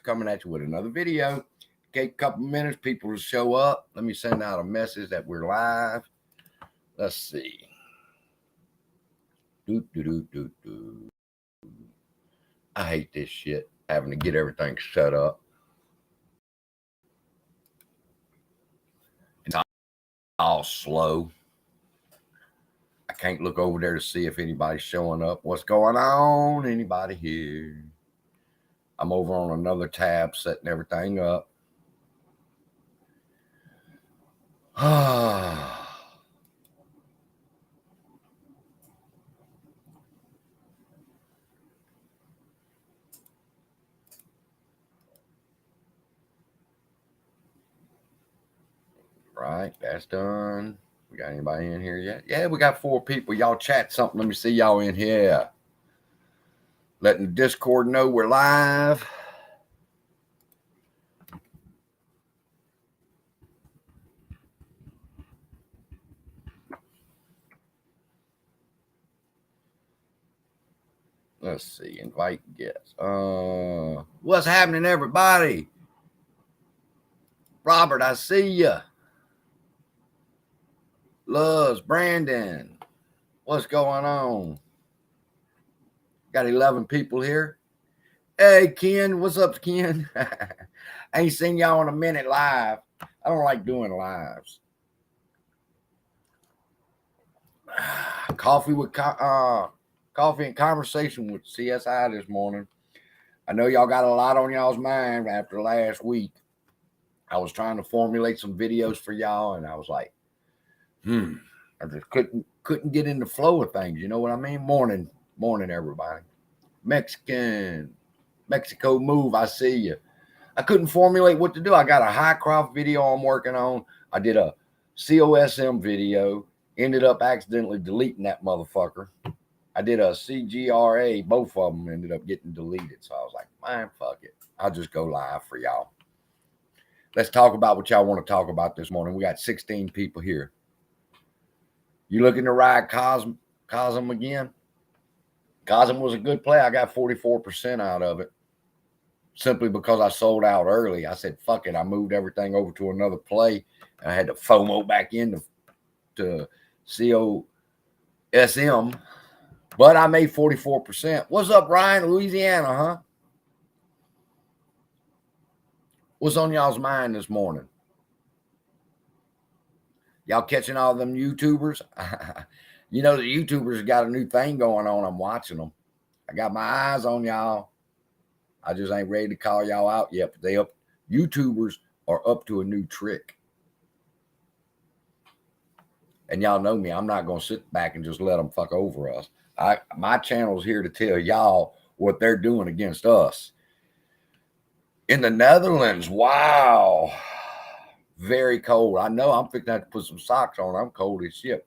coming at you with another video. Okay, couple minutes, people will show up. Let me send out a message that we're live. Let's see. I hate this shit, having to get everything set up. It's all slow. I can't look over there to see if anybody's showing up. What's going on? Anybody here? I'm over on another tab setting everything up. Right, that's done. We got anybody in here yet? Yeah, we got 4 people. Y'all chat something. Let me see y'all in here. Letting the Discord know we're live. Let's see. Invite guests. What's happening, everybody? Robert, I see ya. Loves, Brandon. What's going on? Got 11 people here. Hey, Ken. What's up, Ken? I ain't seen y'all in a minute live. I don't like doing lives. Coffee and conversation with CSI this morning. I know y'all got a lot on y'all's mind after last week. I was trying to formulate some videos for y'all, and I was like, I just couldn't get in the flow of things. You know what I mean? Morning, everybody. Mexico move. I see you. I couldn't formulate what to do. I got a Highcroft video I'm working on. I did a COSM video. Ended up accidentally deleting that motherfucker. I did a CGRA. Both of them ended up getting deleted. So I was like, man, fuck it. I'll just go live for y'all. Let's talk about what y'all want to talk about this morning. We got 16 people here. You looking to ride Cosm again? Cosm was a good play. I got 44% out of it. Simply because I sold out early. I said, fuck it. I moved everything over to another play. And I had to FOMO back into COSM. But I made 44%. What's up, Ryan? Louisiana, huh? What's on y'all's mind this morning? Y'all catching all them YouTubers? You know, the YouTubers got a new thing going on. I'm watching them. I got my eyes on y'all. I just ain't ready to call y'all out yet. But YouTubers are up to a new trick. And y'all know me. I'm not going to sit back and just let them fuck over us. My channel's here to tell y'all what they're doing against us. In the Netherlands, wow. Very cold. I know I'm fixing to have to put some socks on. I'm cold as shit.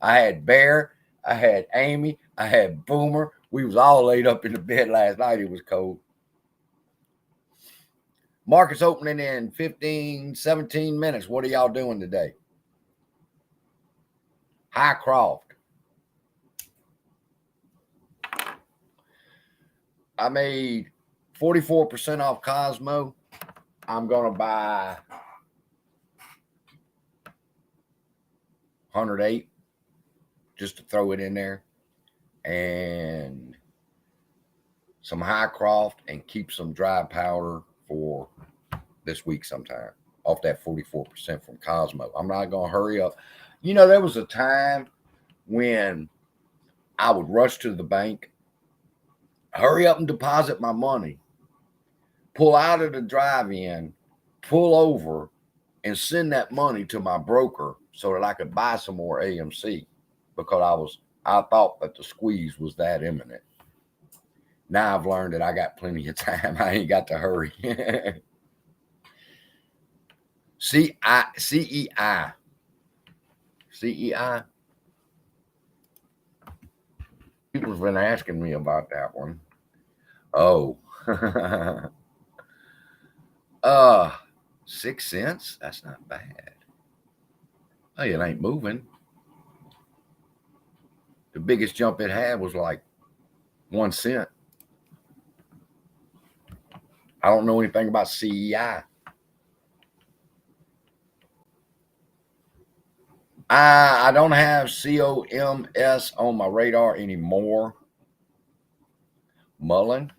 I had Bear. I had Amy. I had Boomer. We was all laid up in the bed last night. It was cold. Market's opening in 15, 17 minutes. What are y'all doing today? Highcroft. I made 44% off Cosmo. I'm going to buy 108 just to throw it in there. And some Highcroft and keep some dry powder for this week sometime off that 44% from Cosmo. I'm not going to hurry up. You know, there was a time when I would rush to the bank, hurry up and deposit my money, pull out of the drive-in, pull over, and send that money to my broker so that I could buy some more AMC because I thought that the squeeze was that imminent. Now I've learned that I got plenty of time. I ain't got to hurry. CEI. People's been asking me about that one. Oh. 6 cents? That's not bad. Oh, it ain't moving. The biggest jump it had was like 1 cent. I don't know anything about CEI. I don't have COMS on my radar anymore. Mullen,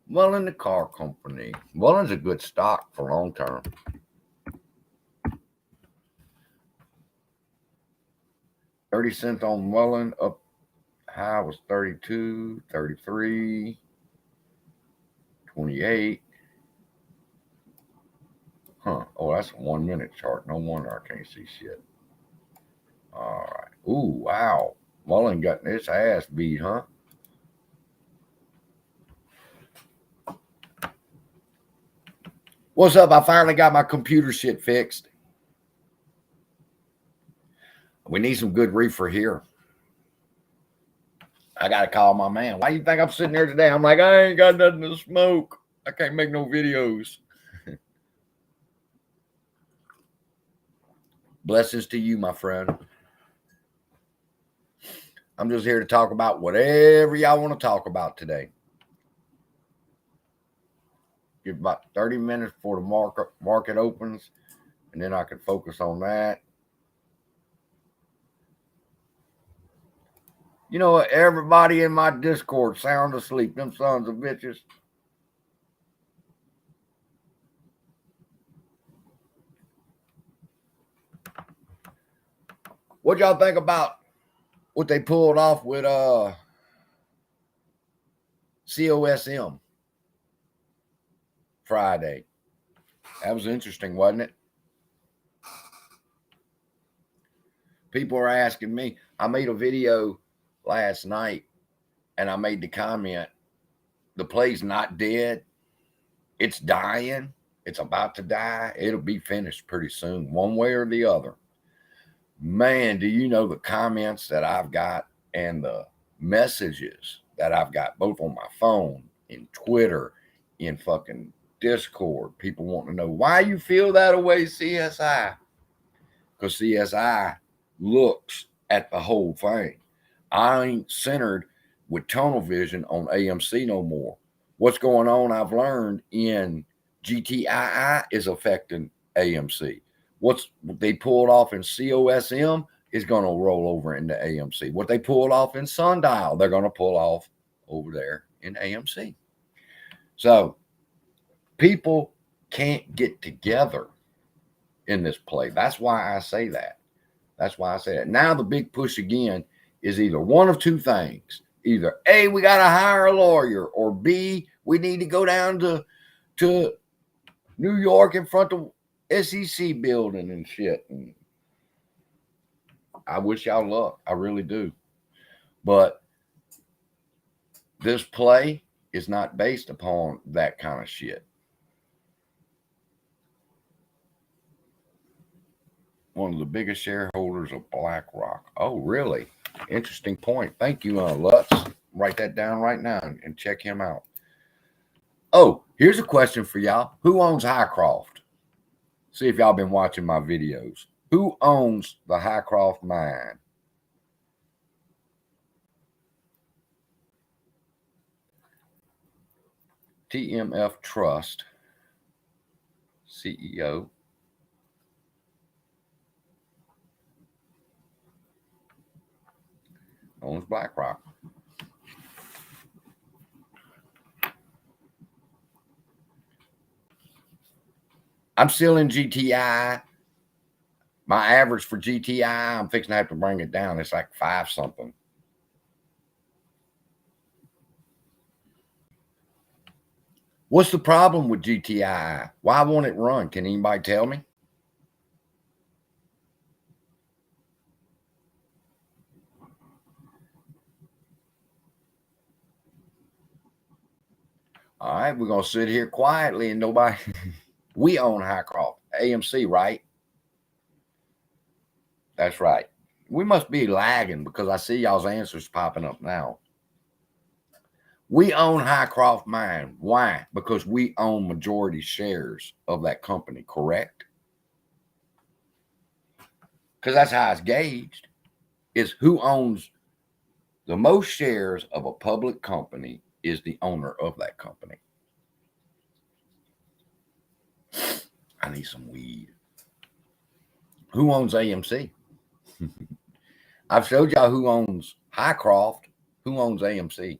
the car company. Mullen's a good stock for long term. $0.30 on Mullen, up high was 32, 33, 28. Huh. Oh, that's a 1 minute chart. No wonder I can't see shit. All right. Ooh, wow. Mullen got its ass beat, huh? What's up? I finally got my computer shit fixed. We need some good reefer here. I got to call my man. Why do you think I'm sitting here today? I'm like, I ain't got nothing to smoke. I can't make no videos. Blessings to you, my friend. I'm just here to talk about whatever y'all want to talk about today. Give about 30 minutes before the market opens, and then I can focus on that. You know what? Everybody in my Discord sound asleep. Them sons of bitches. What y'all think about what they pulled off with COSM Friday? That was interesting, wasn't it? People are asking me. I made a video last night and I made the comment, the play's not dead. It's dying. It's about to die. It'll be finished pretty soon, one way or the other. Man, do you know the comments that I've got and the messages that I've got both on my phone, in Twitter, in fucking Discord? People want to know why you feel that way, CSI. Because CSI looks at the whole thing. I ain't centered with tunnel vision on AMC no more. What's going on, I've learned, in GTII is affecting AMC. What they pulled off in COSM is going to roll over into AMC. What they pulled off in Sundial, they're going to pull off over there in AMC. So people can't get together in this play. That's why I say that. That's why I say that. Now the big push again is either one of two things. Either A, we got to hire a lawyer, or B, we need to go down to New York in front of SEC building and shit. And I wish y'all luck. I really do. But this play is not based upon that kind of shit. One of the biggest shareholders of BlackRock. Oh, really? Interesting point. Thank you, Lutz. Write that down right now and check him out. Oh, here's a question for y'all. Who owns Highcroft? See if y'all been watching my videos. Who owns the Highcroft mine? TMF Trust CEO. Owns BlackRock. I'm still in GTI. My average for GTI, I'm fixing to have to bring it down. It's like 5 something. What's the problem with GTI? Why won't it run? Can anybody tell me? All right, we're going to sit here quietly and nobody. We own Highcroft, AMC, right? That's right. We must be lagging because I see y'all's answers popping up now. We own Highcroft Mine. Why? Because we own majority shares of that company, correct? Because that's how it's gauged, is who owns the most shares of a public company is the owner of that company. me some weed. Who owns AMC? I've showed y'all who owns Highcroft. Who owns AMC?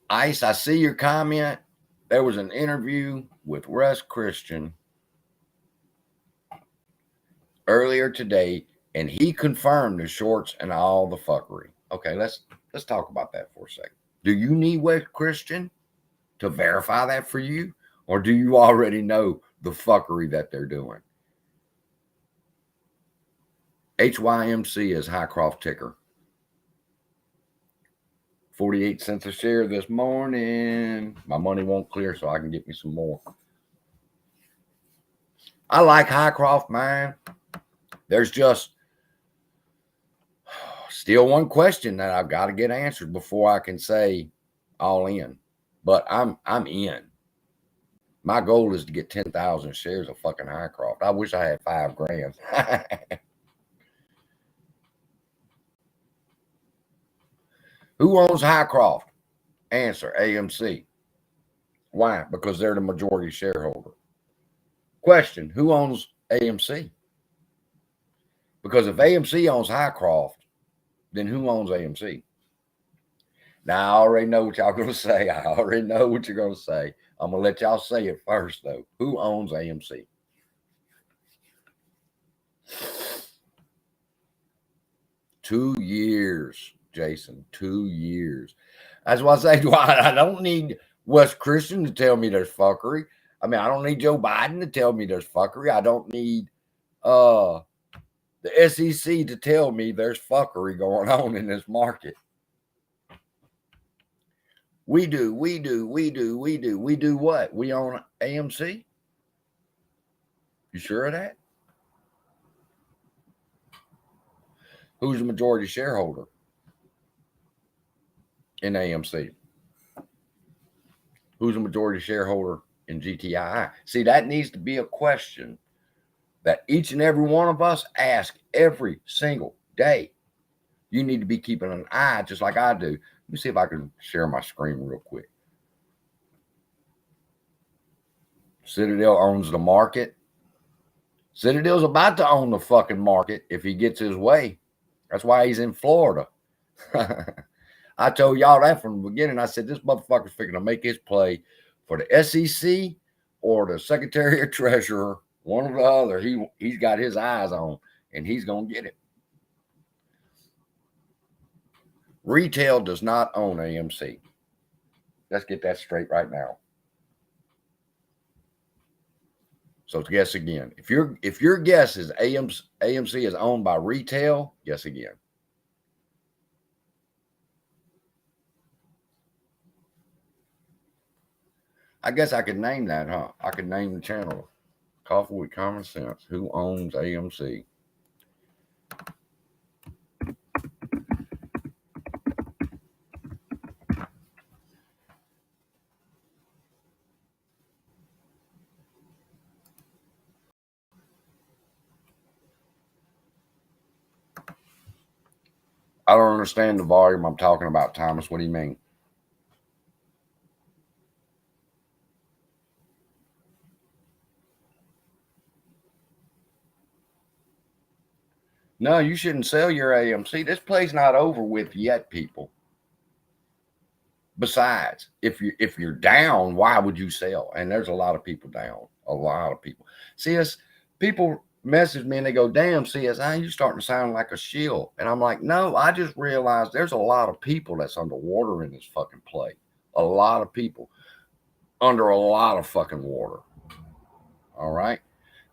Ice, I see your comment. There was an interview with Russ Christian earlier today, and he confirmed the shorts and all the fuckery. Okay, let's talk about that for a second. Do you need Wes Christian to verify that for you, or do you already know the fuckery that they're doing? HYMC is Highcroft ticker. 48 cents a share this morning. My money won't clear, so I can get me some more. I like Highcroft, man. There's just still one question that I've got to get answered before I can say all in. But I'm in. My goal is to get 10,000 shares of fucking Highcroft. I wish I had $5 grand. Who owns Highcroft? Answer, AMC. Why? Because they're the majority shareholder. Question, who owns AMC? Because if AMC owns Highcroft, then who owns AMC? Now, I already know what y'all going to say. I already know what you're going to say. I'm going to let y'all say it first, though. Who owns AMC? Two years. Jason, 2 years. That's why I say, I don't need Wes Christian to tell me there's fuckery. I mean, I don't need Joe Biden to tell me there's fuckery. I don't need the SEC to tell me there's fuckery going on in this market. We do what? We own AMC? You sure of that? Who's the majority shareholder in AMC? Who's the majority shareholder in GTII? See, that needs to be a question that each and every one of us ask every single day. You need to be keeping an eye just like I do. Let me see if I can share my screen real quick. Citadel owns the market. Citadel's about to own the fucking market if he gets his way. That's why he's in Florida. I told y'all that from the beginning. I said, this motherfucker's figuring to make his play for the SEC or the Secretary of Treasurer, one or the other. He's got his eyes on, and he's going to get it. Retail does not own AMC. Let's get that straight right now. So guess again. If your guess is AMC is owned by retail, guess again. I guess I could name that, huh? I could name the channel. Coffee with Common Sense. Who owns AMC? I don't understand the volume I'm talking about, Thomas. What do you mean? No, you shouldn't sell your AMC. This play's not over with yet, people. Besides, if you're down, why would you sell? And there's a lot of people down. A lot of people. CS, people message me and they go, damn, CSI, you're starting to sound like a shill. And I'm like, no, I just realized there's a lot of people that's underwater in this fucking play. A lot of people under a lot of fucking water. All right.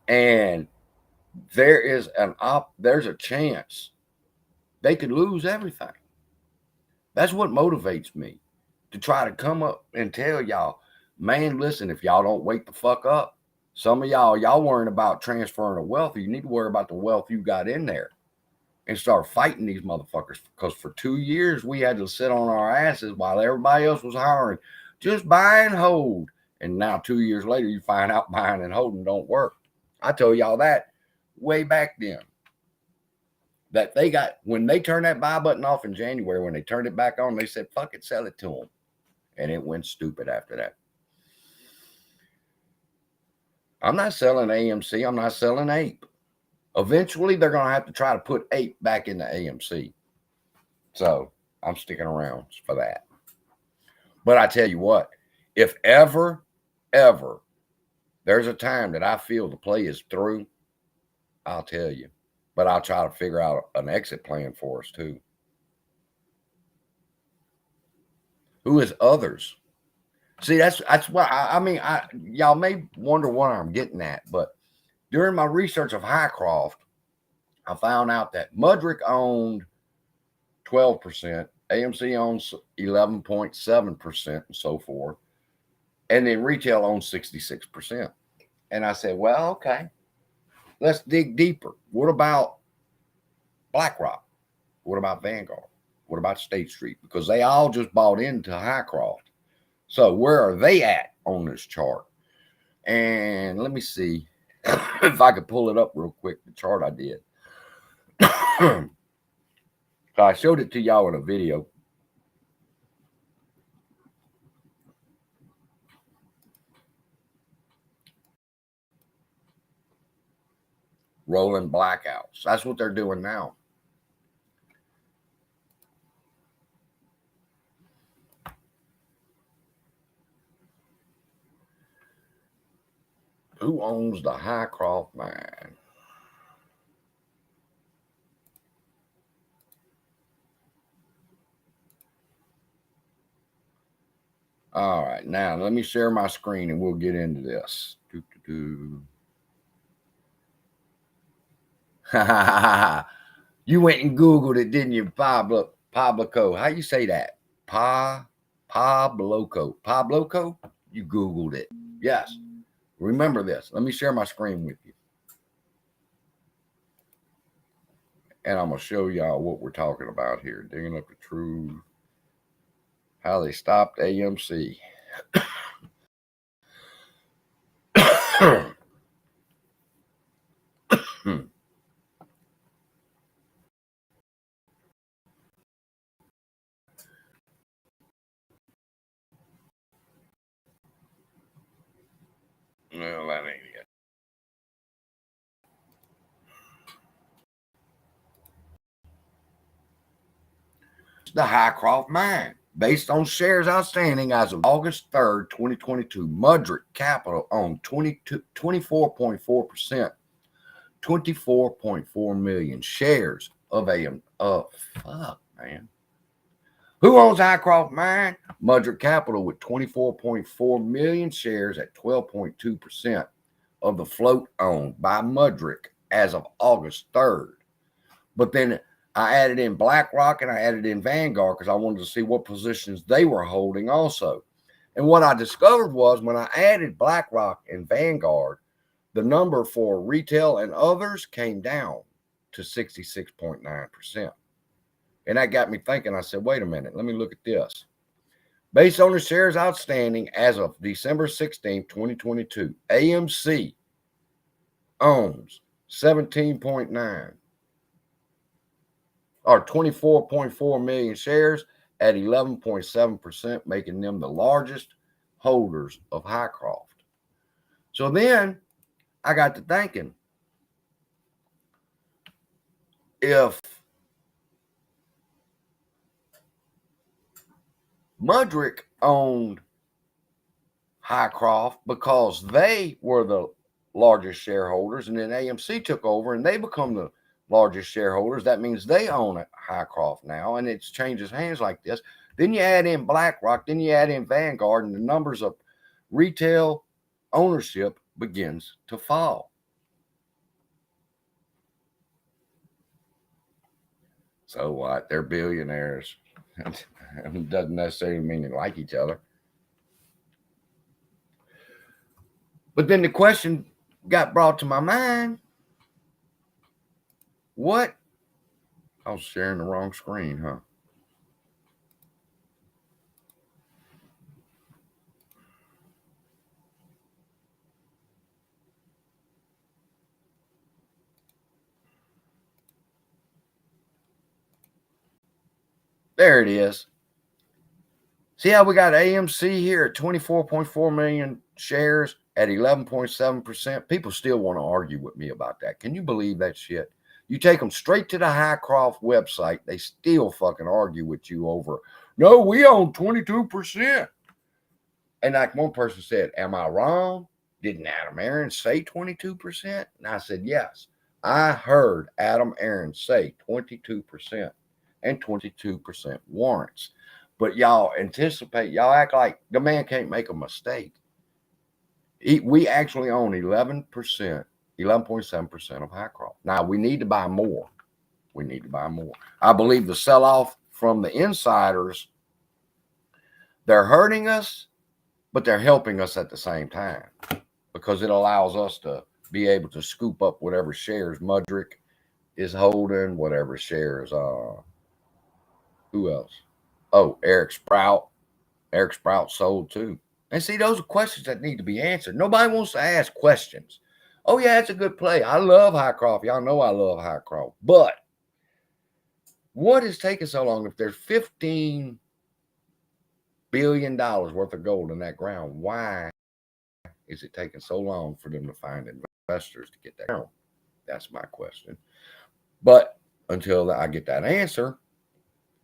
And there's a chance they could lose everything. That's what motivates me to try to come up and tell y'all, man, listen, if y'all don't wake the fuck up, some of y'all worrying about transferring of wealth. You need to worry about the wealth you got in there and start fighting these motherfuckers. Because for 2 years, we had to sit on our asses while everybody else was hiring, just buy and hold. And now 2 years later, you find out buying and holding don't work. I told y'all that way back then. that they got, when they turned that buy button off in January, when they turned it back on, they said, fuck it, sell it to them. And it went stupid after that. I'm not selling AMC. I'm not selling Ape. Eventually, they're going to have to try to put Ape back into AMC. So I'm sticking around for that. But I tell you what, if ever there's a time that I feel the play is through, I'll tell you. But I'll try to figure out an exit plan for us too. Who is others? See, that's what I mean. Y'all may wonder what I'm getting at, but during my research of Highcroft, I found out that Mudrick owned 12%, AMC owns 11.7%, and so forth, and then retail owns 66%. And I said, well, okay, let's dig deeper. What about BlackRock? What about Vanguard? What about State Street? Because they all just bought into Highcroft. So where are they at on this chart? And let me see if I could pull it up real quick, the chart I did. So I showed it to y'all in a video. Rolling blackouts. That's what they're doing now. Who owns the Highcroft mine? All right, now let me share my screen and we'll get into this. You went and Googled it, didn't you, Pablo? How you say that? Pabloco. Pabloco? You Googled it. Yes. Remember this. Let me share my screen with you. And I'm going to show y'all what we're talking about here. Digging up the truth. How they stopped AMC. No, that ain't it. The Highcroft mine. Based on shares outstanding as of August 3rd, 2022, Mudrick Capital owned 24.4%, 24.4 million shares of AM. Fuck, man. Who owns Highcroft mine? Mudrick Capital with 24.4 million shares at 12.2% of the float owned by Mudrick as of August 3rd. But then I added in BlackRock and I added in Vanguard because I wanted to see what positions they were holding also. And what I discovered was when I added BlackRock and Vanguard, the number for retail and others came down to 66.9%. And that got me thinking. I said, wait a minute, let me look at this. Based on the shares outstanding as of December 16, 2022, AMC owns 17.9 or 24.4 million shares at 11.7%, making them the largest holders of Highcroft. So then I got to thinking, if Mudrick owned Highcroft because they were the largest shareholders, and then AMC took over and they become the largest shareholders, that means they own Highcroft now, and it changes hands like this. Then you add in BlackRock, then you add in Vanguard, and the numbers of retail ownership begins to fall. So what? They're billionaires. It doesn't necessarily mean they like each other. But then the question got brought to my mind. What? I was sharing the wrong screen, huh? There it is. See how we got AMC here at 24.4 million shares at 11.7%? People still want to argue with me about that. Can you believe that shit? You take them straight to the Highcroft website, they still fucking argue with you over, no, we own 22%. And like one person said, am I wrong? Didn't Adam Aaron say 22%? And I said, yes. I heard Adam Aaron say 22% and 22% warrants. But y'all anticipate, y'all act like the man can't make a mistake. We actually own 11%, 11.7% of Highcroft. Now, we need to buy more. We need to buy more. I believe the sell-off from the insiders, they're hurting us, but they're helping us at the same time because it allows us to be able to scoop up whatever shares Mudrick is holding, whatever shares, who else? Oh, Eric Sprout. Eric Sprout sold too. And see, those are questions that need to be answered. Nobody wants to ask questions. Oh, yeah, it's a good play. I love Highcroft. Y'all know I love Highcroft. But what is taking so long? If there's $15 billion worth of gold in that ground, why is it taking so long for them to find investors to get that ground? That's my question. But until I get that answer,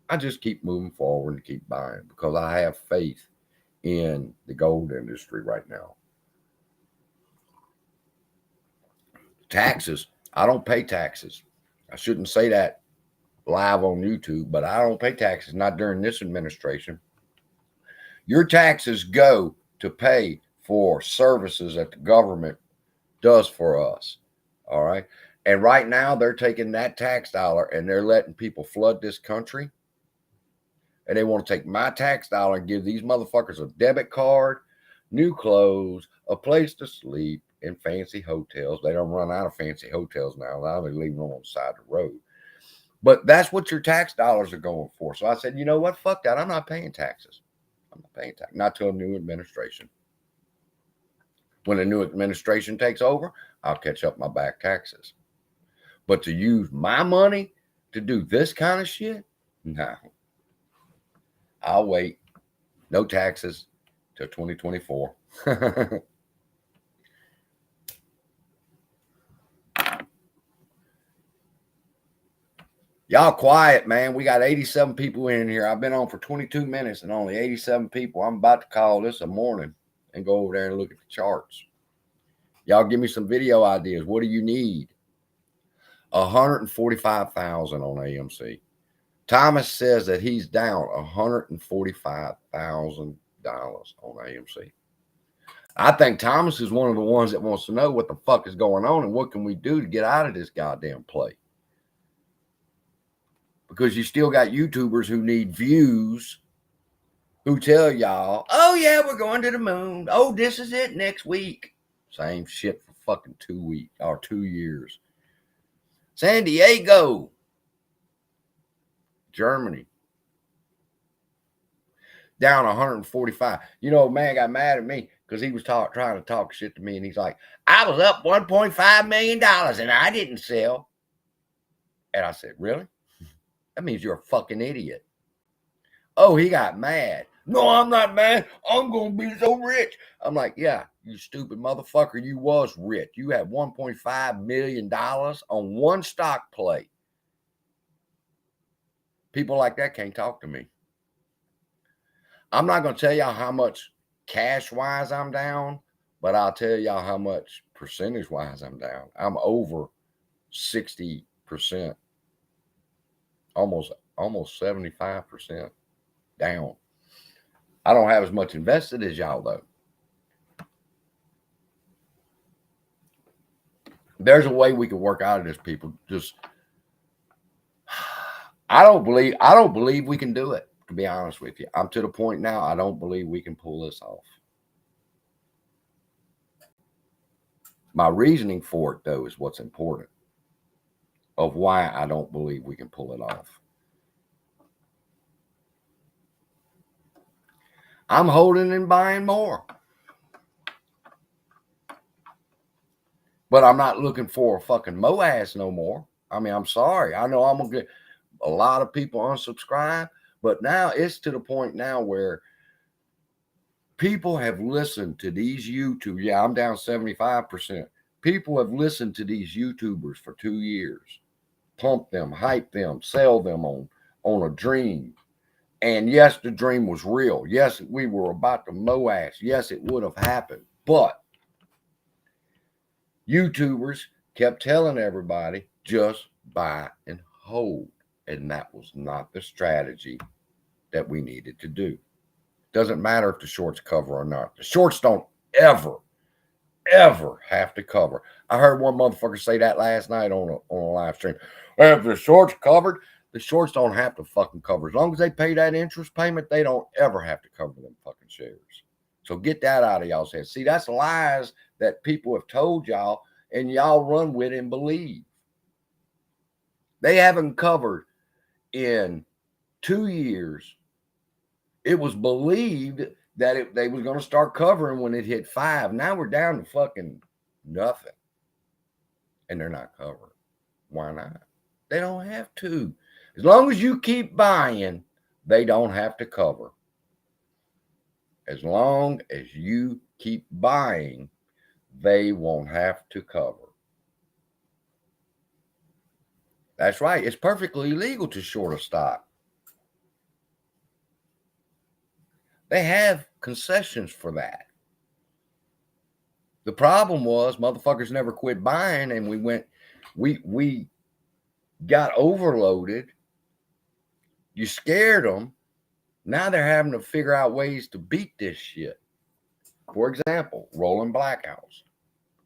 I just keep moving forward and keep buying because I have faith in the gold industry right now. Taxes. I don't pay taxes. I shouldn't say that live on YouTube, but I don't pay taxes, not during this administration. Your taxes go to pay for services that the government does for us. All right. And right now they're taking that tax dollar and they're letting people flood this country. And they want to take my tax dollar and give these motherfuckers a debit card, new clothes, a place to sleep, in fancy hotels. They don't run out of fancy hotels now. They leave them on the side of the road. But that's what your tax dollars are going for. So I said, you know what? Fuck that. I'm not paying taxes. I'm not paying tax. Not till a new administration. When a new administration takes over, I'll catch up my back taxes. But to use my money to do this kind of shit? No. I'll wait. No taxes till 2024. Y'all quiet, man. We got 87 people in here. I've been on for 22 minutes and only 87 people. I'm about to call this a morning and go over there and look at the charts. Y'all give me some video ideas. What do you need? 145,000 on AMC. Thomas says that he's down $145,000 on AMC. I think Thomas is one of the ones that wants to know what the fuck is going on and what can we do to get out of this goddamn play. Because you still got YouTubers who need views who tell y'all, oh, yeah, we're going to the moon. Oh, this is it next week. Same shit for fucking 2 weeks or 2 years. San Diego, Germany, down 145. You know, a man got mad at me because he was trying to talk shit to me. And he's like, I was up $1.5 million and I didn't sell. And I said, really? That means you're a fucking idiot. Oh, he got mad. No, I'm not mad. I'm going to be so rich. I'm like, yeah, you stupid motherfucker. You was rich. You had $1.5 million on one stock play. People like that can't talk to me. I'm not going to tell y'all how much cash-wise I'm down, but I'll tell y'all how much percentage-wise I'm down. I'm over 60%. Almost 75% down. I don't have as much invested as y'all though. There's a way we can work out of this, people. Just I don't believe we can do it, to be honest with you. I'm to the point now, I don't believe we can pull this off. My reasoning for it though is what's important. Of why I don't believe we can pull it off. I'm holding and buying more. But I'm not looking for a fucking moass no more. I mean, I'm sorry. I know I'm going to get a lot of people unsubscribe, But now it's to the point now where people have listened to these YouTube. Yeah, I'm down 75%. People have listened to these YouTubers for 2 years, pump them, hype them, sell them on a dream. And yes, the dream was real. Yes, we were about to mow ass. Yes, it would have happened. But YouTubers kept telling everybody, just buy and hold. And that was not the strategy that we needed to do. Doesn't matter if the shorts cover or not. The shorts don't ever have to cover. I heard one motherfucker say that last night on a live stream. Well, if the shorts covered, the shorts don't have to fucking cover. As long as they pay that interest payment, they don't ever have to cover them fucking shares. So get that out of y'all's head. See, that's lies that people have told y'all and y'all run with and believe. They haven't covered in 2 years. It was believed that they was going to start covering when it hit 5. Now we're down to fucking nothing. And they're not covering. Why not? They don't have to. As long as you keep buying, they don't have to cover. As long as you keep buying, they won't have to cover. That's right. It's perfectly legal to short a stock. They have concessions for that. The problem was motherfuckers never quit buying, and we got overloaded. You scared them. Now they're having to figure out ways to beat this shit. For example, rolling blackouts.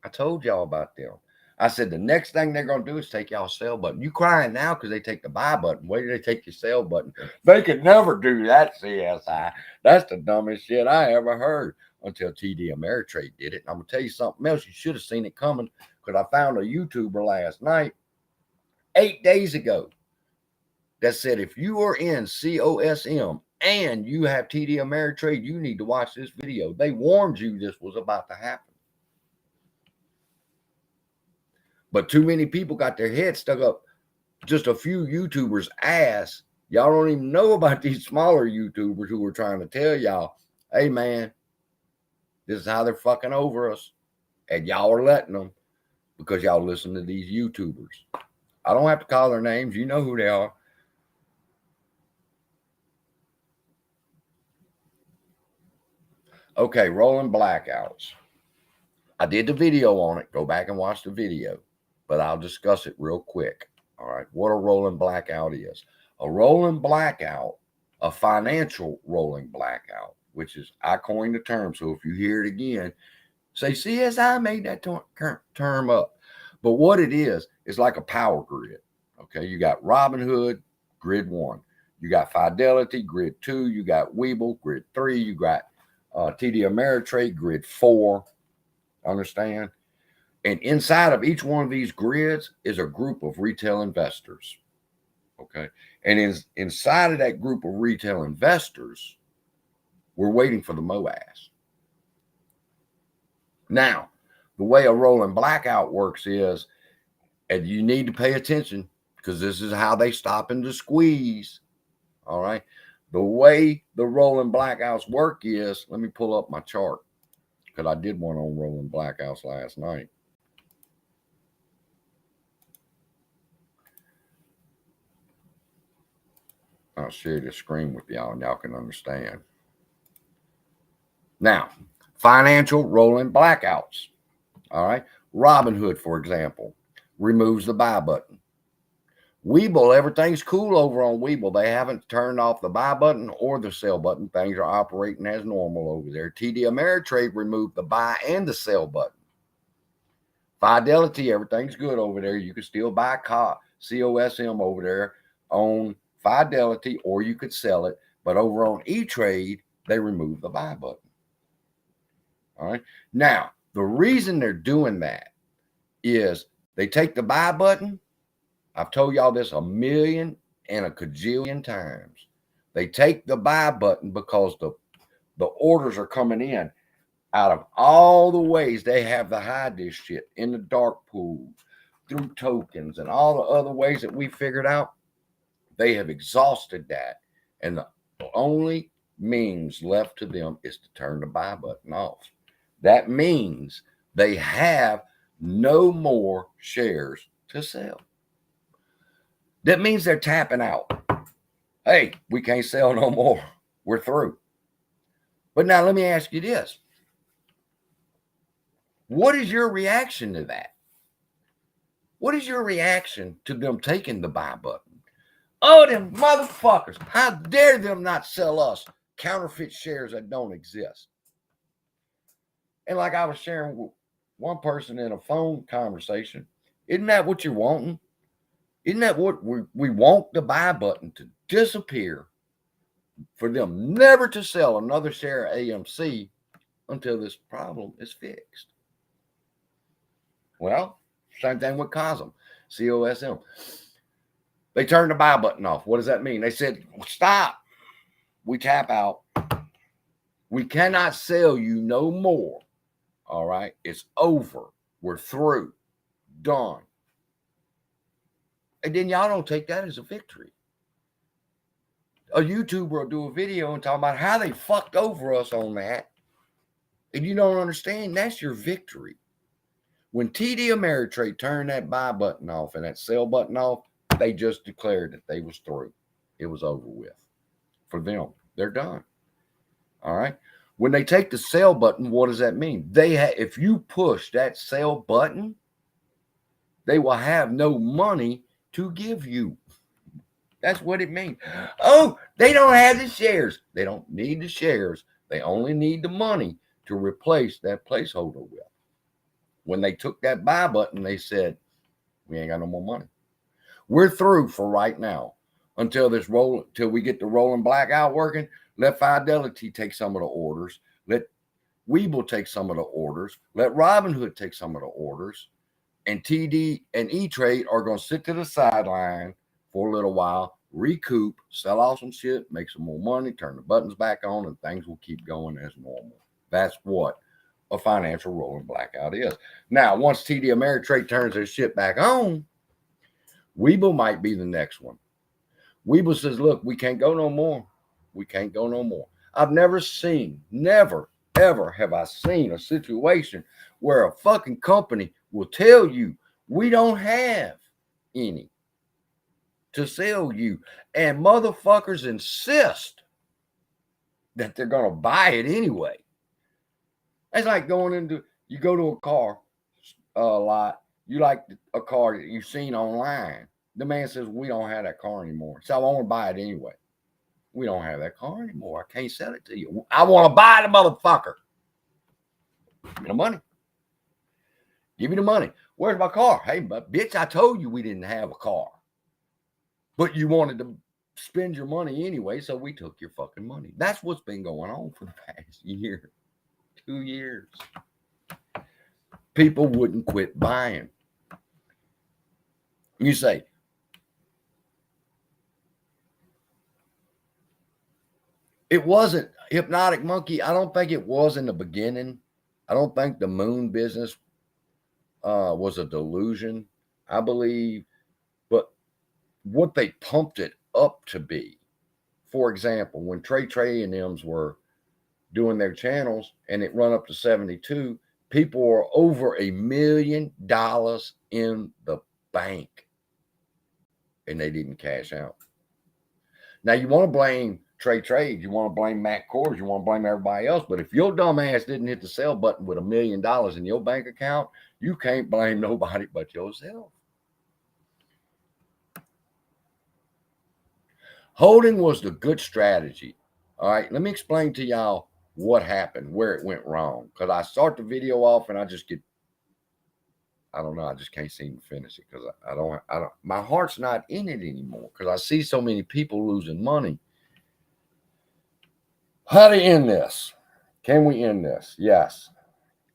I told y'all about them. I said the next thing they're going to do is take y'all sell button. You crying now because they take the buy button. Wait till they take your sell button. They could never do that, CSI. That's the dumbest shit I ever heard until TD Ameritrade did it. And I'm going to tell you something else. You should have seen it coming because I found a YouTuber last night, 8 days ago, that said if you are in COSM and you have TD Ameritrade, you need to watch this video. They warned you this was about to happen. But too many people got their heads stuck up just a few YouTubers' ass. Y'all don't even know about these smaller YouTubers who were trying to tell y'all, hey, man, this is how they're fucking over us. And y'all are letting them because y'all listen to these YouTubers. I don't have to call their names. You know who they are. Okay, rolling blackouts. I did the video on it. Go back and watch the video. But I'll discuss it real quick. All right, what a rolling blackout is. A rolling blackout, a financial rolling blackout, which is, I coined the term. So if you hear it again, say, CSI made that term up. But what it is like a power grid. Okay, you got Robinhood, grid 1. You got Fidelity, grid 2. You got Webull, grid 3. You got TD Ameritrade, grid 4. Understand? And inside of each one of these grids is a group of retail investors. Okay. And inside of that group of retail investors, we're waiting for the MOAS. Now, the way a rolling blackout works is, and you need to pay attention because this is how they stop in the squeeze. All right. The way the rolling blackouts work is, let me pull up my chart because I did one on rolling blackouts last night. I'll share the screen with y'all and y'all can understand. Now, financial rolling blackouts. All right. Robinhood, for example, removes the buy button. Webull, everything's cool over on Webull. They haven't turned off the buy button or the sell button. Things are operating as normal over there. TD Ameritrade removed the buy and the sell button. Fidelity, everything's good over there. You can still buy COSM over there on Fidelity, or you could sell it. But over on E-Trade, they removed the buy button. All right. Now, the reason they're doing that is they take the buy button. I've told y'all this a million and a cajillion times. They take the buy button because the orders are coming in out of all the ways they have to hide this shit in the dark pools, through tokens, and all the other ways that we figured out. They have exhausted that, And the only means left to them is to turn the buy button off. That means they have no more shares to sell. That means they're tapping out. Hey, we can't sell no more. We're through. But now let me ask you this. What is your reaction to that? What is your reaction to them taking the buy button? Oh, them motherfuckers. How dare them not sell us counterfeit shares that don't exist? And like I was sharing with one person in a phone conversation, isn't that what you're wanting? Isn't that what we want the buy button to disappear, for them never to sell another share of AMC until this problem is fixed? Well, same thing with COSM, COSM. They turned the buy button off. What does that mean? They said, stop. We tap out. We cannot sell you no more. All right. It's over. We're through. Done. And then y'all don't take that as a victory. A YouTuber will do a video and talk about how they fucked over us on that. And you don't understand, that's your victory. When TD Ameritrade turned that buy button off and that sell button off, they just declared that they was through. It was over with. For them, they're done. All right. When they take the sell button, what does that mean? If you push that sell button, they will have no money to give you. That's what it means. Oh, they don't have the shares. They don't need the shares. They only need the money to replace that placeholder with. When they took that buy button, they said, we ain't got no more money. We're through for right now until we get the rolling blackout working. Let Fidelity take some of the orders. Let Webull take some of the orders. Let Robinhood take some of the orders. And TD and E-Trade are going to sit to the sideline for a little while, recoup, sell off some shit, make some more money, turn the buttons back on, and things will keep going as normal. That's what a financial rolling blackout is. Now, once TD Ameritrade turns their shit back on, Webull might be the next one. Webull says, look, we can't go no more. We can't go no more. I've never, ever have I seen a situation where a fucking company will tell you we don't have any to sell you. And motherfuckers insist that they're going to buy it anyway. It's like you go to a car lot. You like a car that you've seen online. The man says, we don't have that car anymore. So I want to buy it anyway. We don't have that car anymore. I can't sell it to you. I want to buy the motherfucker. Give me the money. Give me the money. Where's my car? Hey, but bitch, I told you we didn't have a car. But you wanted to spend your money anyway, so we took your fucking money. That's what's been going on for the past year, 2 years. People wouldn't quit buying. You say, it wasn't Hypnotic Monkey. I don't think it was in the beginning. I don't think the moon business was a delusion, I believe. But what they pumped it up to be, for example, when Trey and them's were doing their channels and it run up to 72, people were over $1 million in the bank. And they didn't cash out. Now, you want to blame Trade, you want to blame Matt Kors, you want to blame everybody else. But if your dumb ass didn't hit the sell button with $1 million in your bank account, you can't blame nobody but yourself. Holding was the good strategy. All right, let me explain to y'all what happened, where it went wrong. Because I start the video off and I just can't seem to finish it because I don't, my heart's not in it anymore because I see so many people losing money. How to end this? Can we end this? Yes,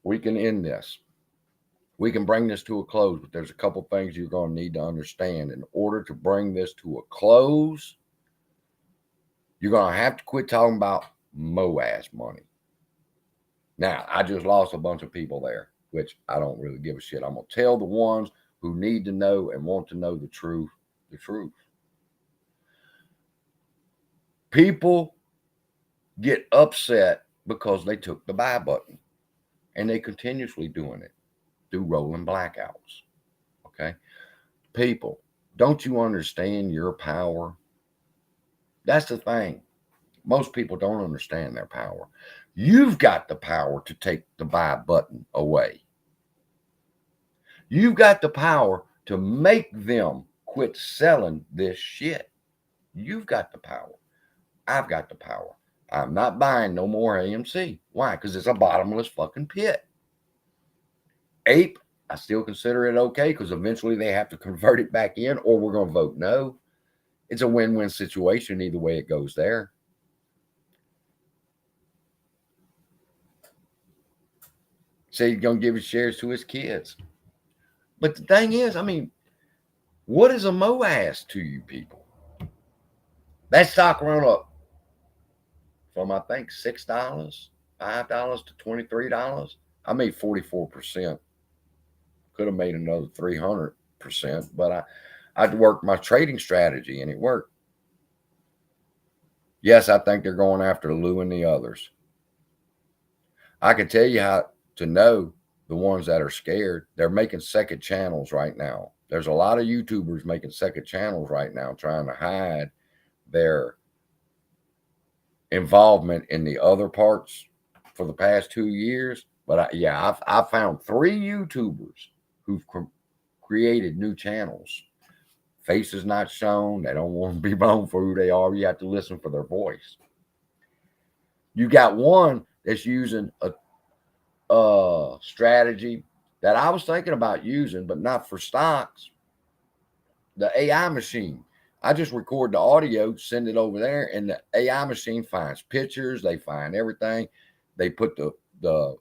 we can end this. We can bring this to a close, but there's a couple things you're going to need to understand. In order to bring this to a close, you're going to have to quit talking about MOAS money. Now, I just lost a bunch of people there, which I don't really give a shit. I'm going to tell the ones who need to know and want to know the truth, the truth. People get upset because they took the buy button, and they continuously doing it through rolling blackouts. Okay. People, don't you understand your power? That's the thing. Most people don't understand their power. You've got the power to take the buy button away. You've got the power to make them quit selling this shit. You've got the power. I've got the power. I'm not buying no more AMC. Why? Because it's a bottomless fucking pit. Ape, I still consider it okay because eventually they have to convert it back in or we're going to vote no. It's a win-win situation either way it goes there. Say he's going to give his shares to his kids. But the thing is, I mean, what is a MOAS to you people? That stock run up from, I think, $6, $5 to $23. I made 44%. Could have made another 300%, but I'd worked my trading strategy and it worked. Yes, I think they're going after Lou and the others. I can tell you how to know the ones that are scared. They're making second channels right now. There's a lot of YouTubers making second channels right now trying to hide their involvement in the other parts for the past 2 years. But I've found 3 YouTubers who've created new channels. Faces not shown. They don't want to be known for who they are. You have to listen for their voice. You got one that's using a strategy that I was thinking about using, but not for stocks. The AI machine. I just record the audio, send it over there, and the AI machine finds pictures. They find everything. They put the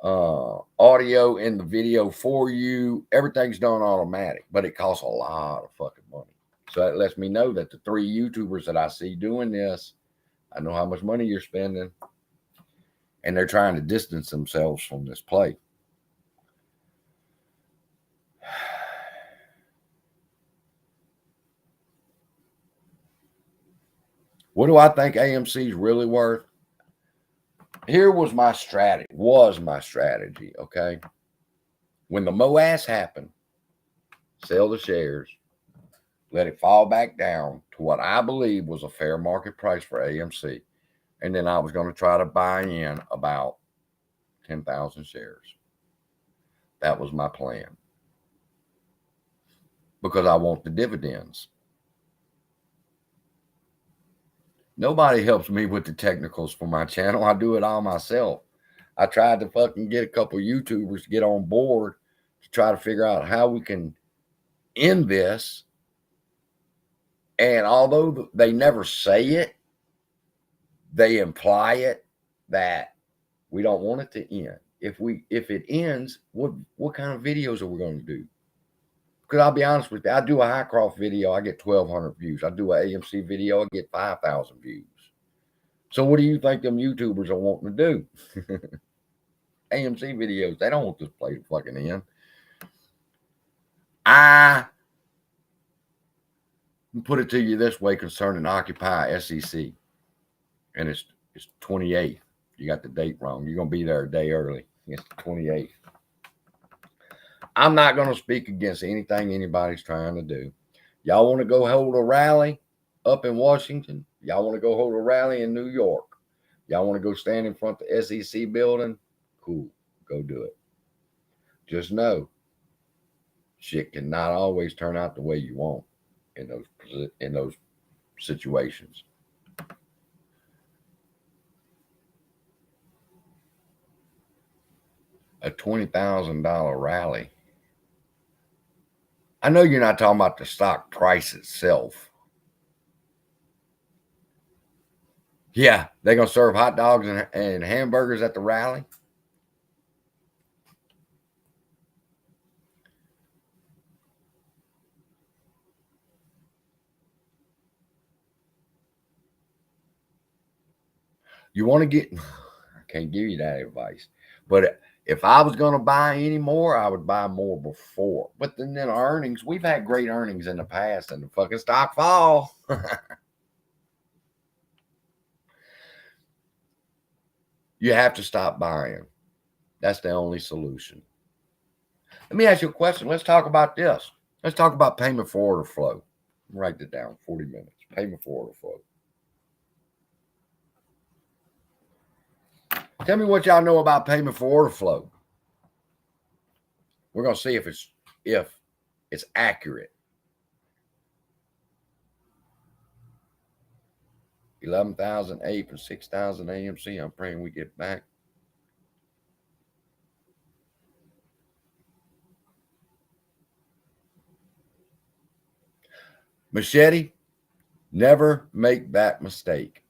audio in the video for you. Everything's done automatic, but it costs a lot of fucking money. So that lets me know that the 3 YouTubers that I see doing this, I know how much money you're spending, and they're trying to distance themselves from this play. What do I think AMC is really worth? Here was my strategy. Okay. When the MOAS happened, sell the shares, let it fall back down to what I believe was a fair market price for AMC. And then I was going to try to buy in about 10,000 shares. That was my plan. Because I want the dividends. Nobody helps me with the technicals for my channel. I do it all myself. I tried to fucking get a couple YouTubers to get on board to try to figure out how we can end this. And although they never say it, they imply it that we don't want it to end. If it ends, what kind of videos are we going to do? Because I'll be honest with you, I do a Highcroft video, I get 1,200 views. I do an AMC video, I get 5,000 views. So what do you think them YouTubers are wanting to do? AMC videos, they don't want this play to fucking end. I put it to you this way concerning Occupy SEC. And it's 28th. You got the date wrong. You're going to be there a day early. It's the 28th. I'm not going to speak against anything anybody's trying to do. Y'all want to go hold a rally up in Washington? Y'all want to go hold a rally in New York? Y'all want to go stand in front of the SEC building? Cool. Go do it. Just know, shit cannot always turn out the way you want in those situations. A $20,000 rally. I know you're not talking about the stock price itself. Yeah, they're going to serve hot dogs and hamburgers at the rally. You want to get, I can't give you that advice, but if I was going to buy any more, I would buy more before. But then earnings, we've had great earnings in the past and the fucking stock fall. You have to stop buying. That's the only solution. Let me ask you a question. Let's talk about this. Let's talk about payment for order flow. Write it down. 40 minutes. Payment for order flow. Tell me what y'all know about payment for order flow. We're going to see if it's accurate. 11,008 for 6,000 AMC. I'm praying we get back. Machete, never make that mistake.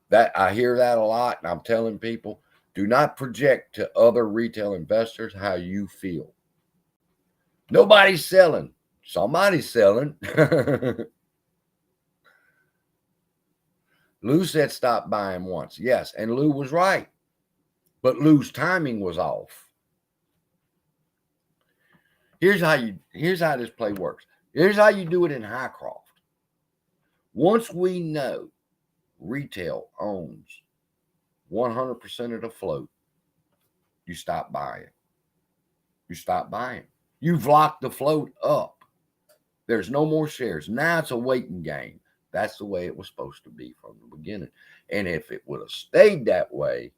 That I hear that a lot, and I'm telling people, do not project to other retail investors how you feel. Nobody's selling. Somebody's selling. Lou said stop buying once. Yes, and Lou was right. But Lou's timing was off. Here's how this play works. Here's how you do it in Highcroft. Once we know retail owns 100% of the float, you stop buying. You stop buying. You've locked the float up. There's no more shares. Now it's a waiting game. That's the way it was supposed to be from the beginning. And if it would have stayed that way,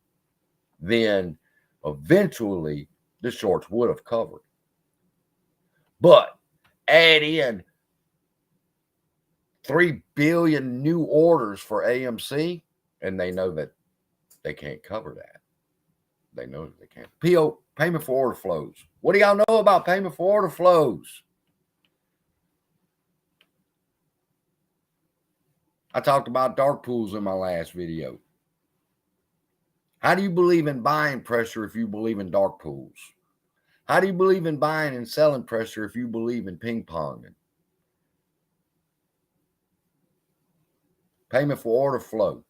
then eventually the shorts would have covered. But add in 3 billion new orders for AMC, and they know that they can't cover that. They know that they can't. PO, payment for order flows. What do y'all know about payment for order flows? I talked about dark pools in my last video. How do you believe in buying pressure if you believe in dark pools? How do you believe in buying and selling pressure if you believe in ping ponging? Payment for order flow.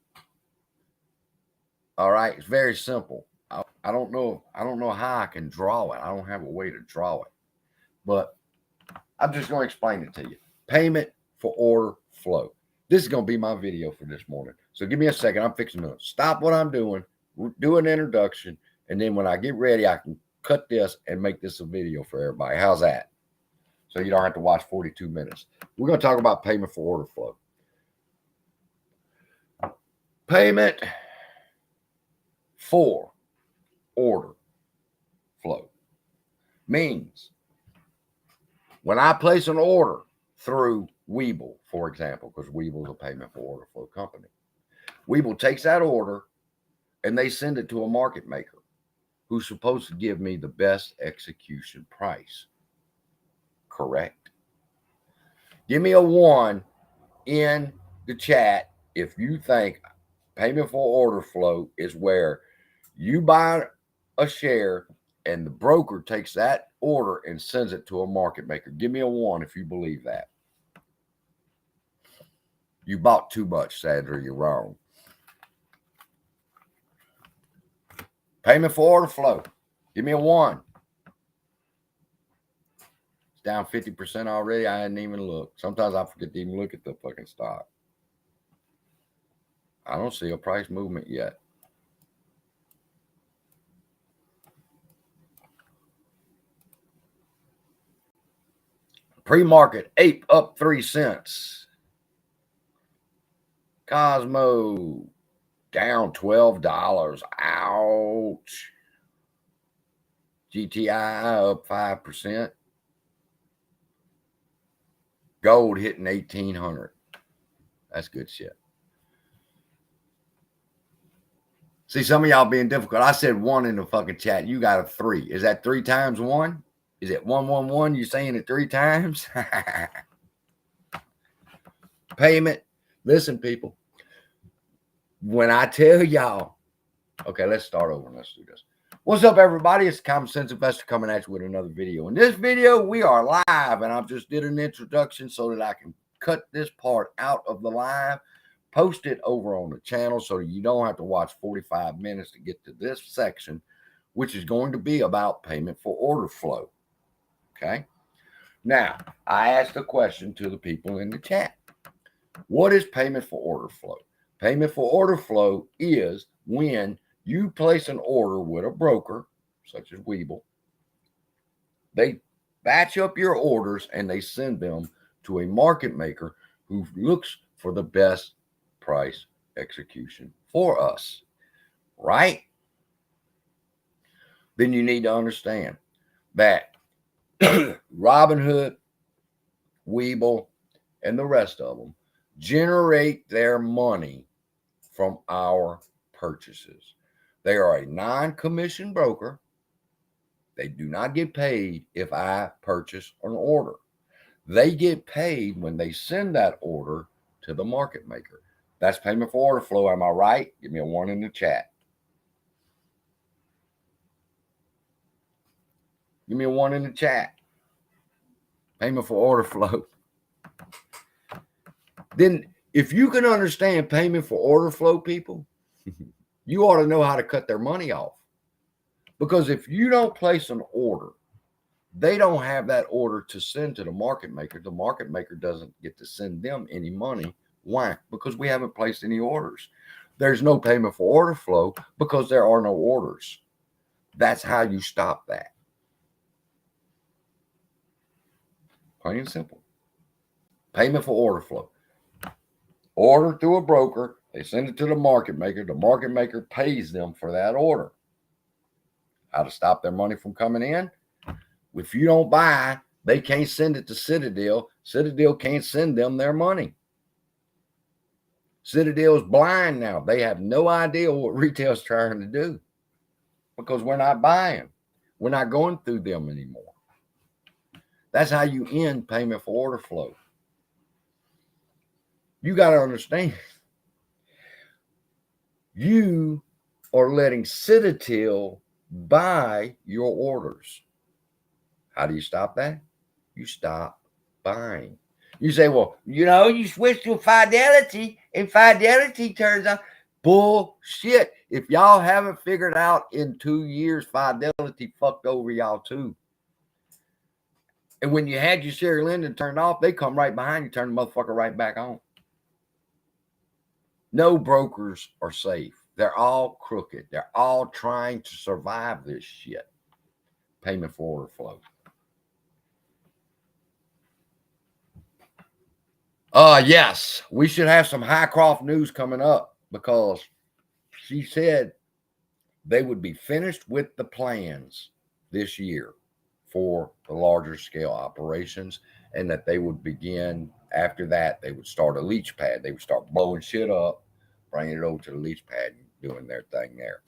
All right, it's very simple. I don't know how I can draw it. I don't have a way to draw it. But I'm just going to explain it to you. Payment for order flow. This is going to be my video for this morning. So give me a second. I'm fixing to stop what I'm doing, do an introduction, and then when I get ready, I can cut this and make this a video for everybody. How's that? So you don't have to watch 42 minutes. We're going to talk about payment for order flow. Payment for order flow means when I place an order through Webull, for example, because Webull is a payment for order flow company. Webull takes that order and they send it to a market maker who's supposed to give me the best execution price. Correct? Give me a 1 in the chat if you think payment for order flow is where you buy a share and the broker takes that order and sends it to a market maker. Give me a 1 if you believe that. You bought too much, Sandra. You're wrong. Payment for order flow. Give me a 1. It's down 50% already. I hadn't even looked. Sometimes I forget to even look at the fucking stock. I don't see a price movement yet. Pre-market, ape up 3 cents. Cosmo down $12. Ouch. GTI up 5%. Gold hitting 1,800. That's good shit. See, some of y'all being difficult. I said 1 in the fucking chat. You got a 3. Is that 3 times 1? Is it 111? You saying it 3 times? Payment. Listen, people. When I tell y'all, okay, let's start over and let's do this. What's up, everybody? It's Common Sense Investor coming at you with another video. In this video, we are live, and I just did an introduction so that I can cut this part out of the live, post it over on the channel so you don't have to watch 45 minutes to get to this section, which is going to be about payment for order flow. Okay. Now, I asked a question to the people in the chat. What is payment for order flow? Payment for order flow is when You place an order with a broker, such as Webull. They batch up your orders and they send them to a market maker who looks for the best price execution for us, right? Then you need to understand that Robinhood, Webull, and the rest of them generate their money from our purchases. They are a non-commissioned broker. They do not get paid if I purchase an order. They get paid when they send that order to the market maker. That's payment for order flow. Am I right? Give me a 1 in the chat. Give me a 1 in the chat. Payment for order flow. Then if you can understand payment for order flow, people, you ought to know how to cut their money off. Because if you don't place an order, they don't have that order to send to the market maker. The market maker doesn't get to send them any money. Why? Because we haven't placed any orders. There's no payment for order flow because there are no orders. That's how you stop that. Plain and simple. Payment for order flow. Order through a broker. They send it to the market maker. The market maker pays them for that order. How to stop their money from coming in? If you don't buy, they can't send it to Citadel. Citadel can't send them their money. Citadel's blind now. They have no idea what retail's trying to do because we're not buying. We're not going through them anymore. That's how you end payment for order flow. You got to understand. You are letting Citadel buy your orders. How do you stop that? You stop buying. You say, well, you switch to Fidelity and Fidelity turns out. Bullshit. If y'all haven't figured out in 2 years, Fidelity fucked over y'all too. And when you had your share lending turned off, they come right behind you, turn the motherfucker right back on. No brokers are safe. They're all crooked. They're all trying to survive this shit. Payment for order flow. Yes, we should have some Highcroft news coming up because she said they would be finished with the plans this year for the larger scale operations and that they would begin after that. They would start a leach pad. They would start blowing shit up, bringing it over to the leach pad and doing their thing there.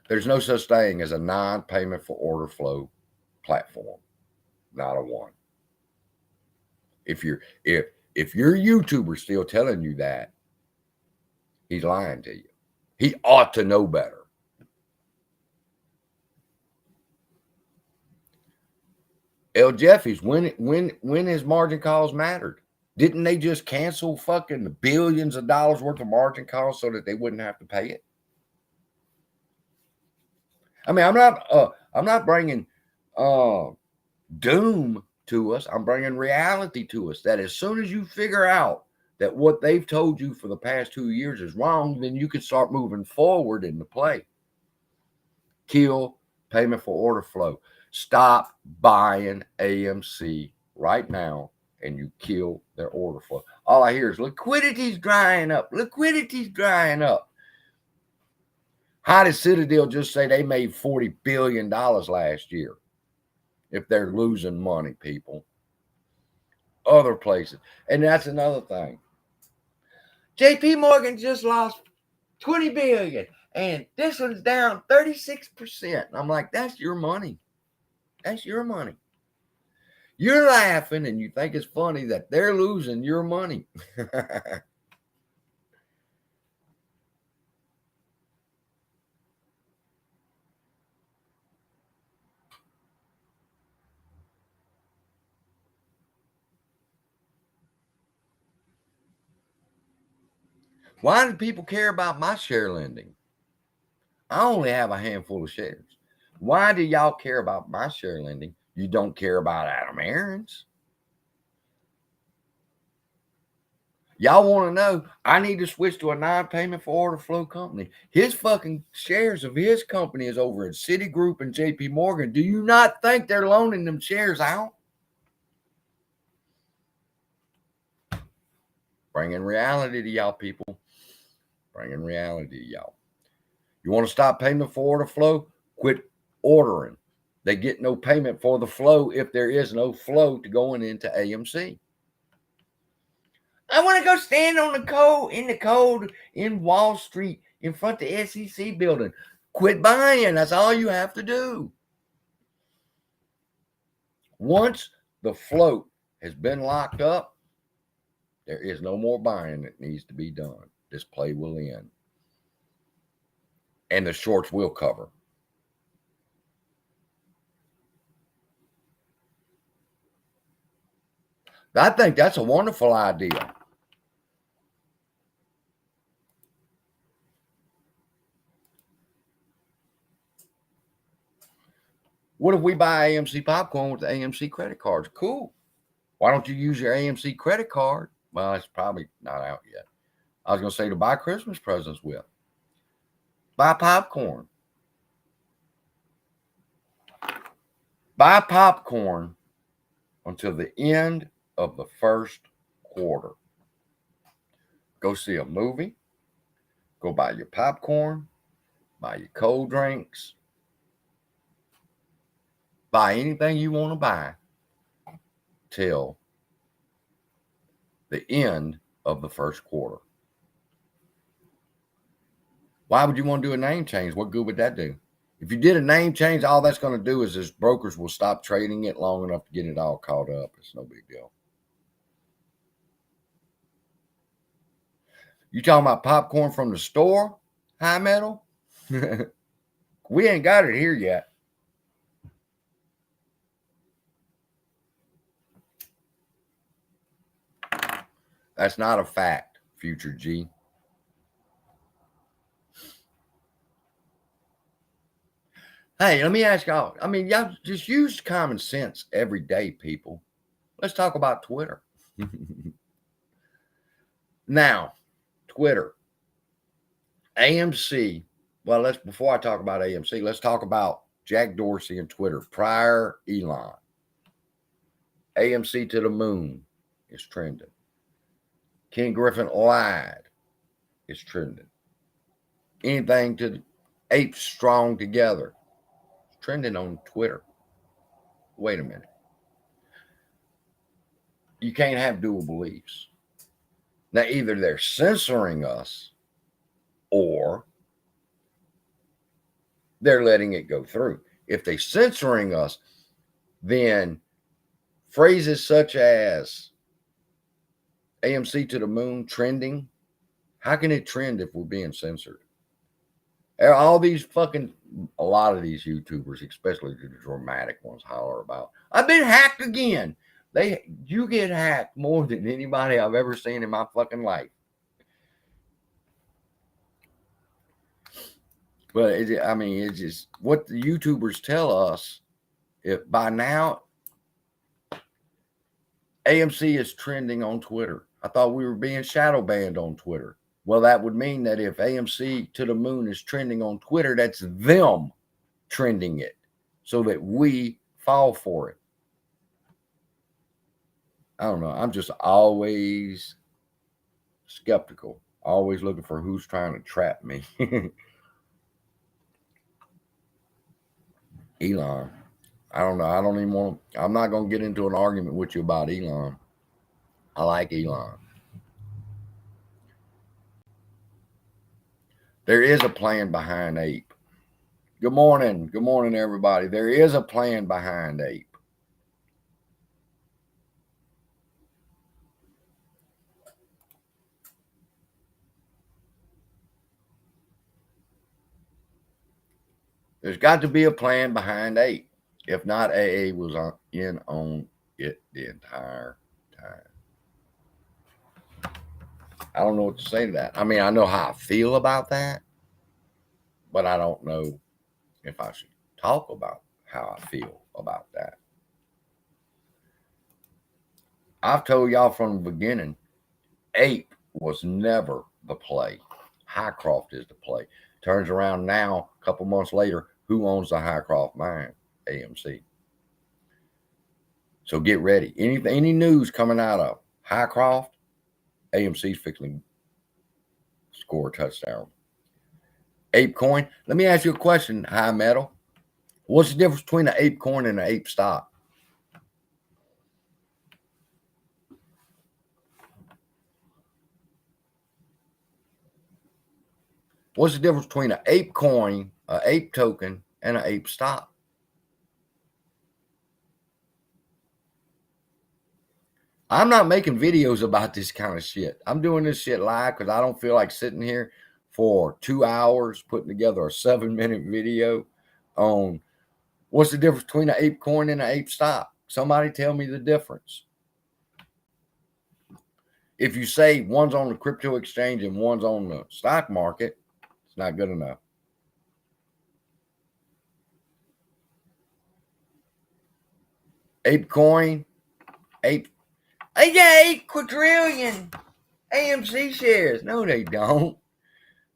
There's no such thing as a non-payment for order flow platform. Not a one. If your YouTuber still telling you that, he's lying to you. He ought to know better. L. Jeffy's, when his margin calls mattered, didn't they just cancel fucking billions of dollars worth of margin calls so that they wouldn't have to pay it? I mean, I'm not bringing doom to us. I'm bringing reality to us that as soon as you figure out that what they've told you for the past 2 years is wrong, then you can start moving forward in the play. Kill payment for order flow. Stop buying AMC right now and you kill their order flow. All I hear is liquidity's drying up. Liquidity's drying up. How did Citadel just say they made $40 billion last year? If they're losing money, people. Other places. And that's another thing. JP Morgan just lost $20 billion. And this one's down 36%. I'm like, that's your money. That's your money. You're laughing and you think it's funny that they're losing your money. Why do people care about my share lending? I only have a handful of shares. Why do y'all care about my share lending? You don't care about Adam Aaron's. Y'all want to know, I need to switch to a non-payment for order flow company. His fucking shares of his company is over at Citigroup and JP Morgan. Do you not think they're loaning them shares out? Bringing reality to y'all, people. Bringing reality to y'all. You want to stop payment for order flow? Quit ordering. They get no payment for the flow if there is no flow to going into AMC. I want to go stand on the cold in Wall Street in front of the SEC building. Quit buying. That's all you have to do. Once the float has been locked up, there is no more buying that needs to be done. This play will end. And the shorts will cover. I think that's a wonderful idea. What if we buy AMC popcorn with the AMC credit cards? Cool. Why don't you use your AMC credit card? Well, it's probably not out yet. I was going to say to buy Christmas presents with. Buy popcorn. Buy popcorn until the end of the first quarter. Go see a movie. Go buy your popcorn. Buy your cold drinks. Buy anything you want to buy till the end of the first quarter. Why would you want to do a name change? What good would that do? If you did a name change, all that's going to do is brokers will stop trading it long enough to get it all caught up. It's no big deal. You talking about popcorn from the store, High Metal? We ain't got it here yet. That's not a fact, Future G. Hey, let me ask y'all. I mean, y'all just use common sense every day, people. Let's talk about Twitter. Now, Twitter. AMC. Well, before I talk about AMC, let's talk about Jack Dorsey and Twitter. Prior Elon. AMC to the moon is trending. Ken Griffin lied is trending. Anything to the apes strong together. Trending on Twitter. Wait a minute. You can't have dual beliefs. Now, either they're censoring us or they're letting it go through. If they're censoring us, then phrases such as AMC to the moon trending, how can it trend if we're being censored? All these a lot of these YouTubers, especially the dramatic ones, holler about, I've been hacked again. You get hacked more than anybody I've ever seen in my fucking life. But it's just what the YouTubers tell us. If by now AMC is trending on Twitter, I thought we were being shadow banned on Twitter. Well, that would mean that if AMC to the moon is trending on Twitter, that's them trending it so that we fall for it. I don't know. I'm just always skeptical, always looking for who's trying to trap me. Elon. I don't know. I don't even want to. I'm not going to get into an argument with you about Elon. I like Elon. There is a plan behind Ape. Good morning. Good morning, everybody. There is a plan behind Ape. There's got to be a plan behind Ape. If not, AA was in on it the entire time. I don't know what to say to that. I mean, I know how I feel about that, but I don't know if I should talk about how I feel about that. I've told y'all from the beginning, Ape was never the play. Highcroft is the play. Turns around now, a couple months later, who owns the Highcroft mine? AMC. So get ready. Any news coming out of Highcroft, AMC's fixing to score a touchdown. Ape coin. Let me ask you a question, High Metal. What's the difference between an ape coin and an ape stock? What's the difference between an ape coin, an ape token, and an ape stock? I'm not making videos about this kind of shit. I'm doing this shit live because I don't feel like sitting here for 2 hours putting together a 7-minute video on what's the difference between an ape coin and an ape stock. Somebody tell me the difference. If you say one's on the crypto exchange and one's on the stock market, it's not good enough. Ape coin, ape. I got 8 quadrillion AMC shares. No, they don't.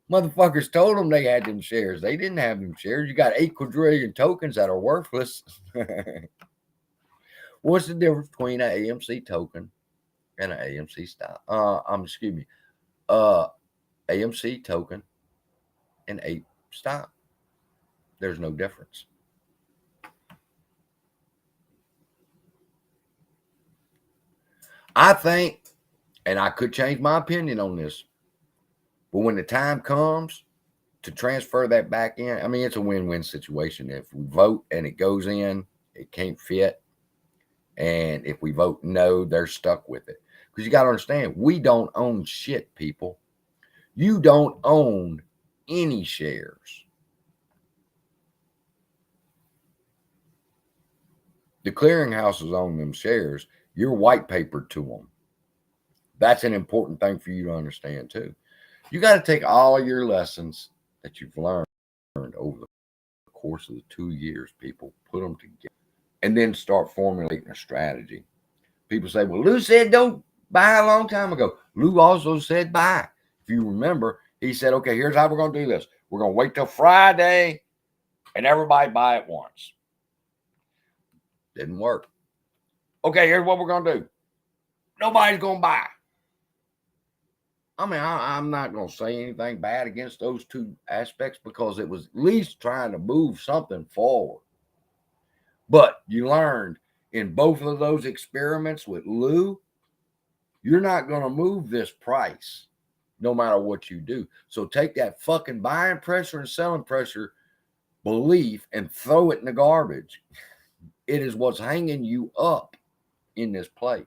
Motherfuckers told them they had them shares. They didn't have them shares. You got 8 quadrillion tokens that are worthless. What's the difference between an AMC token and an AMC stock? Excuse me. AMC token and ape stock. There's no difference. I think, and I could change my opinion on this, but when the time comes to transfer that back in, I mean, it's a win-win situation. If we vote and it goes in, it can't fit. And if we vote no, they're stuck with it. Because you got to understand, we don't own shit, people. You don't own any shares. The clearinghouses own them shares. You're white papered to them. That's an important thing for you to understand too. You got to take all your lessons that you've learned over the course of the 2 years, people, put them together, and then start formulating a strategy. People say, well, Lou said don't buy a long time ago. Lou also said buy. If you remember, he said, okay, here's how we're going to do this. We're going to wait till Friday and everybody buy at once. Didn't work. Okay, here's what we're going to do. Nobody's going to buy. I mean, I'm not going to say anything bad against those two aspects because it was at least trying to move something forward. But you learned in both of those experiments with Lou, you're not going to move this price no matter what you do. So take that fucking buying pressure and selling pressure belief and throw it in the garbage. It is what's hanging you up in this play.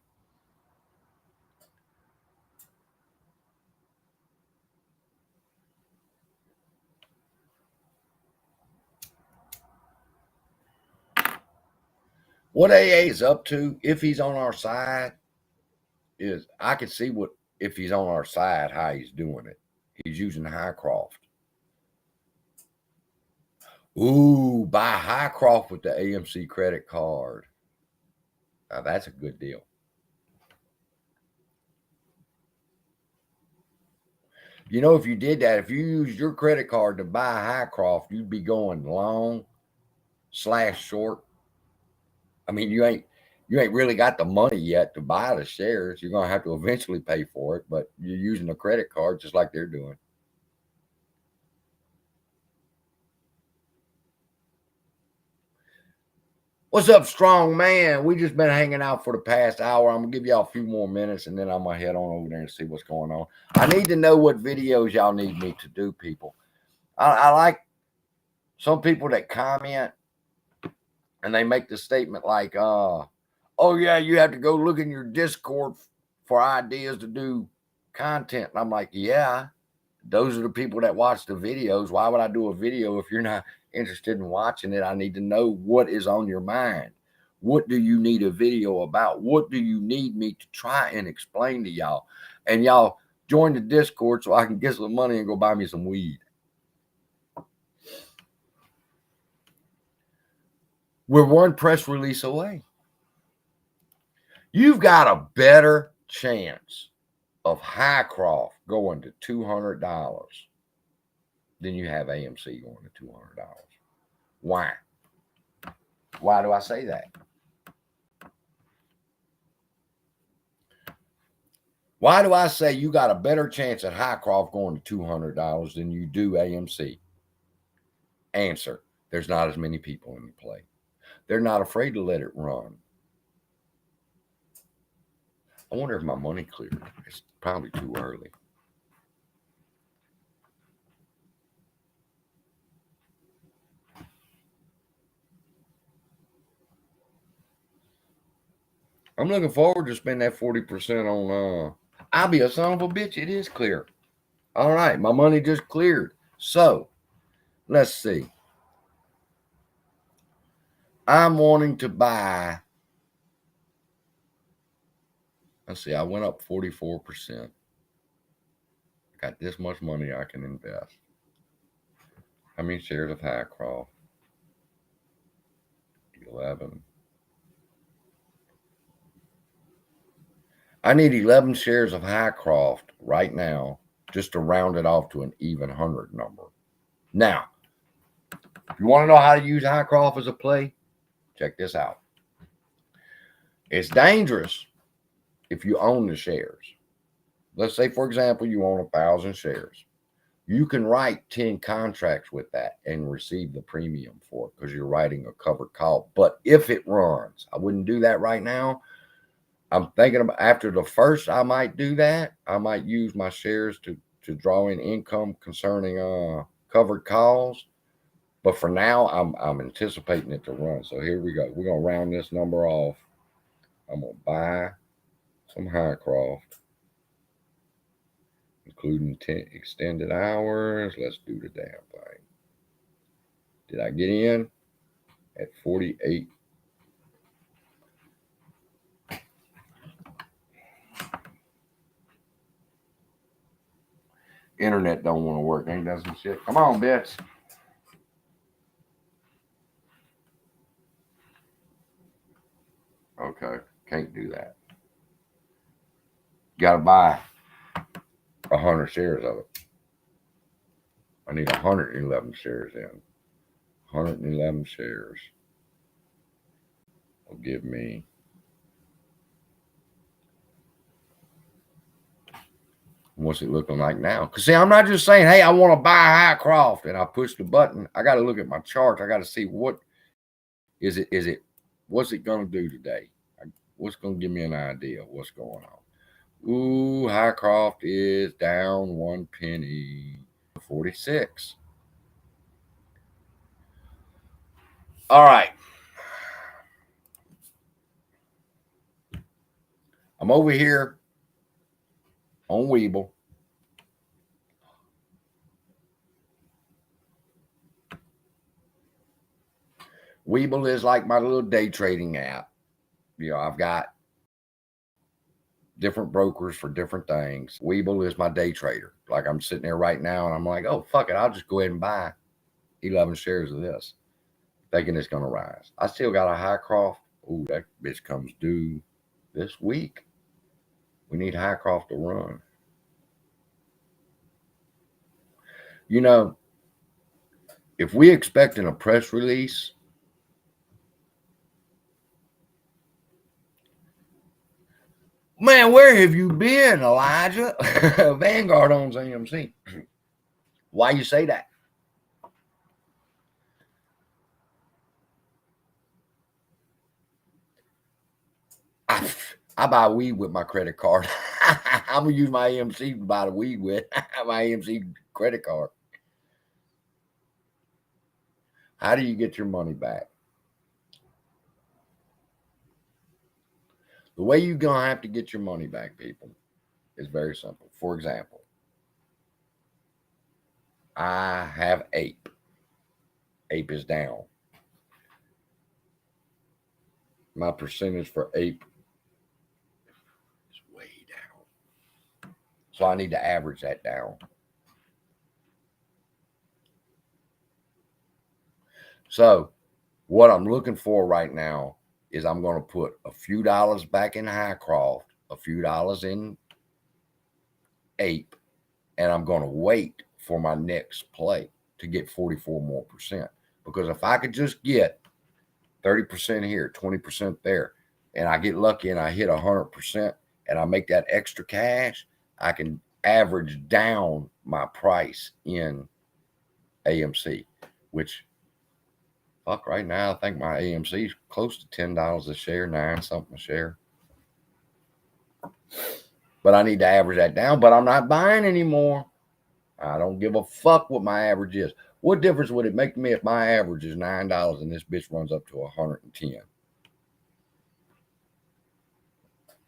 What AA is up to, if he's on our side, is I can see what, if he's on our side, how he's doing it. He's using Highcroft. Ooh, buy Highcroft with the AMC credit card. Now that's a good deal. You know, if you did that, if you used your credit card to buy Highcroft, you'd be going long/short. I mean, you ain't really got the money yet to buy the shares. You're going to have to eventually pay for it, but you're using a credit card just like they're doing. What's up, strong man? We just been hanging out for the past hour. I'm going to give y'all a few more minutes, and then I'm going to head on over there and see what's going on. I need to know what videos y'all need me to do, people. I like some people that comment, and they make the statement like, oh, yeah, you have to go look in your Discord for ideas to do content. And I'm like, yeah, those are the people that watch the videos. Why would I do a video if you're not interested in watching it? I need to know what is on your mind. What do you need a video about? What do you need me to try and explain to y'all? And y'all join the Discord so I can get some money and go buy me some weed. We're one press release away. You've got a better chance of Highcroft going to $200 than you have AMC going to $200. Why? Why do I say that? Why do I say you got a better chance at Highcroft going to $200 than you do AMC? Answer: there's not as many people in the play. They're not afraid to let it run. I wonder if my money cleared. It's probably too early. I'm looking forward to spending that 40% on I'll be a son of a bitch. It is clear. All right, my money just cleared. So let's see. I'm wanting to buy. Let's see, I went up 44%. Got this much money I can invest. How many shares of Highcroft? 11. I need 11 shares of Highcroft right now just to round it off to an even 100 number. Now, if you want to know how to use Highcroft as a play, check this out. It's dangerous if you own the shares. Let's say, for example, you own 1,000 shares. You can write 10 contracts with that and receive the premium for it because you're writing a covered call. But if it runs, I wouldn't do that right now. I'm thinking about after the first, I might do that. I might use my shares to draw in income concerning covered calls. But for now, I'm anticipating it to run. So here we go. We're gonna round this number off. I'm gonna buy some Highcroft, including 10 extended hours. Let's do the damn thing. Did I get in at 48? Internet don't want to work. Ain't that some shit? Come on, bitch. Okay, can't do that. Got to buy 100 shares of it. I need 111 shares in. 111 shares will give me what's it looking like now? Because see, I'm not just saying, hey, I want to buy Highcroft and I push the button. I got to look at my chart. I got to see what is it, what's it going to do today? What's going to give me an idea of what's going on? Ooh, Highcroft is down 1 penny, 46. All right. I'm over here on Webull. Webull is like my little day trading app. You know, I've got different brokers for different things. Webull is my day trader. Like I'm sitting there right now and I'm like, oh, fuck it. I'll just go ahead and buy 11 shares of this, thinking it's going to rise. I still got a Highcroft. Ooh, that bitch comes due this week. We need Highcroft to run. You know, if we expecting a press release, man, where have you been, Elijah? Vanguard owns AMC. Why you say that? I buy weed with my credit card. I'm going to use my AMC to buy the weed with. My AMC credit card. How do you get your money back? The way you're going to have to get your money back, people, is very simple. For example, I have Ape. Ape is down. My percentage for Ape is way down. So I need to average that down. So what I'm looking for right now is I'm going to put a few dollars back in Highcroft, a few dollars in ape, and I'm going to wait for my next play to get 44 more percent. Because if I could just get 30% here, 20% there, and I get lucky and I hit 100% and I make that extra cash, I can average down my price in AMC, which, fuck, right now I think my AMC is close to $10 a share, 9 something a share. But I need to average that down, but I'm not buying anymore. I don't give a fuck what my average is. What difference would it make to me if my average is $9 and this bitch runs up to 110?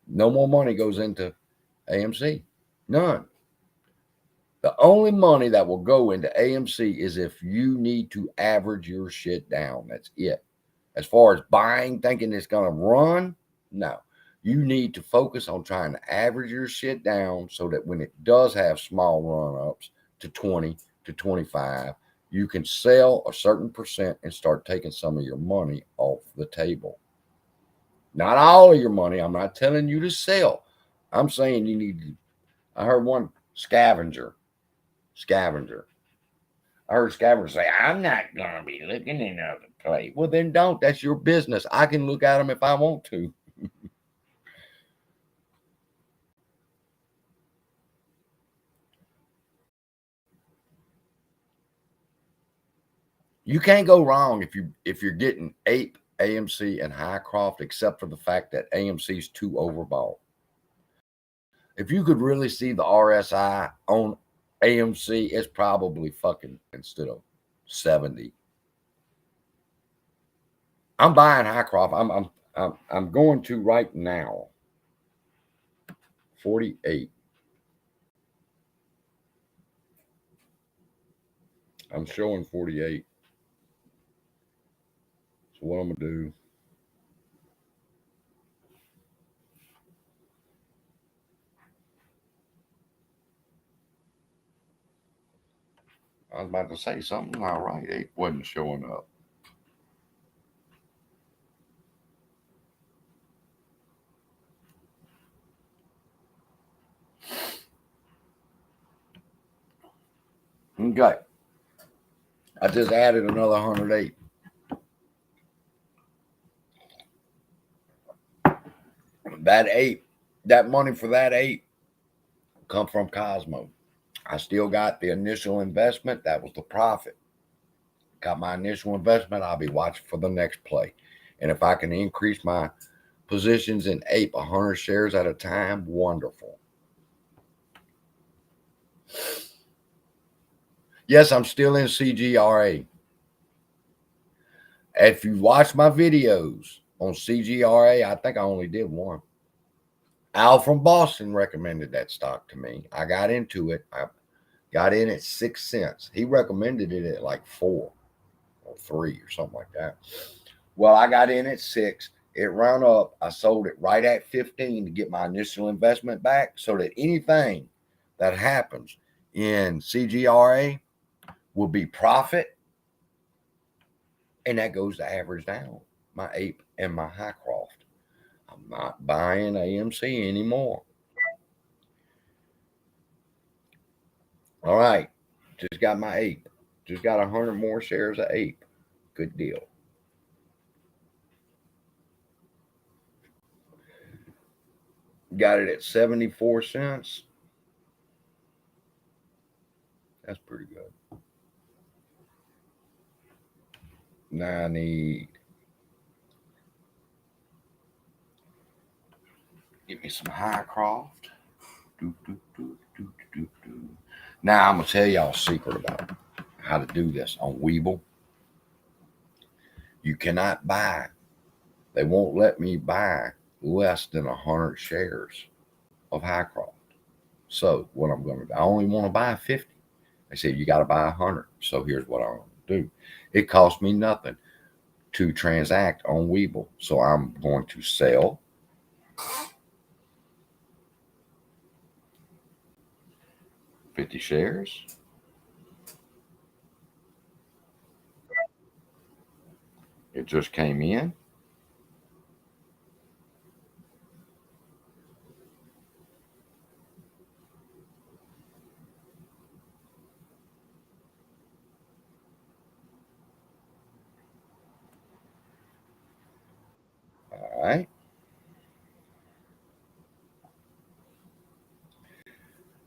No more money goes into AMC. None. The only money that will go into AMC is if you need to average your shit down. That's it. As far as buying, thinking it's going to run, no. You need to focus on trying to average your shit down so that when it does have small run-ups to 20 to 25, you can sell a certain percent and start taking some of your money off the table. Not all of your money. I'm not telling you to sell. I'm saying you need to. I heard one scavenger. I heard scavenger say, I'm not going to be looking in other play. Well, then don't. That's your business. I can look at them if I want to. You can't go wrong if you're getting Ape, AMC, and Highcroft, except for the fact that AMC's too overbought. If you could really see the RSI on AMC, it's probably fucking instead of 70. I'm buying Highcroft. I'm going to right now. 48. I'm showing 48. So what I'm gonna do? I was about to say something. All right, 8 wasn't showing up. Okay. I just added another 108. That 8, that money for that 8 come from Cosmo. I still got the initial investment. That was the profit. Got my initial investment. I'll be watching for the next play. And if I can increase my positions in Ape 100 shares at a time, wonderful. Yes, I'm still in CGRA. If you watch my videos on CGRA, I think I only did one. Al from Boston recommended that stock to me. I got into it. I got in at 6 cents. He recommended it at like 4 or 3 or something like that. Well, I got in at 6. It ran up. I sold it right at 15 to get my initial investment back so that anything that happens in CGRA will be profit. And that goes to average down my Ape and my Highcroft. I'm not buying AMC anymore. All right. Just got my Ape. Just got 100 more shares of Ape. Good deal. Got it at 74 cents. That's pretty good. Now I need, give me some Highcroft. Now I'm going to tell y'all a secret about how to do this on Webull. You cannot buy. They won't let me buy less than 100 shares of Highcroft. So what I'm going to do, I only want to buy 50. They said, you got to buy 100. So here's what I'm going to do. It costs me nothing to transact on Webull. So I'm going to sell. $50 shares. It just came in. right?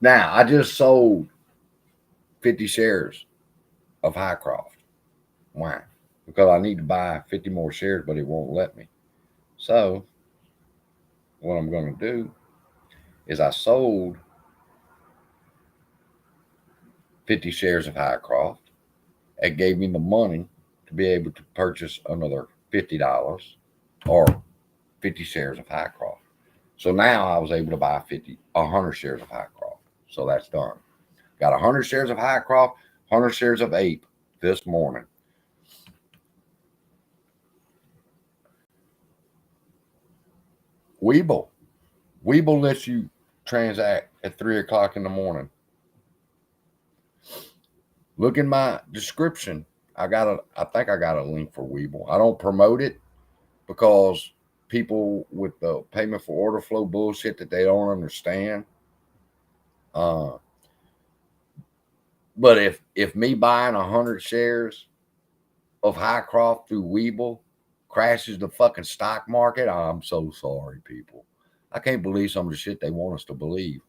Now, I just sold 50 shares of Highcroft. Why? Because I need to buy 50 more shares, but it won't let me. So, what I'm going to do is I sold 50 shares of Highcroft. It gave me the money to be able to purchase another $50 or 50 shares of Highcroft. So now I was able to buy 100 shares of Highcroft. So that's done. Got 100 shares of Highcroft, 100 shares of Ape this morning. Webull lets you transact at 3 o'clock in the morning. Look in my description. I think I got a link for Webull. I don't promote it because people with the payment for order flow bullshit that they don't understand. But if me buying 100 shares of Highcroft through Webull crashes the fucking stock market, I'm so sorry, people. I can't believe some of the shit they want us to believe.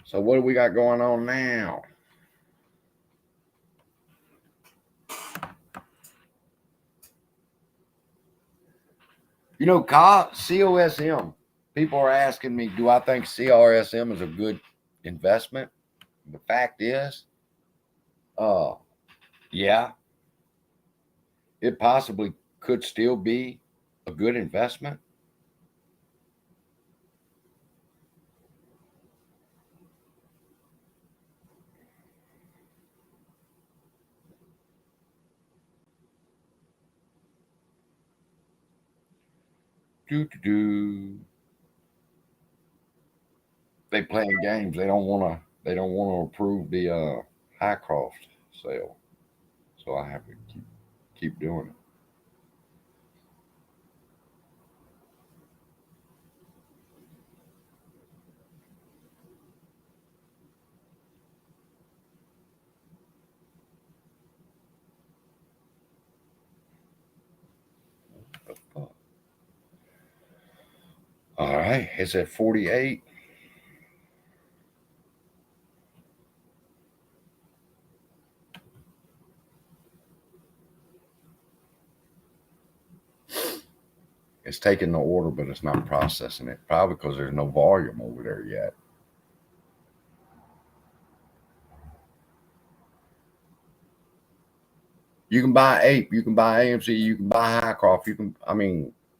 So what do we got going on now? You know, COSM. People are asking me, do I think CRSM is a good investment? The fact is, yeah, it possibly could still be a good investment. They playing games. They don't want to. They don't want to approve the Highcroft sale. So I have to keep doing it. All right, it's at 48. It's taking the order, but it's not processing it. Probably because there's no volume over there yet. You can buy Ape, you can buy AMC, you can buy Highcroft.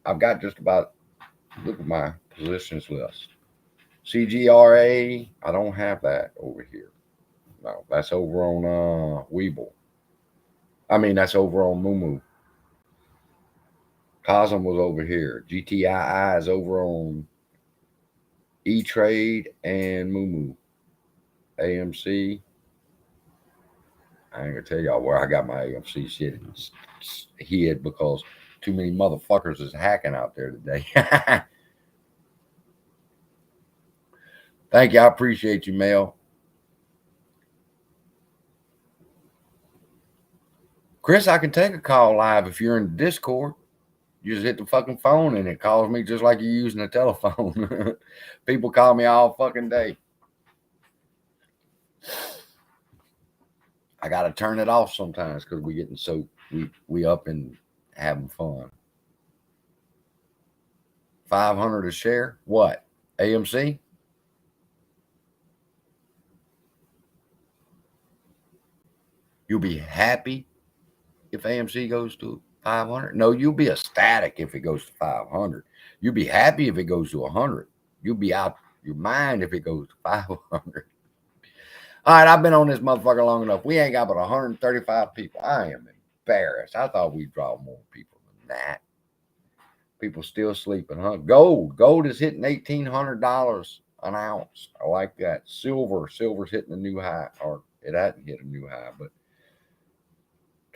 I've got just about, look at my positions list. CGRA, I don't have that over here. No, that's over on Webull. That's over on Moomoo. Cosm was over here. GTII is over on E-Trade and Moomoo. AMC. I ain't gonna tell y'all where I got my AMC shit hid because too many motherfuckers is hacking out there today. Thank you. I appreciate you, Mel. Chris, I can take a call live if you're in Discord. You just hit the fucking phone and it calls me just like you're using a telephone. People call me all fucking day. I gotta turn it off sometimes because we getting so we up and having fun. 500 a share. What? AMC? You'll be happy if AMC goes to 500. No, you'll be ecstatic if it goes to 500. You'll be happy if it goes to 100. You'll be out your mind if it goes to 500. All right, I've been on this motherfucker long enough. We ain't got but 135 people. I am embarrassed. I thought we'd draw more people than that. People still sleeping, huh? Gold is hitting $1,800 an ounce. I like that. Silver's hitting a new high, or it hasn't hit a new high, but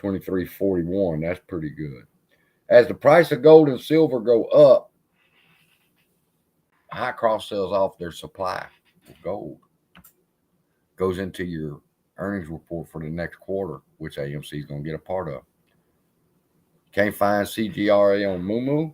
23.41. That's pretty good. As the price of gold and silver go up, Highcroft sells off their supply of gold. Goes into your earnings report for the next quarter, which AMC is going to get a part of. Can't find CGRA on Moomoo.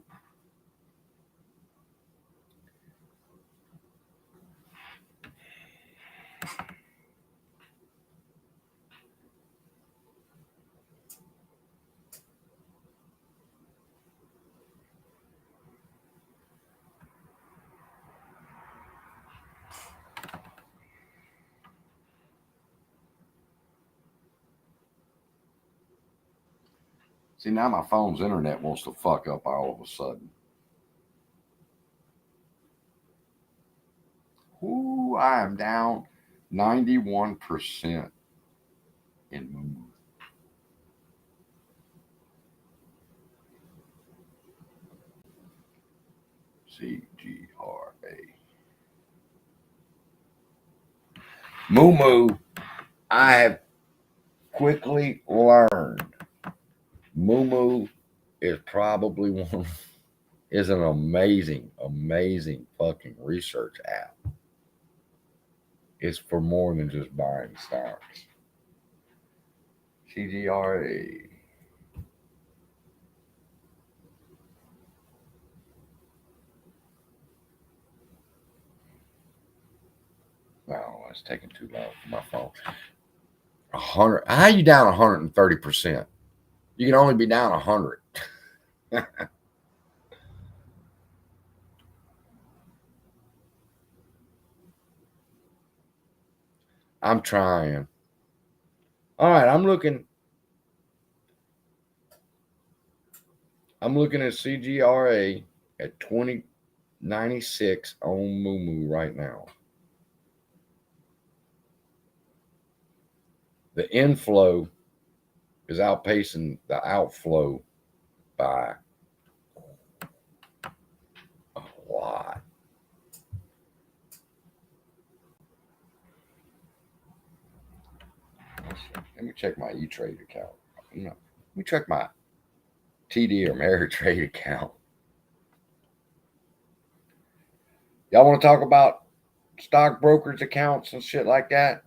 See, now my phone's internet wants to fuck up all of a sudden. Ooh, I am down 91% in Moomoo. CGRA. Moomoo, I have quickly learned Moomoo is probably is an amazing fucking research app. It's for more than just buying stocks. CGRA. No, it's taking too long for my phone. 100. How you down 130%? You can only be down 100. I'm trying. All right, I'm looking at CGRA at 2096 on Moomoo right now. The inflow is outpacing the outflow by a lot. Let me check my E-Trade account. Let me check my TD or Ameritrade account. Y'all want to talk about stock brokers accounts and shit like that?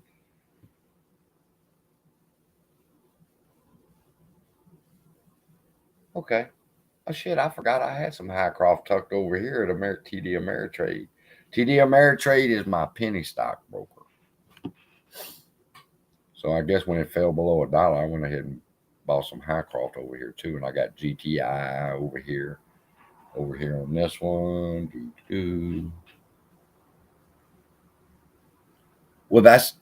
Okay. Oh shit, I forgot I had some Highcroft tucked over here at TD Ameritrade. TD Ameritrade is my penny stock broker. So I guess when it fell below $1, I went ahead and bought some Highcroft over here too. And I got GTI over here on this one. Well, that's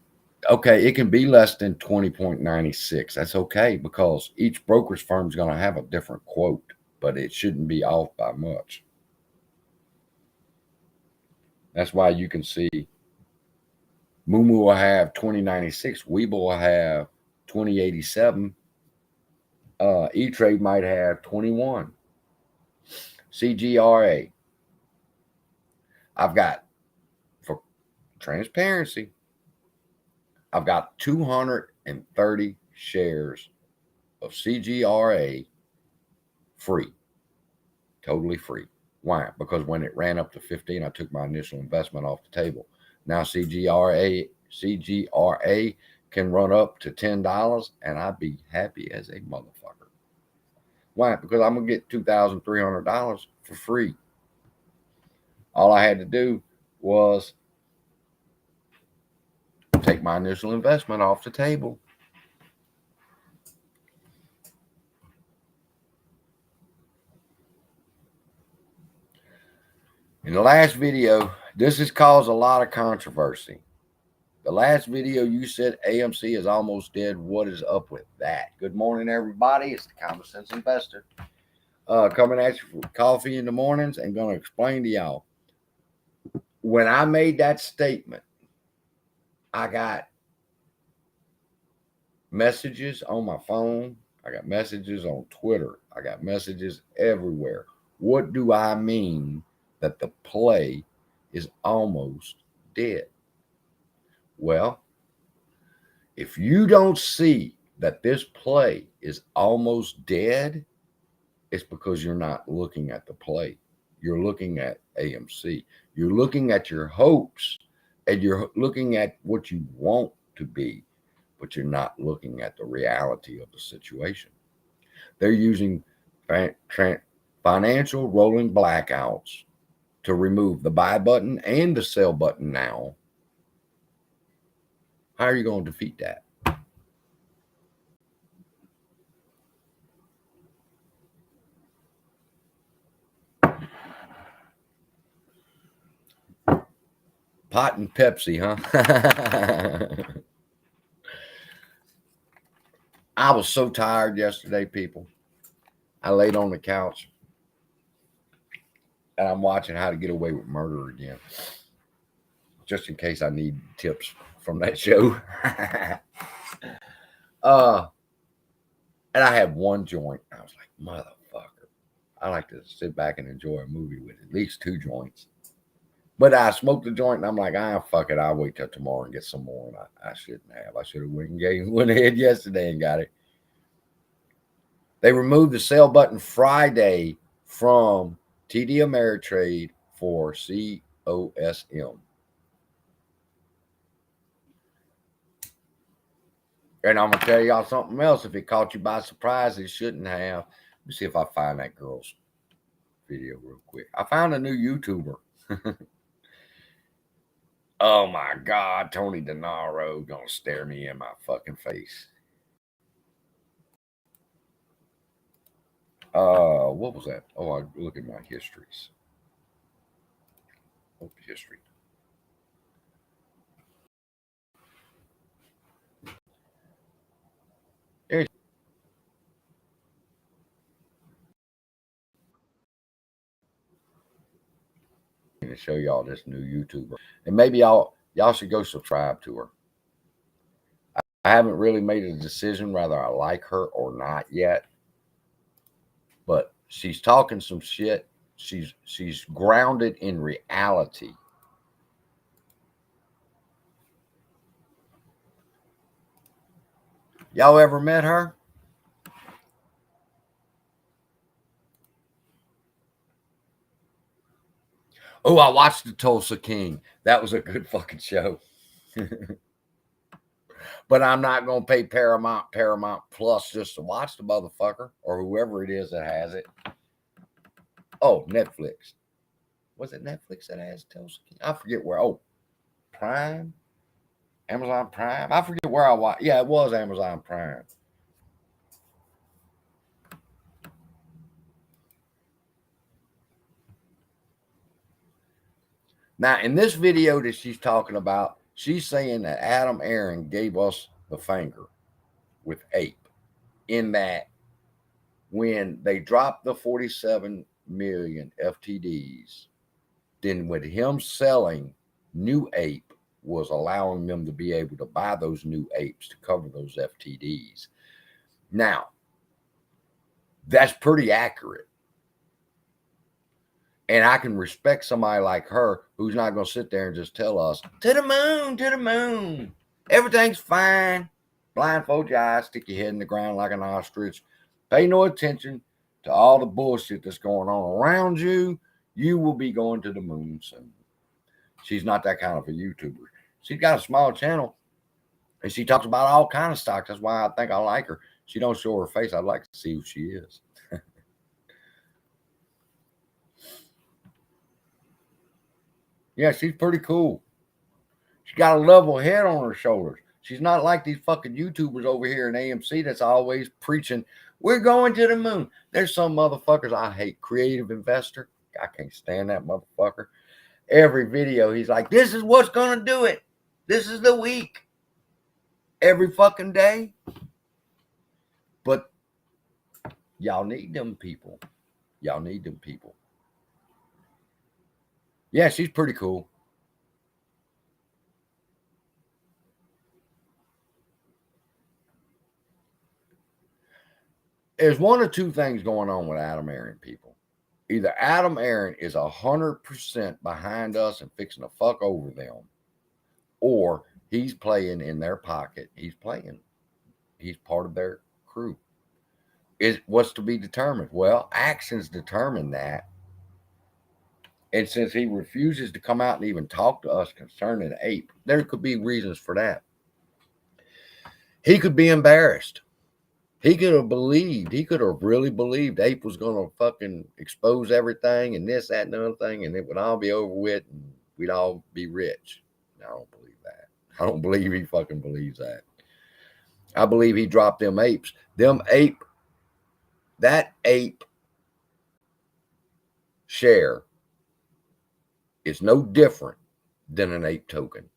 okay. It can be less than 20.96. That's okay because each brokerage firm is going to have a different quote, but it shouldn't be off by much. That's why you can see Moomoo will have 2096. Webull will have 2087. E-Trade might have 21. CGRA. I've got, for transparency, I've got 230 shares of CGRA free, totally free. Why? Because when it ran up to 15, I took my initial investment off the table. Now CGRA can run up to $10 and I'd be happy as a motherfucker. Why? Because I'm going to get $2,300 for free. All I had to do was take my initial investment off the table. In the last video, this has caused a lot of controversy. The last video you said AMC is almost dead. What is up with that? Good morning, everybody. It's the Common Sense Investor. Coming at you for coffee in the mornings and going to explain to y'all. When I made that statement, I got messages on my phone. I got messages on Twitter. I got messages everywhere. What do I mean that the play is almost dead? Well, if you don't see that this play is almost dead, it's because you're not looking at the play. You're looking at AMC. You're looking at your hopes and you're looking at what you want to be, but you're not looking at the reality of the situation. They're using financial rolling blackouts to remove the buy button and the sell button now. How are you going to defeat that? Pot and Pepsi, huh? I was so tired yesterday, people. I laid on the couch and I'm watching How to Get Away with Murder again, just in case I need tips from that show. And I had one joint. I was like, motherfucker. I like to sit back and enjoy a movie with at least 2 joints. But I smoked the joint and I'm like, fuck it. I'll wait till tomorrow and get some more. And I shouldn't have. I should have went ahead yesterday and got it. They removed the sell button Friday from TD Ameritrade for COSM. And I'm going to tell y'all something else. If it caught you by surprise, it shouldn't have. Let me see if I find that girl's video real quick. I found a new YouTuber. Oh my God, Tony DeNaro gonna stare me in my fucking face. What was that? Oh, I look at my histories. Oh, history. There's to show y'all this new YouTuber, and maybe y'all should go subscribe to her. I haven't really made a decision whether I like her or not yet, but she's talking some shit. She's grounded in reality. Y'all ever met her? Oh, I watched the Tulsa King. That was a good fucking show. But I'm not going to pay Paramount Plus just to watch the motherfucker or whoever it is that has it. Oh, Netflix. Was it Netflix that has Tulsa King? I forget where. Oh, Prime? Amazon Prime? I forget where I watched. Yeah, it was Amazon Prime. Now, in this video that she's talking about, she's saying that Adam Aaron gave us the finger with Ape, in that when they dropped the 47 million FTDs, then with him selling new Ape was allowing them to be able to buy those new apes to cover those FTDs. Now, that's pretty accurate. And I can respect somebody like her who's not going to sit there and just tell us, to the moon. Everything's fine. Blindfold your eyes, stick your head in the ground like an ostrich. Pay no attention to all the bullshit that's going on around you. You will be going to the moon soon. She's not that kind of a YouTuber. She's got a small channel, and she talks about all kind of stocks. That's why I think I like her. She don't show her face. I'd like to see who she is. Yeah, she's pretty cool. She got a level head on her shoulders. She's not like these fucking YouTubers over here in AMC that's always preaching, we're going to the moon. There's some motherfuckers I hate. Creative Investor. I can't stand that motherfucker. Every video, he's like, this is what's going to do it. This is the week. Every fucking day. But y'all need them people. Y'all need them people. Yeah, she's pretty cool. There's one or two things going on with Adam Aaron, people. Either Adam Aaron is 100% behind us and fixing to fuck over them, or he's playing in their pocket. He's playing. He's part of their crew. What's to be determined? Well, actions determine that. And since he refuses to come out and even talk to us concerning Ape, there could be reasons for that. He could be embarrassed. He could have believed, he could have really believed Ape was going to fucking expose everything and this, that, and the other thing, and it would all be over with and we'd all be rich. No, I don't believe that. I don't believe he fucking believes that. I believe he dropped them apes. That ape share is no different than an ape token.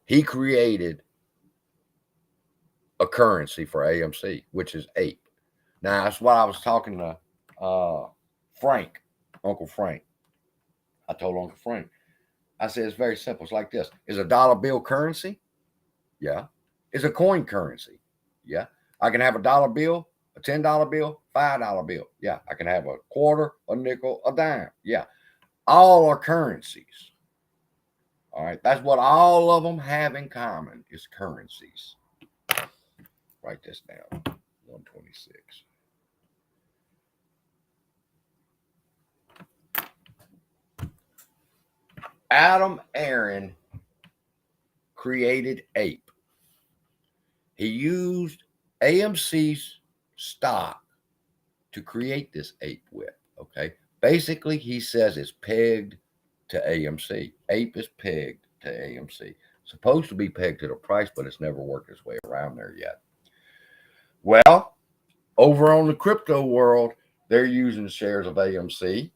He created a currency for AMC, which is ape. Now, that's what I was talking to Frank, Uncle Frank. I told Uncle Frank, I said, it's very simple. It's like this. Is a dollar bill currency? Yeah. Is a coin currency? Yeah. I can have a dollar bill, a $10 bill, $5 bill. Yeah. I can have a quarter, a nickel, a dime. Yeah. All are currencies. All right. That's what all of them have in common is currencies. Write this down. 126. Adam Aaron created Ape. He used AMC's stock to create this Ape whip. Okay. Basically, he says it's pegged to AMC. Ape is pegged to AMC. Supposed to be pegged to the price, but it's never worked its way around there yet. Well, over on the crypto world, they're using shares of AMC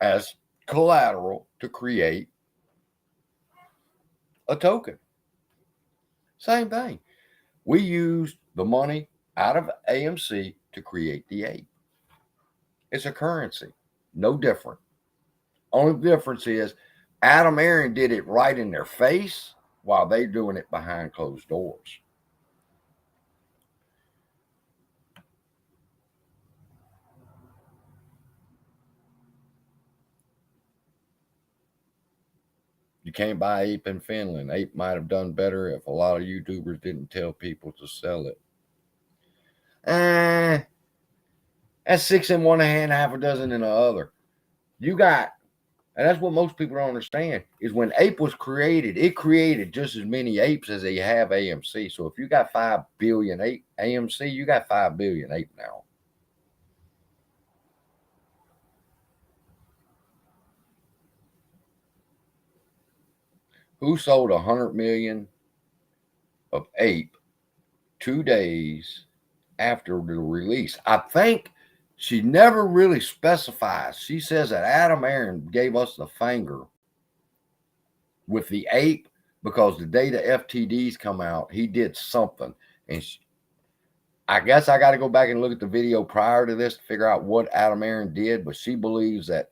as collateral to create a token. Same thing. We used the money out of AMC to create the ape. It's a currency. No different. Only difference is Adam Aaron did it right in their face while they're doing it behind closed doors. You can't buy ape in Finland. Ape might have done better if a lot of YouTubers didn't tell people to sell it. That's 6 in one hand, half a dozen in the other. You got, and that's what most people don't understand, is when ape was created, it created just as many apes as they have AMC. So if you got 5 billion ape AMC, you got 5 billion ape now. Who sold 100 million of ape 2 days after the release? I think she never really specifies. She says that Adam Aaron gave us the finger with the ape because the day the FTDs come out, he did something. And I guess I got to go back and look at the video prior to this to figure out what Adam Aaron did, but she believes that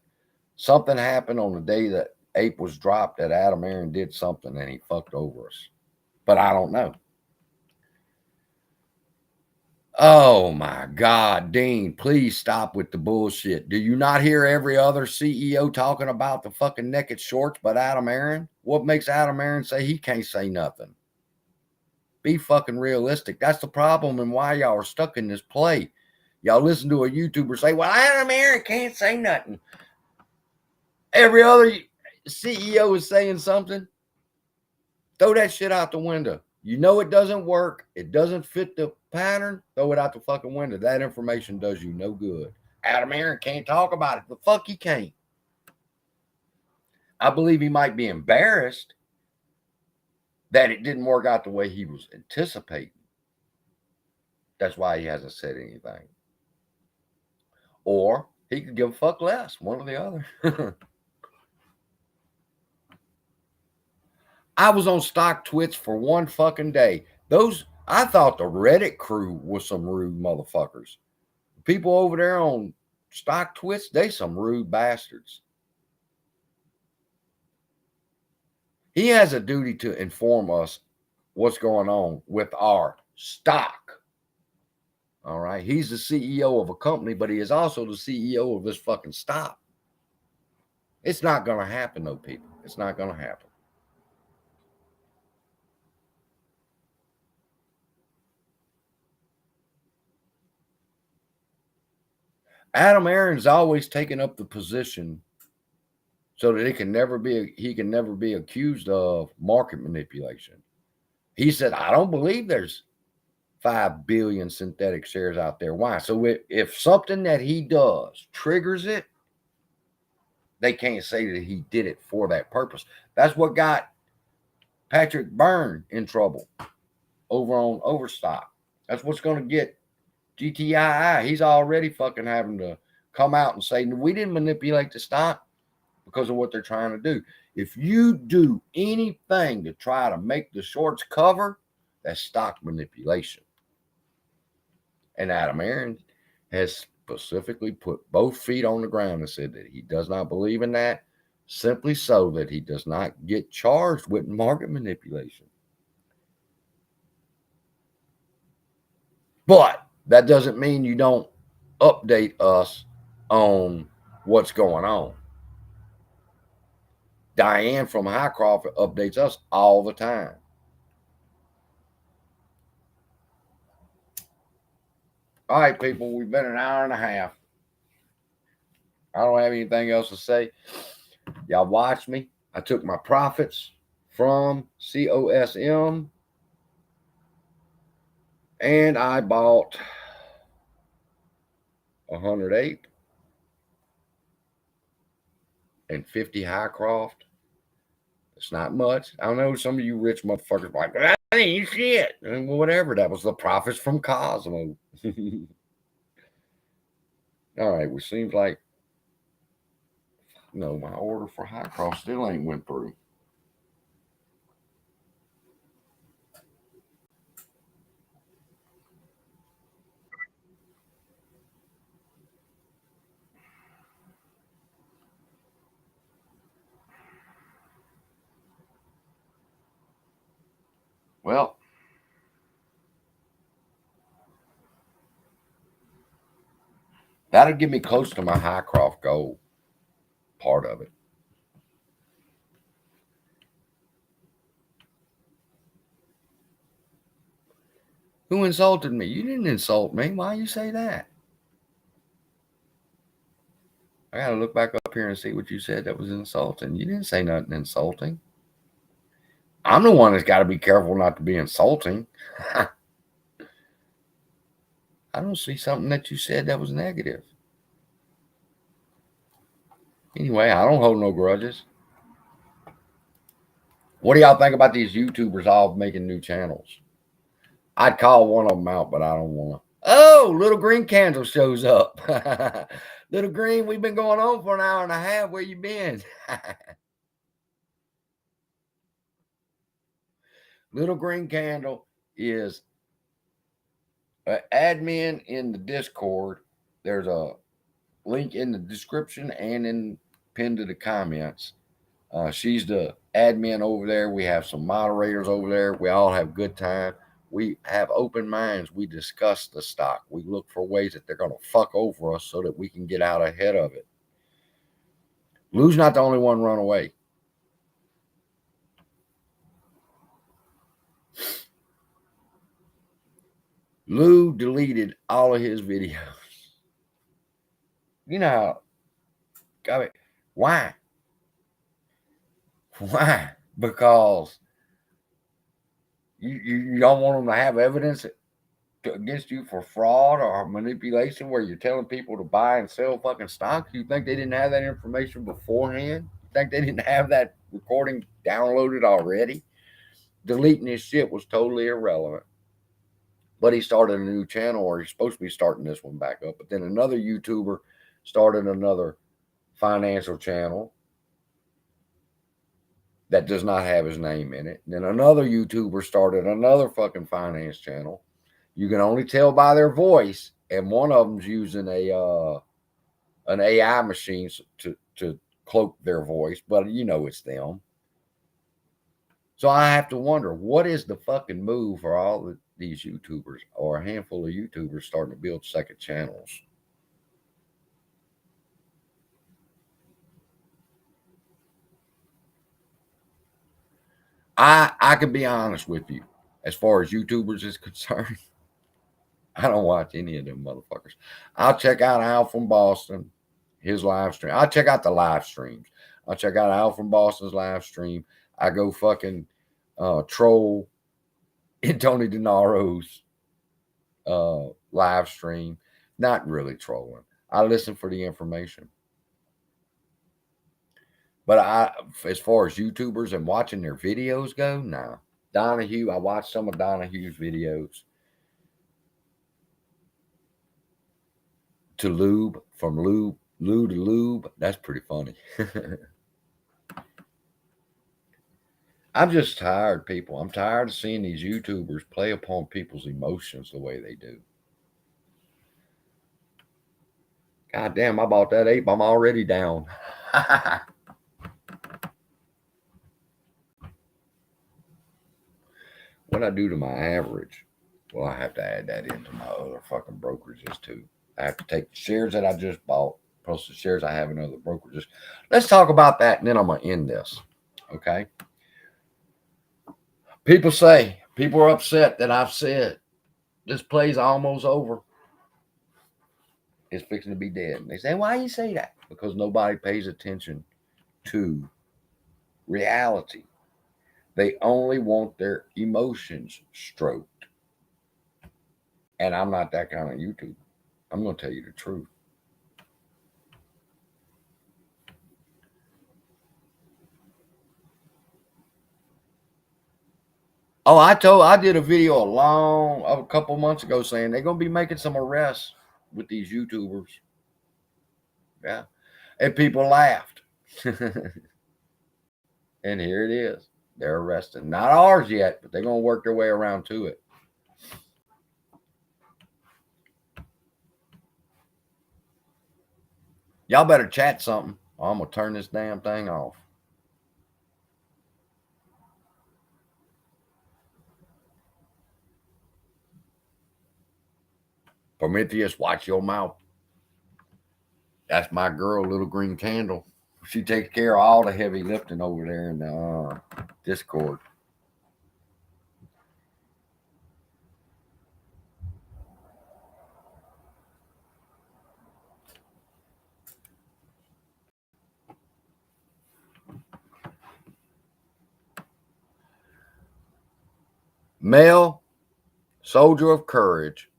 something happened on the day that ape was dropped, that Adam Aaron did something and he fucked over us. But I don't know. Oh my God, Dean, please stop with the bullshit. Do you not hear every other CEO talking about the fucking naked shorts but Adam Aaron? What makes Adam Aaron say he can't say nothing? Be fucking realistic. That's the problem and why y'all are stuck in this play. Y'all listen to a YouTuber say, well, Adam Aaron can't say nothing. Every other CEO is saying something. Throw that shit out the window. You know it doesn't work. It doesn't fit the pattern. Throw it out the fucking window. That information does you no good. Adam Aaron can't talk about it. The fuck he can't. I believe he might be embarrassed that it didn't work out the way he was anticipating. That's why he hasn't said anything. Or he could give a fuck less. One or the other. I was on Stock Twits for one fucking day. I thought the Reddit crew was some rude motherfuckers. People over there on Stock Twits, they some rude bastards. He has a duty to inform us what's going on with our stock. All right. He's the CEO of a company, but he is also the CEO of this fucking stock. It's not going to happen, though, people. It's not going to happen. Adam Aaron's always taken up the position so that he can never be accused of market manipulation. He said, I don't believe there's 5 billion synthetic shares out there. Why? So if something that he does triggers it, they can't say that he did it for that purpose. That's what got Patrick Byrne in trouble over on Overstock. That's what's going to get GTII. He's already fucking having to come out and say, we didn't manipulate the stock because of what they're trying to do. If you do anything to try to make the shorts cover, that's stock manipulation. And Adam Aaron has specifically put both feet on the ground and said that he does not believe in that, simply so that he does not get charged with market manipulation. But that doesn't mean you don't update us on what's going on. Diane from Highcroft updates us all the time. All right, people, we've been an hour and a half. I don't have anything else to say. Y'all watch me. I took my profits from COSM and I bought 108 and 50 Highcroft. It's not much. I know some of you rich motherfuckers are like, that ain't shit. And whatever. That was the profits from Cosmo. All right. Well, seems like, no, my order for Highcroft still ain't went through. Well, that'll get me close to my Highcroft goal part of it. Who insulted me? You didn't insult me. Why you say that? I got to look back up here and see what you said that was insulting. You didn't say nothing insulting. I'm the one that's got to be careful not to be insulting. I don't see something that you said that was negative. Anyway, I don't hold no grudges. What do y'all think about these YouTubers all making new channels? I'd call one of them out, but I don't want to. Oh, Little Green Candle shows up. Little Green, we've been going on for an hour and a half. Where you been? Little Green Candle is an admin in the Discord. There's a link in the description and in pinned to the comments. She's the admin over there. We have some moderators over there. We all have good time. We have open minds. We discuss the stock. We look for ways that they're going to fuck over us so that we can get out ahead of it. Lou's not the only one run away. Lou deleted all of his videos. You know, I mean, why? Why? Because you don't want them to have evidence against you for fraud or manipulation where you're telling people to buy and sell fucking stocks? You think they didn't have that information beforehand? You think they didn't have that recording downloaded already? Deleting his shit was totally irrelevant. But he started a new channel, or he's supposed to be starting this one back up. But then another YouTuber started another financial channel that does not have his name in it. Then another YouTuber started another fucking finance channel. You can only tell by their voice, and one of them's using an AI machine to cloak their voice, but you know it's them. So I have to wonder, what is the fucking move for all these YouTubers, or a handful of YouTubers starting to build second channels? I can be honest with you, as far as YouTubers is concerned, I don't watch any of them motherfuckers. I'll check out Al from Boston, his live stream. I'll check out the live streams. I'll check out Al from Boston's live stream. I go fucking troll in Tony DeNaro's live stream. Not really trolling. I listen for the information. But as far as YouTubers and watching their videos go, no. Donahue, I watched some of Donahue's videos. To lube, from lube to lube. That's pretty funny. I'm just tired, people. I'm tired of seeing these YouTubers play upon people's emotions the way they do. God damn, I bought that ape. I'm already down. What I do to my average? Well, I have to add that into my other fucking brokerages too. I have to take the shares that I just bought, plus the shares I have in other brokerages. Let's talk about that, and then I'm going to end this. Okay? People are upset that I've said this play's almost over. It's fixing to be dead. And they say, why you say that? Because nobody pays attention to reality. They only want their emotions stroked. And I'm not that kind of YouTuber. I'm going to tell you the truth. Oh, I did a video a couple months ago saying they're going to be making some arrests with these YouTubers. Yeah. And people laughed. And here it is. They're arrested. Not ours yet, but they're going to work their way around to it. Y'all better chat something, or I'm going to turn this damn thing off. Prometheus, watch your mouth. That's my girl, Little Green Candle. She takes care of all the heavy lifting over there in the Discord. Male soldier of courage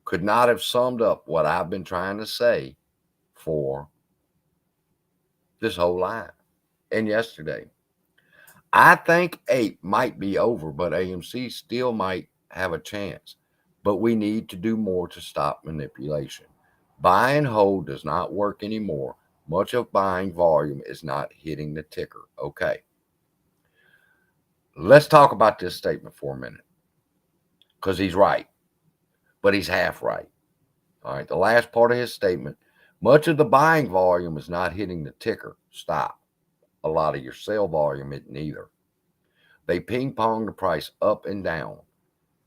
could not have summed up what I've been trying to say for this whole life and yesterday. I think 8 might be over, but AMC still might have a chance. But we need to do more to stop manipulation. Buy and hold does not work anymore. Much of buying volume is not hitting the ticker. Okay. Let's talk about this statement for a minute, because he's right, but he's half right. All right. The last part of his statement, much of the buying volume is not hitting the ticker. Stop. A lot of your sale volume isn't either. They ping pong the price up and down.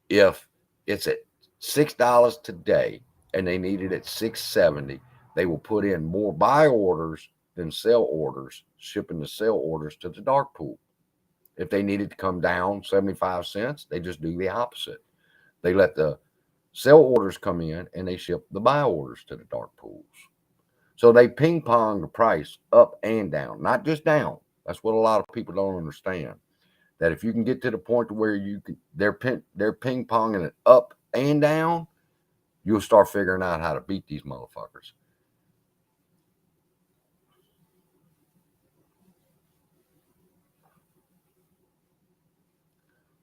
If it's at $6 today and they need it at $6.70, they will put in more buy orders than sell orders, shipping the sell orders to the dark pool. If they need it to come down 75 cents, they just do the opposite. They let the sell orders come in and they ship the buy orders to the dark pools. So they ping pong the price up and down, not just down. That's what a lot of people don't understand. That if you can get to the point where they're ping ponging it up and down, you'll start figuring out how to beat these motherfuckers.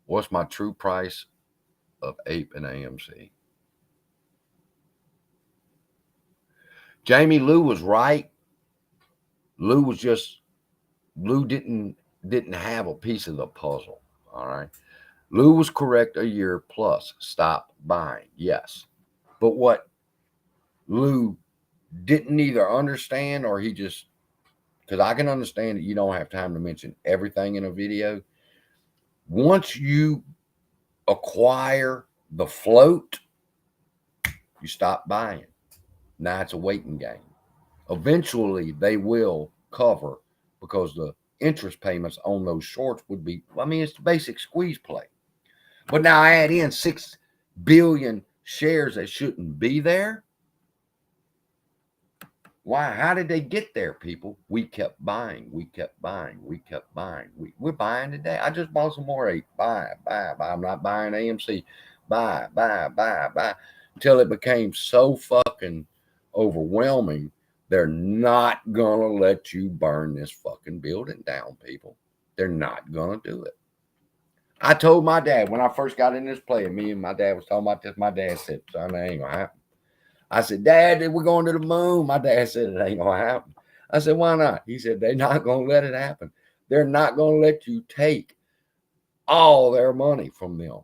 What's my true price of APE and AMC? Jamie, Lou was right. Lou didn't have a piece of the puzzle. All right. Lou was correct a year plus. Stop buying. Yes. But what Lou didn't either understand, or he just, because I can understand that you don't have time to mention everything in a video. Once you acquire the float, you stop buying. Now it's a waiting game. Eventually, they will cover, because the interest payments on those shorts would be, it's the basic squeeze play. But now I add in 6 billion shares that shouldn't be there. Why? How did they get there, people? We kept buying. We kept buying. We kept buying. We're buying today. I just bought some more APE. Buy. I'm not buying AMC. buy, until it became so fucking overwhelming. They're not gonna let you burn this fucking building down, people. They're not gonna do it. I told my dad when I first got in this play, and me and my dad was talking about this. My dad said, "Son, that ain't gonna happen." I said, "Dad, we're going to the moon." My dad said, "It ain't gonna happen." I said, "Why not?" He said, "They're not gonna let it happen. They're not gonna let you take all their money from them."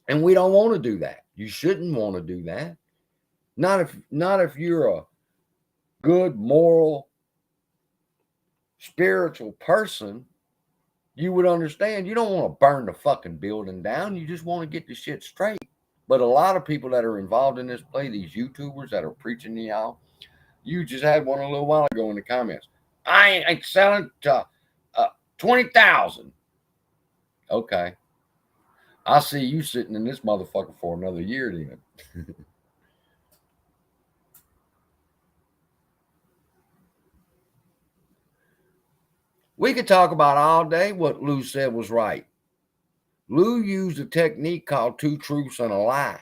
And we don't want to do that. You shouldn't want to do that. Not if you're a good, moral, spiritual person. You would understand. You don't want to burn the fucking building down. You just want to get the shit straight. But a lot of people that are involved in this play, these YouTubers that are preaching to y'all, you just had one a little while ago in the comments. I ain't selling to 20,000. Okay. I see you sitting in this motherfucker for another year then. We could talk about all day what Lou said was right. Lou used a technique called 2 truths and a lie.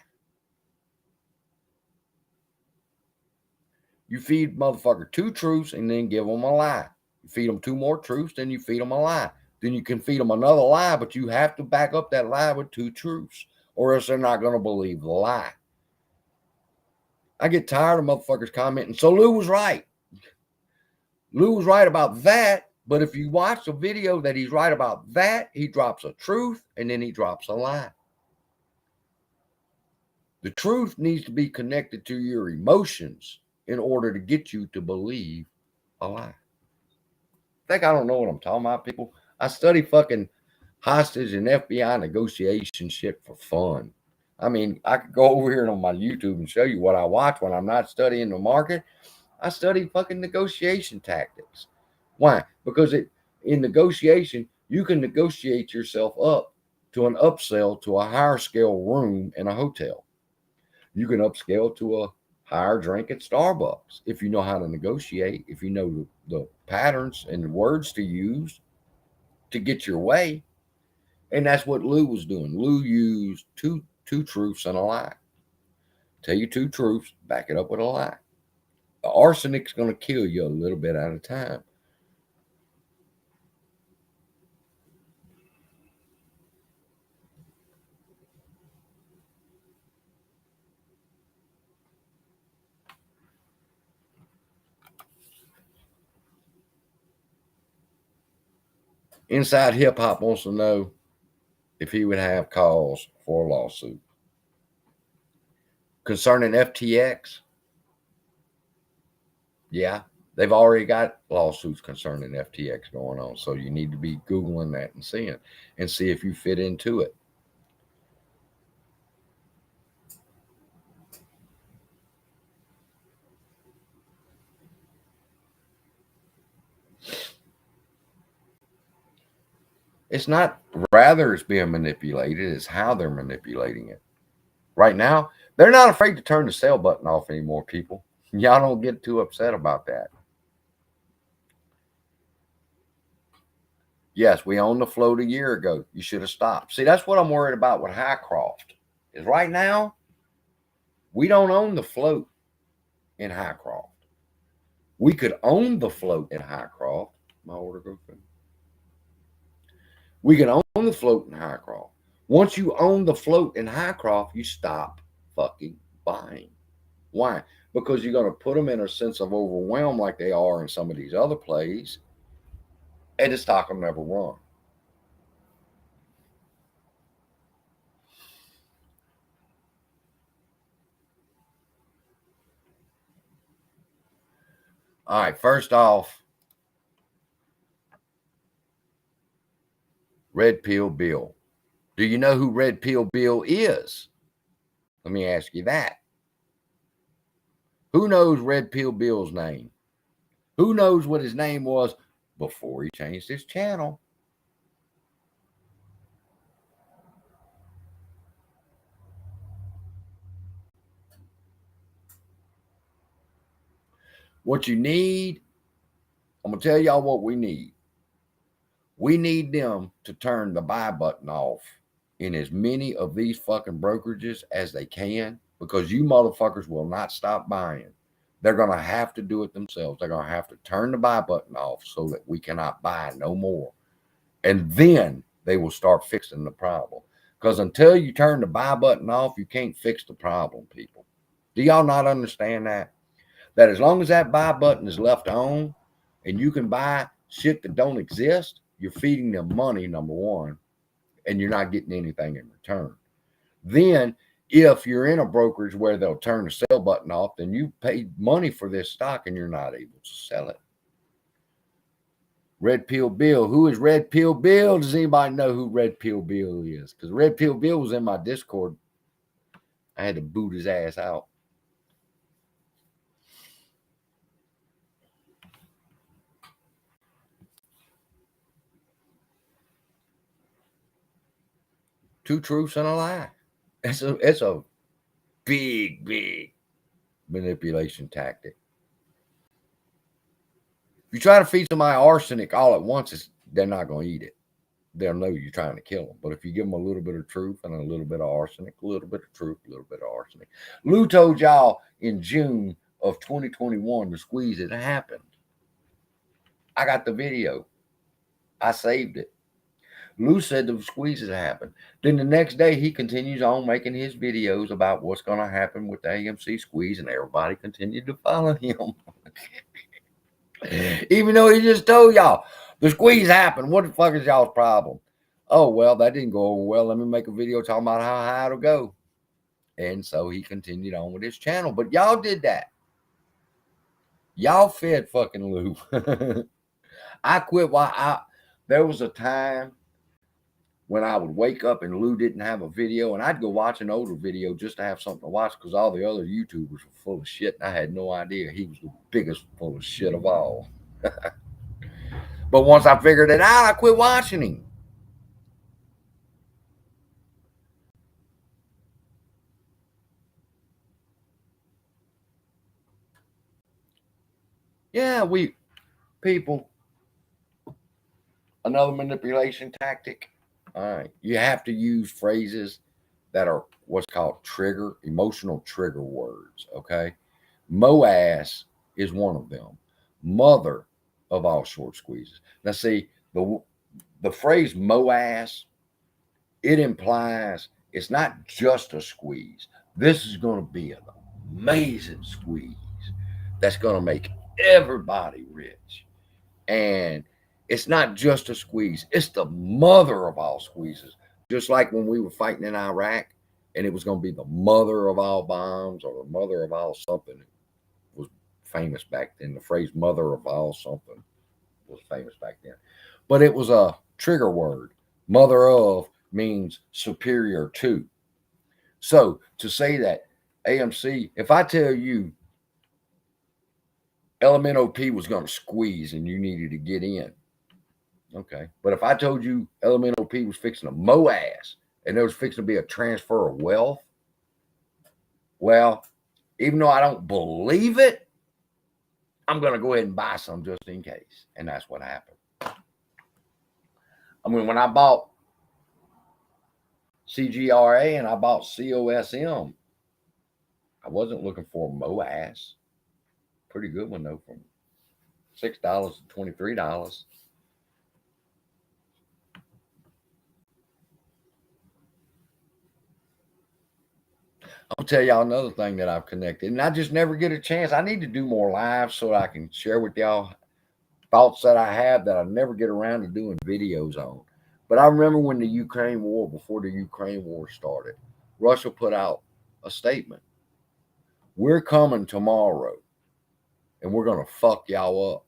You feed motherfucker 2 truths and then give them a lie. You feed them 2 more truths, then you feed them a lie. Then you can feed them another lie, but you have to back up that lie with 2 truths, or else they're not going to believe the lie. I get tired of motherfuckers commenting. So Lou was right. Lou was right about that. But if you watch the video that he's right about that, he drops a truth and then he drops a lie. The truth needs to be connected to your emotions in order to get you to believe a lie. I think I don't know what I'm talking about, people. I study fucking hostage and FBI negotiation shit for fun. I mean, I could go over here on my YouTube and show you what I watch when I'm not studying the market. I study fucking negotiation tactics. Why? Because in negotiation, you can negotiate yourself up to an upsell to a higher scale room in a hotel. You can upscale to a higher drink at Starbucks if you know how to negotiate, if you know the patterns and the words to use to get your way. And that's what Lou was doing. Lou used two truths and a lie. Tell you 2 truths, back it up with a lie. The arsenic's going to kill you a little bit at a time. Inside Hip Hop wants to know if he would have cause for a lawsuit. Concerning FTX, yeah, they've already got lawsuits concerning FTX going on. So you need to be Googling that and seeing and see if you fit into it. It's not rather it's being manipulated, it's how they're manipulating it. Right now, they're not afraid to turn the sell button off anymore, people. Y'all don't get too upset about that. Yes, we owned the float a year ago. You should have stopped. See, that's what I'm worried about with Highcroft. Is right now, we don't own the float in Highcroft. We could own the float in Highcroft. My order goes through. We can own the float in Highcroft. Once you own the float in Highcroft, you stop fucking buying. Why? Because you're going to put them in a sense of overwhelm like they are in some of these other plays, and the stock will never run. All right, first off, Red Pill Bill. Do you know who Red Pill Bill is? Let me ask you that. Who knows Red Pill Bill's name? Who knows what his name was before he changed his channel? What you need, I'm going to tell y'all what we need. We need them to turn the buy button off in as many of these fucking brokerages as they can, because you motherfuckers will not stop buying. They're going to have to do it themselves. They're going to have to turn the buy button off so that we cannot buy no more. And then they will start fixing the problem. Because until you turn the buy button off, you can't fix the problem, people. Do y'all not understand that? That as long as that buy button is left on and you can buy shit that don't exist, you're feeding them money, number one, and you're not getting anything in return. Then, if you're in a brokerage where they'll turn the sell button off, then you paid money for this stock and you're not able to sell it. Red Pill Bill. Who is Red Pill Bill? Does anybody know who Red Pill Bill is? Because Red Pill Bill was in my Discord. I had to boot his ass out. Two truths and a lie. It's a big manipulation tactic. If you try to feed somebody arsenic all at once, they're not going to eat it. They'll know you're trying to kill them. But if you give them a little bit of truth and a little bit of arsenic, a little bit of truth, a little bit of arsenic. Lou told y'all in June of 2021 the squeeze had happened. I got the video. I saved it. Lou said the squeeze had happened. Then the next day, he continues on making his videos about what's going to happen with the AMC squeeze, and everybody continued to follow him. Even though he just told y'all, the squeeze happened. What the fuck is y'all's problem? Oh, well, that didn't go over well. Let me make a video talking about how high it'll go. And so he continued on with his channel. But y'all did that. Y'all fed fucking Lou. I quit there was a time when I would wake up and Lou didn't have a video, and I'd go watch an older video just to have something to watch because all the other YouTubers were full of shit, and I had no idea he was the biggest full of shit of all. But once I figured it out, I quit watching him. Yeah, people, another manipulation tactic. All right, you have to use phrases that are what's called emotional trigger words, okay? Moass is one of them. Mother of all short squeezes. Now, see, the phrase moass, it implies it's not just a squeeze. This is going to be an amazing squeeze that's going to make everybody rich. And it's not just a squeeze. It's the mother of all squeezes. Just like when we were fighting in Iraq and it was going to be the mother of all bombs or the mother of all something. It was famous back then. The phrase mother of all something was famous back then. But it was a trigger word. Mother of means superior to. So to say that AMC, if I tell you LMNOP was going to squeeze and you needed to get in, okay. But if I told you LMNOP was fixing a moass and there was fixing to be a transfer of wealth, well, even though I don't believe it, I'm going to go ahead and buy some just in case. And that's what happened. I mean, when I bought CGRA and I bought COSM, I wasn't looking for a moass. Pretty good one, though, from $6 to $23. I'll tell y'all another thing that I've connected, and I just never get a chance. I need to do more lives so I can share with y'all thoughts that I have that I never get around to doing videos on. But I remember when the Ukraine war, before the Ukraine war started, Russia put out a statement. We're coming tomorrow, and we're going to fuck y'all up.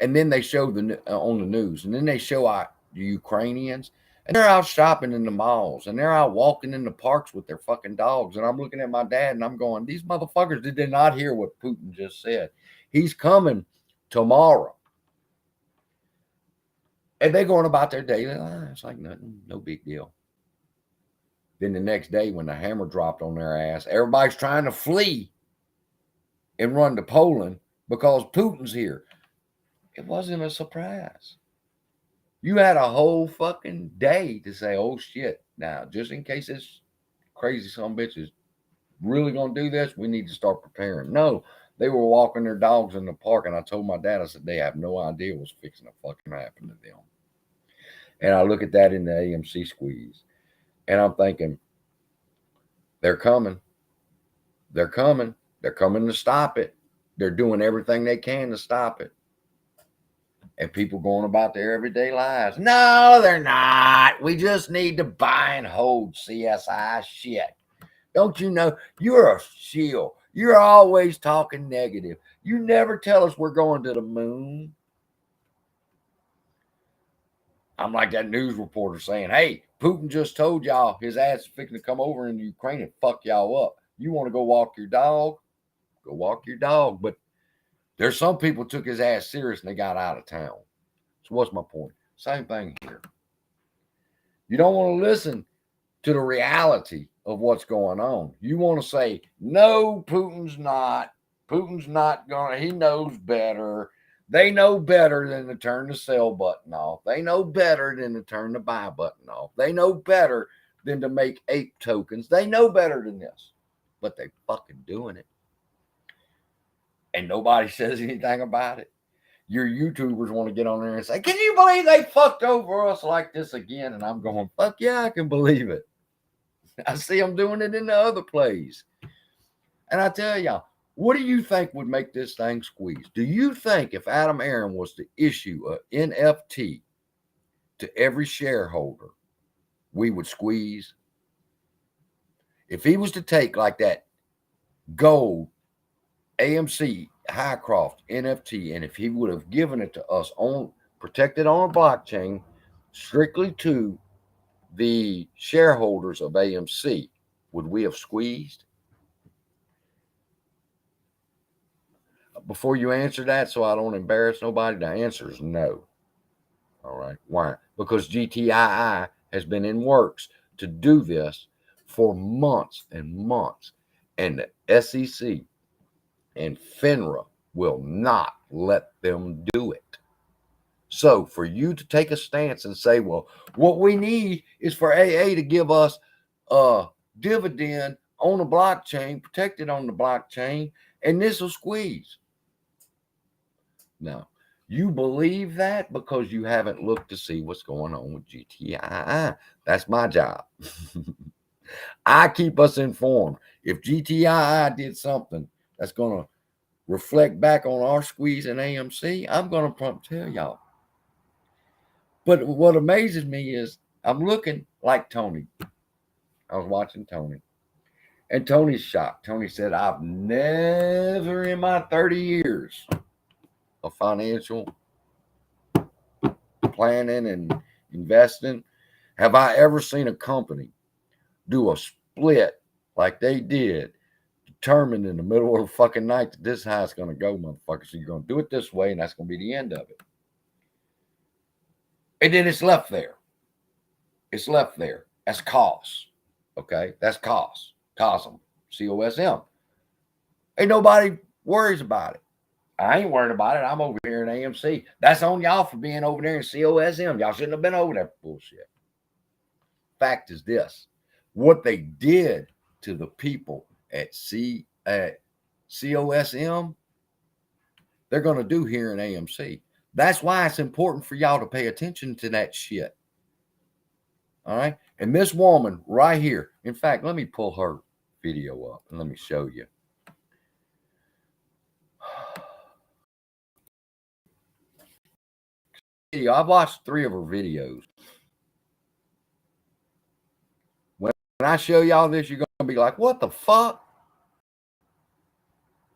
And then they show on the news, and then they show out the Ukrainians, and they're out shopping in the malls, and they're out walking in the parks with their fucking dogs. And I'm looking at my dad, and I'm going, these motherfuckers, did they not hear what Putin just said? He's coming tomorrow. And they're going about their daily lives like nothing, no big deal. Then the next day, when the hammer dropped on their ass, everybody's trying to flee and run to Poland because Putin's here. It wasn't a surprise. You had a whole fucking day to say, oh shit, now, just in case this crazy son of a bitch is really going to do this, we need to start preparing. No, they were walking their dogs in the park, and I told my dad, I said, they have no idea what's fixing to fucking happen to them. And I look at that in the AMC Squeeze, and I'm thinking, they're coming. They're coming. They're coming to stop it. They're doing everything they can to stop it. And people going about their everyday lives. No, they're not. We just need to buy and hold CSI shit. Don't you know? You're a shield. You're always talking negative. You never tell us we're going to the moon. I'm like that news reporter saying, hey, Putin just told y'all his ass is fixing to come over in Ukraine and fuck y'all up. You want to go walk your dog? Go walk your dog. But there's some people took his ass serious and they got out of town. So what's my point? Same thing here. You don't want to listen to the reality of what's going on. You want to say, no, Putin's not. Putin's not going to. He knows better. They know better than to turn the sell button off. They know better than to turn the buy button off. They know better than to make ape tokens. They know better than this. But they fucking doing it. And nobody says anything about it. Your YouTubers want to get on there and say, can you believe they fucked over us like this again? And I'm going, fuck yeah, I can believe it. I see them doing it in the other plays. And I tell y'all, what do you think would make this thing squeeze? Do you think if Adam Aaron was to issue an NFT to every shareholder, we would squeeze? If he was to take like that gold AMC Highcroft NFT, and if he would have given it to us on protected on a blockchain strictly to the shareholders of AMC, would we have squeezed? Before you answer that, so I don't embarrass nobody, the answer is no. All right. Why? Because GTII has been in works to do this for months and months. And the SEC and FINRA will not let them do it. So for you to take a stance and say, well, what we need is for AA to give us a dividend on the blockchain, protected on the blockchain, and this will squeeze. Now, you believe that because you haven't looked to see what's going on with GTII. That's my job. I keep us informed. If GTII did something that's going to reflect back on our squeeze in AMC, I'm going to prompt tell y'all. But what amazes me is I'm looking like Tony. I was watching Tony. And Tony's shocked. Tony said, I've never in my 30 years of financial planning and investing, have I ever seen a company do a split like they did, determined in the middle of the fucking night that this is how it's going to go, motherfucker. So you're going to do it this way, and that's going to be the end of it. And then it's left there. It's left there. That's cost. Okay? That's cost. COSM. COSM. Ain't nobody worries about it. I ain't worried about it. I'm over here in AMC. That's on y'all for being over there in COSM. Y'all shouldn't have been over there for bullshit. Fact is this. What they did to the people at COSM, they're going to do here in AMC. That's why it's important for y'all to pay attention to that shit. All right? And this woman right here, in fact, let me pull her video up and let me show you. I've watched 3 of her videos. When I show y'all this, you're going to be like, what the fuck?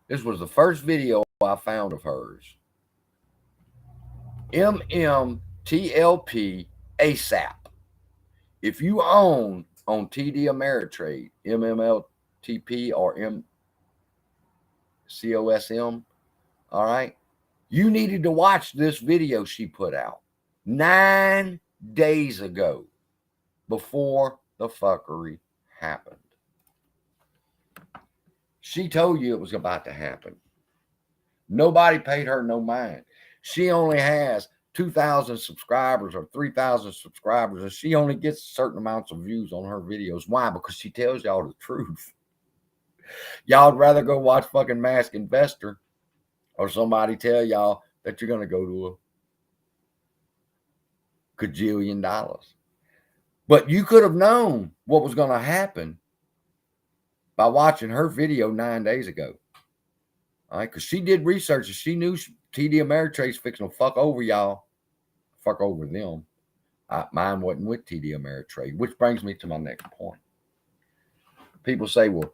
This was the first video I found of hers. MMTLP ASAP. If you own on TD Ameritrade, MMLTP or MCOSM, all right, you needed to watch this video she put out 9 days ago before the fuckery happened. She told you it was about to happen. Nobody paid her no mind. She only has 2,000 subscribers or 3,000 subscribers, and she only gets certain amounts of views on her videos. Why? Because she tells y'all the truth. Y'all would rather go watch fucking Mask Investor or somebody tell y'all that you're going to go to a gajillion dollars. But you could have known what was going to happen by watching her video 9 days ago. All right, because she did research and she knew TD Ameritrade's fixing to fuck over y'all. Fuck over them. Mine wasn't with TD Ameritrade, which brings me to my next point. People say, well,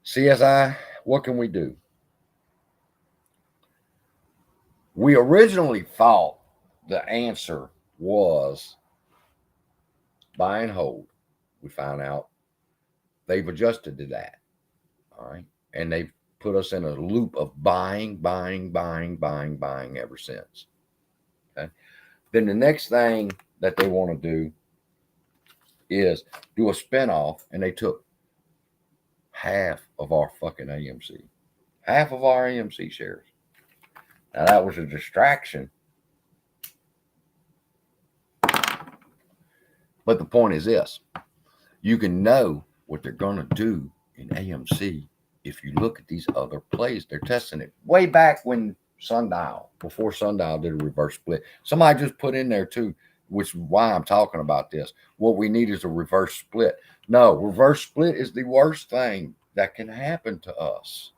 CSI, what can we do? We originally thought the answer was buy and hold. We found out they've adjusted to that. All right. And they've put us in a loop of buying ever since. Okay. Then the next thing that they want to do is do a spinoff, and they took half of our fucking AMC, half of our AMC shares. Now that was a distraction. But the point is this: you can know what they're going to do in AMC if you look at these other plays. They're testing it way back when Sundial, before Sundial did a reverse split. Somebody just put in there too, which is why I'm talking about this. What we need is a reverse split. No, reverse split is the worst thing that can happen to us.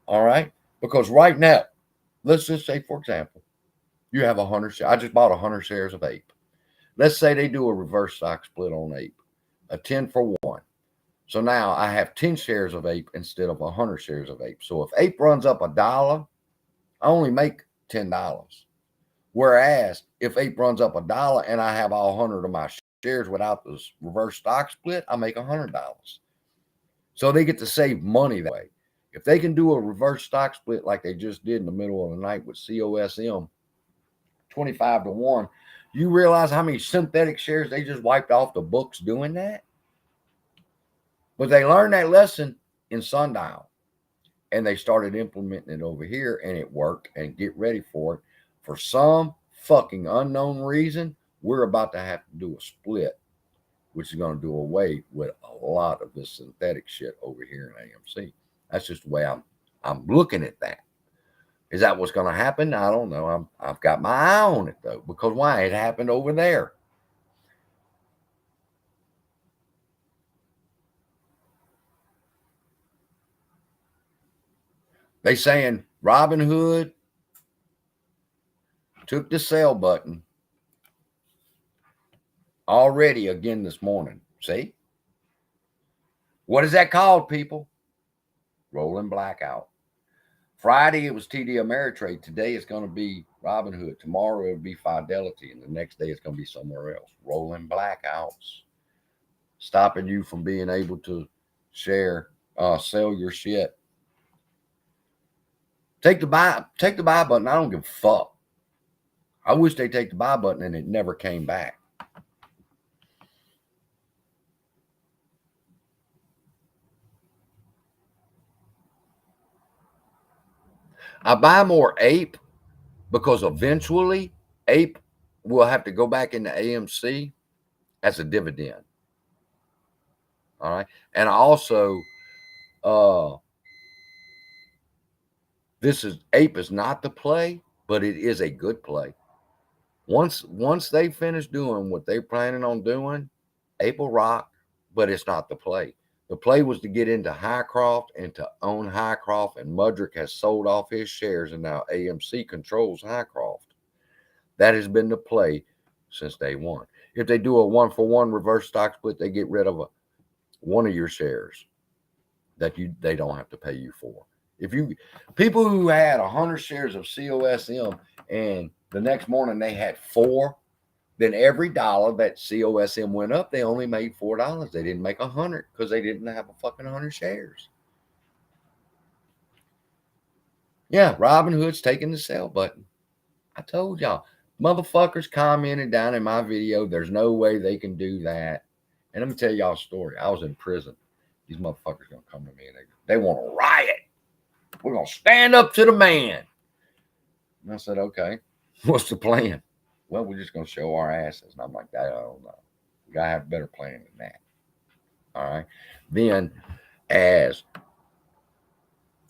All right? Because right now, let's just say, for example, you have 100 shares. I just bought 100 shares of APE. Let's say they do a reverse stock split on APE, a 10 for 1. So now I have 10 shares of APE instead of 100 shares of APE. So if APE runs up $1, I only make $10. Whereas if APE runs up $1 and I have all 100 of my shares without this reverse stock split, I make $100. So they get to save money that way. If they can do a reverse stock split like they just did in the middle of the night with COSM, 25 to 1, you realize how many synthetic shares they just wiped off the books doing that? But they learned that lesson in Sundial, and they started implementing it over here, and it worked. And get ready for it. For some fucking unknown reason, we're about to have to do a split, which is going to do away with a lot of this synthetic shit over here in AMC. That's just the way I'm looking at that. Is that what's going to happen? I don't know. I've got my eye on it though, because why? It happened over there. They saying Robinhood took the sell button already again this morning. See? What is that called, people? Rolling blackout. Friday, it was TD Ameritrade. Today, it's going to be Robinhood. Tomorrow, it'll be Fidelity. And the next day, it's going to be somewhere else. Rolling blackouts. Stopping you from being able to sell your shit. Take the buy button. I don't give a fuck. I wish they'd take the buy button and it never came back. I buy more APE because eventually APE will have to go back into AMC as a dividend. All right. And also, APE is not the play, but it is a good play. Once they finish doing what they're planning on doing, APE will rock, but it's not the play. The play was to get into Highcroft and to own Highcroft, and Mudrick has sold off his shares, and now AMC controls Highcroft. That has been the play since day one. If they do a 1-for-1 reverse stock split, they get rid of one of your shares that they don't have to pay you for. If people who had 100 shares of COSM and the next morning they had 4, then every dollar that COSM went up, they only made $4. They didn't make 100 because they didn't have a fucking 100 shares. Yeah, Robinhood's taking the sell button. I told y'all, motherfuckers commented down in my video, there's no way they can do that. And let me tell y'all a story. I was in prison. These motherfuckers gonna come to me and they want to riot. We're gonna stand up to the man. And I said, okay. What's the plan? Well, we're just going to show our asses. And I'm like, I don't know. You got to have a better plan than that. All right. Then, as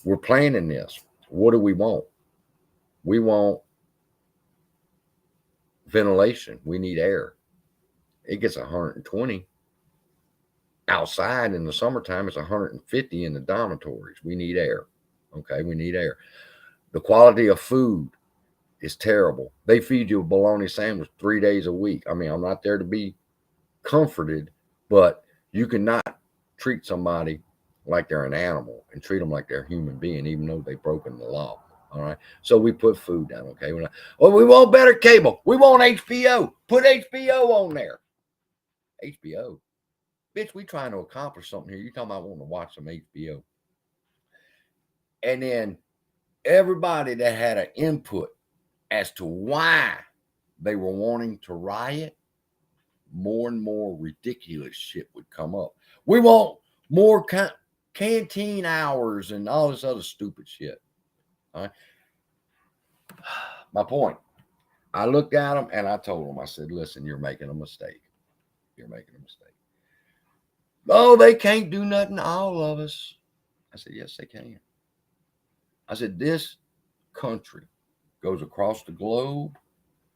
we're planning this, what do we want? We want ventilation. We need air. It gets 120 outside in the summertime. It's 150 in the dormitories. We need air. Okay, we need air. The quality of food is terrible. They feed you a bologna sandwich 3 days a week. I mean, I'm not there to be comforted, but you cannot treat somebody like they're an animal and treat them like they're a human being, even though they've broken the law. All right. So we put food down. Okay. We're not, oh, we want better cable. We want HBO. Put HBO on there. HBO. Bitch, we trying to accomplish something here. You talking about wanting to watch some HBO. And then everybody that had an input as to why they were wanting to riot, more and more ridiculous shit would come up. We want more canteen hours and all this other stupid shit. All right. My point. I looked at them and I told them, I said, listen, you're making a mistake. You're making a mistake. Oh, they can't do nothing, all of us. I said, yes, they can. I said, this country goes across the globe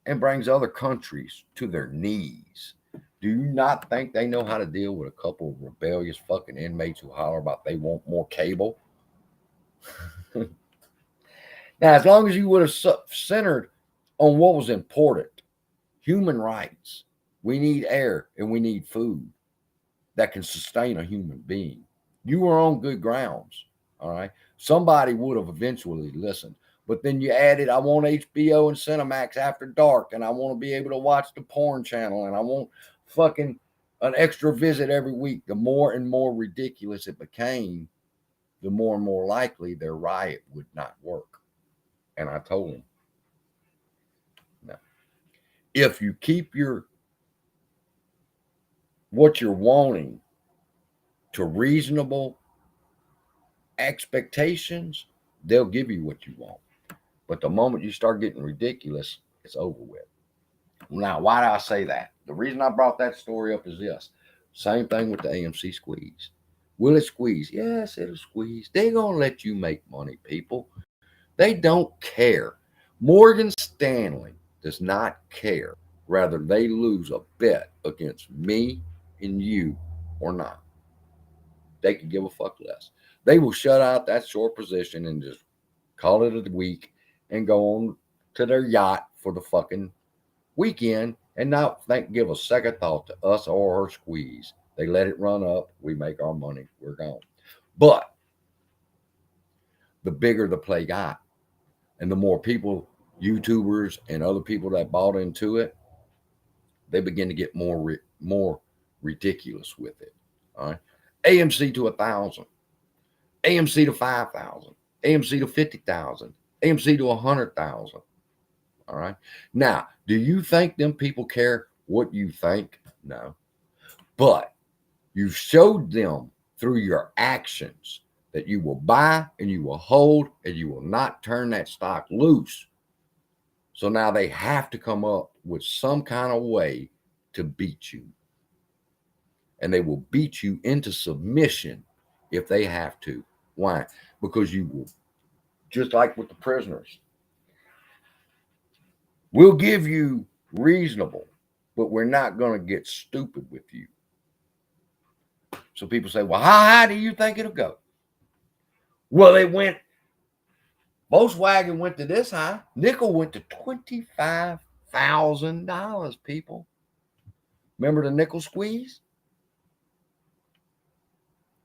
and brings other countries to their knees. Do you not think they know how to deal with a couple of rebellious fucking inmates who holler about they want more cable? Now, as long as you would have centered on what was important, human rights, we need air and we need food that can sustain a human being. You were on good grounds, all right? Somebody would have eventually listened. But then you added, I want HBO and Cinemax after dark, and I want to be able to watch the porn channel, and I want fucking an extra visit every week. The more and more ridiculous it became, the more and more likely their riot would not work. And I told them, no. If you keep what you're wanting to reasonable expectations, they'll give you what you want. But the moment you start getting ridiculous, it's over with. Now, why do I say that? The reason I brought that story up is this. Same thing with the AMC Squeeze. Will it squeeze? Yes, it'll squeeze. They're going to let you make money, people. They don't care. Morgan Stanley does not care whether they lose a bet against me and you or not. They can give a fuck less. They will shut out that short position and just call it a week and go on to their yacht for the fucking weekend and not give a second thought to us or her squeeze. They let it run up. We make our money. We're gone. But the bigger the play got and the more people, YouTubers and other people that bought into it, they begin to get more ridiculous with it. All right. AMC to 1,000, AMC to 5,000, AMC to 50,000, AMC to 100,000. All right. Now, do you think them people care what you think? No. But you showed them through your actions that you will buy and you will hold and you will not turn that stock loose. So now they have to come up with some kind of way to beat you. And they will beat you into submission if they have to. Why? Because you will, just like with the prisoners, we'll give you reasonable, but we're not going to get stupid with you. So people say, well, how high do you think it'll go? Well, Volkswagen went to this high. Nickel went to $25,000, people. Remember the nickel squeeze?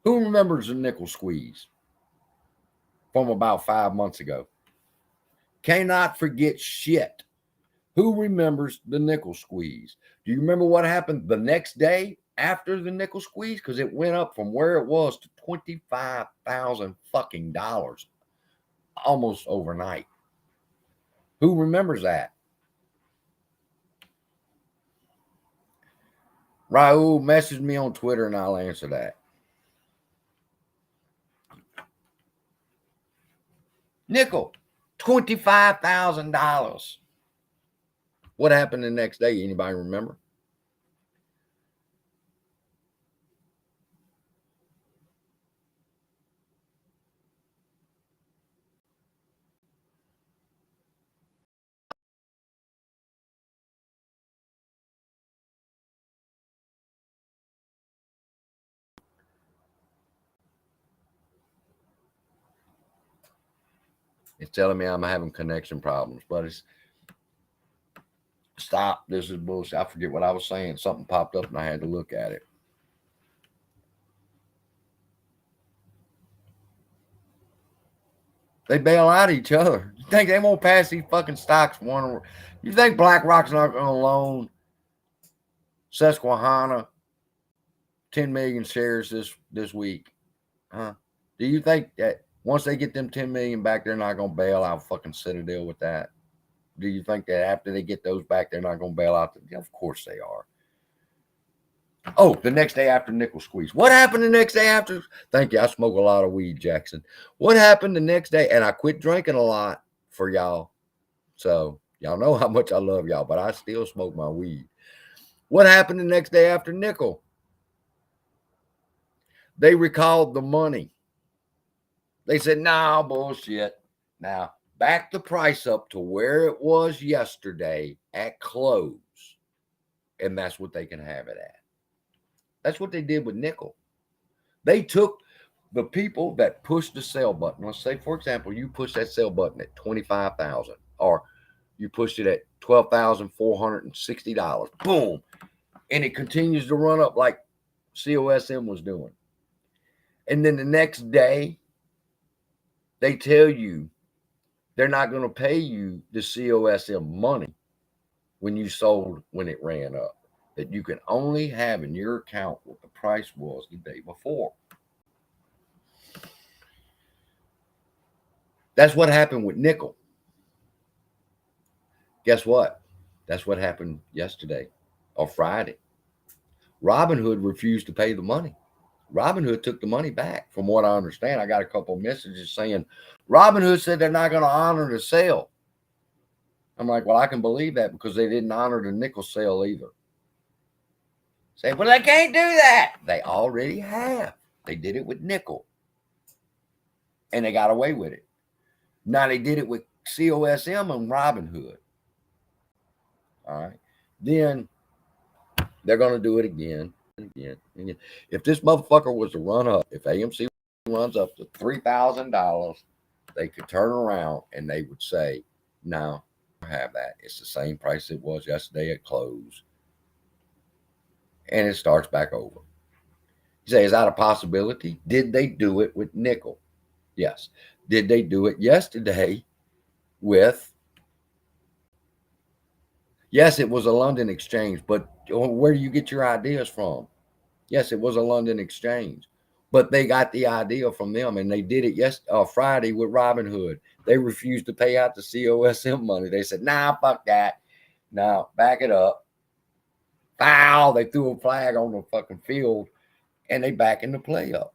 Who remembers the nickel squeeze from about 5 months ago? Cannot forget shit. Who remembers the nickel squeeze? Do you remember what happened the next day after the nickel squeeze? Because it went up from where it was to $25,000 fucking dollars almost overnight. Who remembers that? Raul, message me on Twitter and I'll answer that. Nickel, $25,000. What happened the next day? Anybody remember? It's telling me I'm having connection problems, but it's stop. This is bullshit. I forget what I was saying. Something popped up and I had to look at it. They bail out each other. You think they won't pass these fucking stocks one? You think BlackRock's not going to loan Susquehanna 10 million shares this week? Huh? Do you think that once they get them 10 million back, they're not going to bail out fucking Citadel with that? Do you think that after they get those back, they're not going to bail out? Yeah, of course they are. Oh, the next day after nickel squeeze. What happened the next day after? Thank you. I smoke a lot of weed, Jackson. What happened the next day? And I quit drinking a lot for y'all. So y'all know how much I love y'all, but I still smoke my weed. What happened the next day after nickel? They recalled the money. They said, nah, bullshit. Now, back the price up to where it was yesterday at close. And that's what they can have it at. That's what they did with nickel. They took the people that pushed the sell button. Let's say, for example, you push that sell button at 25,000 or you pushed it at $12,460. Boom. And it continues to run up like COSM was doing. And then the next day, they tell you they're not going to pay you the COSM money when you sold when it ran up. That you can only have in your account what the price was the day before. That's what happened with nickel. Guess what? That's what happened yesterday or Friday. Robinhood refused to pay the money. Robinhood took the money back. From what I understand, I got a couple of messages saying Robinhood said they're not going to honor the sale. I'm like, well, I can believe that because they didn't honor the nickel sale either. Say, well, they can't do that. They already have. They did it with nickel. And they got away with it. Now they did it with COSM and Robinhood. All right. Then they're going to do it again and again and again. If this motherfucker was to run up, if AMC runs up to $3,000, they could turn around and they would say, no, have that. It's the same price it was yesterday at close. And it starts back over. You say, is that a possibility? Did they do it with nickel? Yes. Did they do it yesterday with? Yes, it was a London exchange, but where do you get your ideas from? Yes, it was a London exchange, but they got the idea from them, and they did it Friday with Robinhood. They refused to pay out the COSM money. They said, nah, fuck that. Now, back it up. Foul. They threw a flag on the fucking field, and they backing the play up.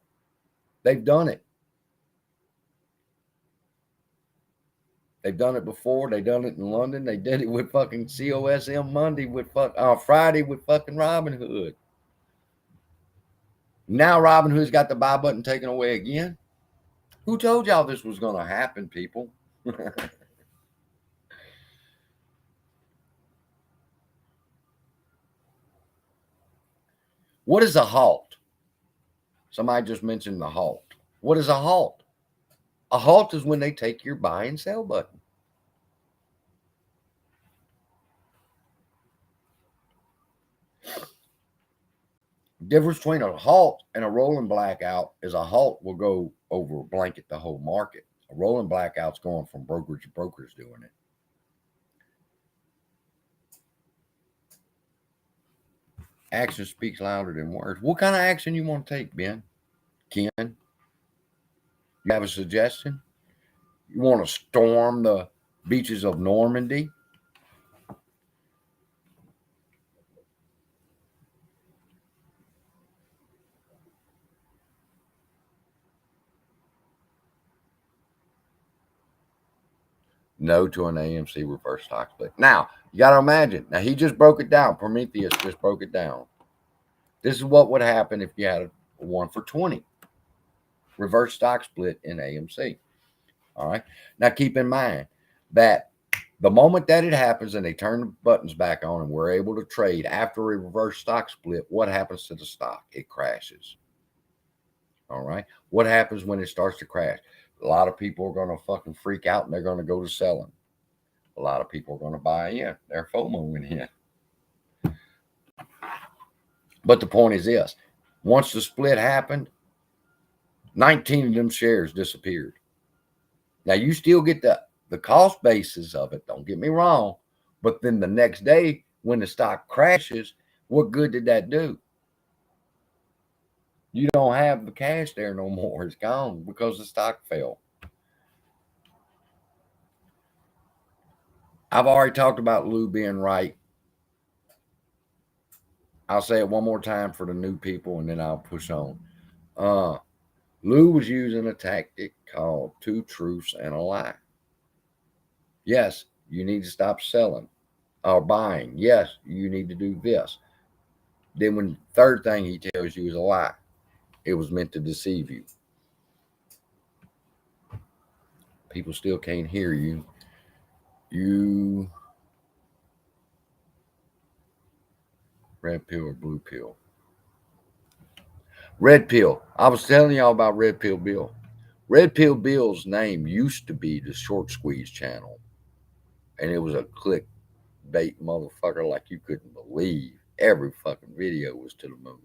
They've done it. They've done it before. They done it in London. They did it with fucking COSM Monday with Friday with fucking Robinhood. Now Robinhood's got the buy button taken away again. Who told y'all this was going to happen, people? What is a halt? Somebody just mentioned the halt. What is a halt? A halt is when they take your buy and sell button. Difference between a halt and a rolling blackout is a halt will go over blanket the whole market. A rolling blackout's going from brokerage to brokers doing it. Action speaks louder than words. What kind of action you want to take, Ben? Ken? You have a suggestion? You want to storm the beaches of Normandy? No to an AMC reverse stock split. Now, you got to imagine. Now, he just broke it down. Prometheus just broke it down. This is what would happen if you had a 1 for 20 reverse stock split in AMC. All right. Now, keep in mind that the moment that it happens and they turn the buttons back on and we're able to trade after a reverse stock split, what happens to the stock? It crashes. All right. What happens when it starts to crash? A lot of people are going to fucking freak out and they're going to go to selling. A lot of people are going to buy in. They're FOMOing in. But the point is this. Once the split happened, 19 of them shares disappeared. Now, you still get the cost basis of it. Don't get me wrong. But then the next day, when the stock crashes, what good did that do? You don't have the cash there no more. It's gone because the stock fell. I've already talked about Lou being right. I'll say it one more time for the new people, and then I'll push on. Lou was using a tactic called 2 truths and a lie. Yes, you need to stop selling or buying. Yes, you need to do this. Then when the third thing he tells you is a lie, it was meant to deceive you. People still can't hear you. Red pill or blue pill? Red pill. I was telling y'all about Red Pill Bill. Red Pill Bill's name used to be the Short Squeeze channel. And it was a clickbait motherfucker like you couldn't believe. Every fucking video was to the moon.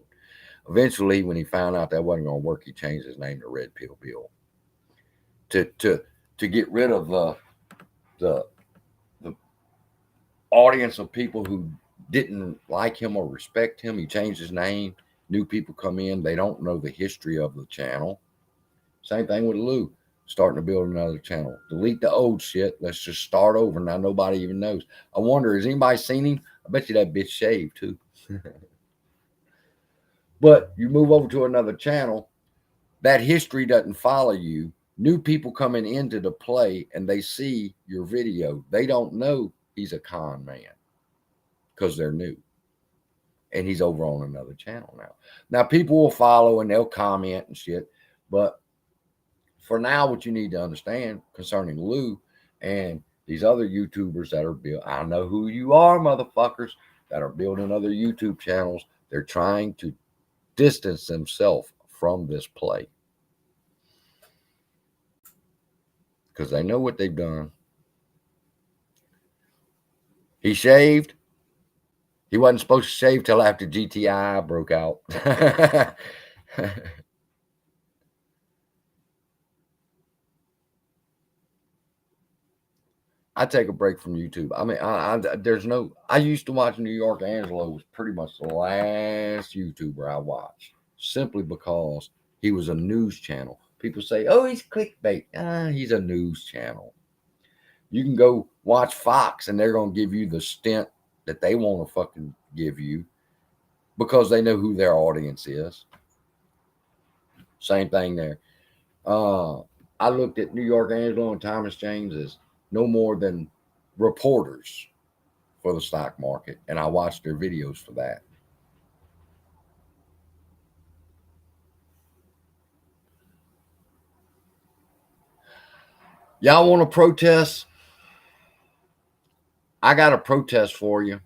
Eventually, when he found out that wasn't going to work, he changed his name to Red Pill Bill. To get rid of the audience of people who didn't like him or respect him, he changed his name. New people come in, they don't know the history of the channel. Same thing with Lou, starting to build another channel. Delete the old shit. Let's just start over. Now nobody even knows. I wonder, has anybody seen him? I bet you that bitch shaved too. But you move over to another channel, that history doesn't follow you. New people coming into the play and they see your video. They don't know he's a con man because they're new. And he's over on another channel now. Now, people will follow and they'll comment and shit. But for now, what you need to understand concerning Lou and these other YouTubers that are built, I know who you are, motherfuckers, that are building other YouTube channels. They're trying to distance themselves from this play because they know what they've done. He shaved. He wasn't supposed to shave till after GTI broke out. I take a break from YouTube. I mean, there's no. I used to watch New York Angelo was pretty much the last YouTuber I watched, simply because he was a news channel. People say, "Oh, he's clickbait." He's a news channel. You can go watch Fox, and they're gonna give you the stint that they want to fucking give you because they know who their audience is. Same thing there. I looked at New York Angelo and Thomas James as no more than reporters for the stock market, and I watched their videos for that. Y'all want to protest? I got a protest for you.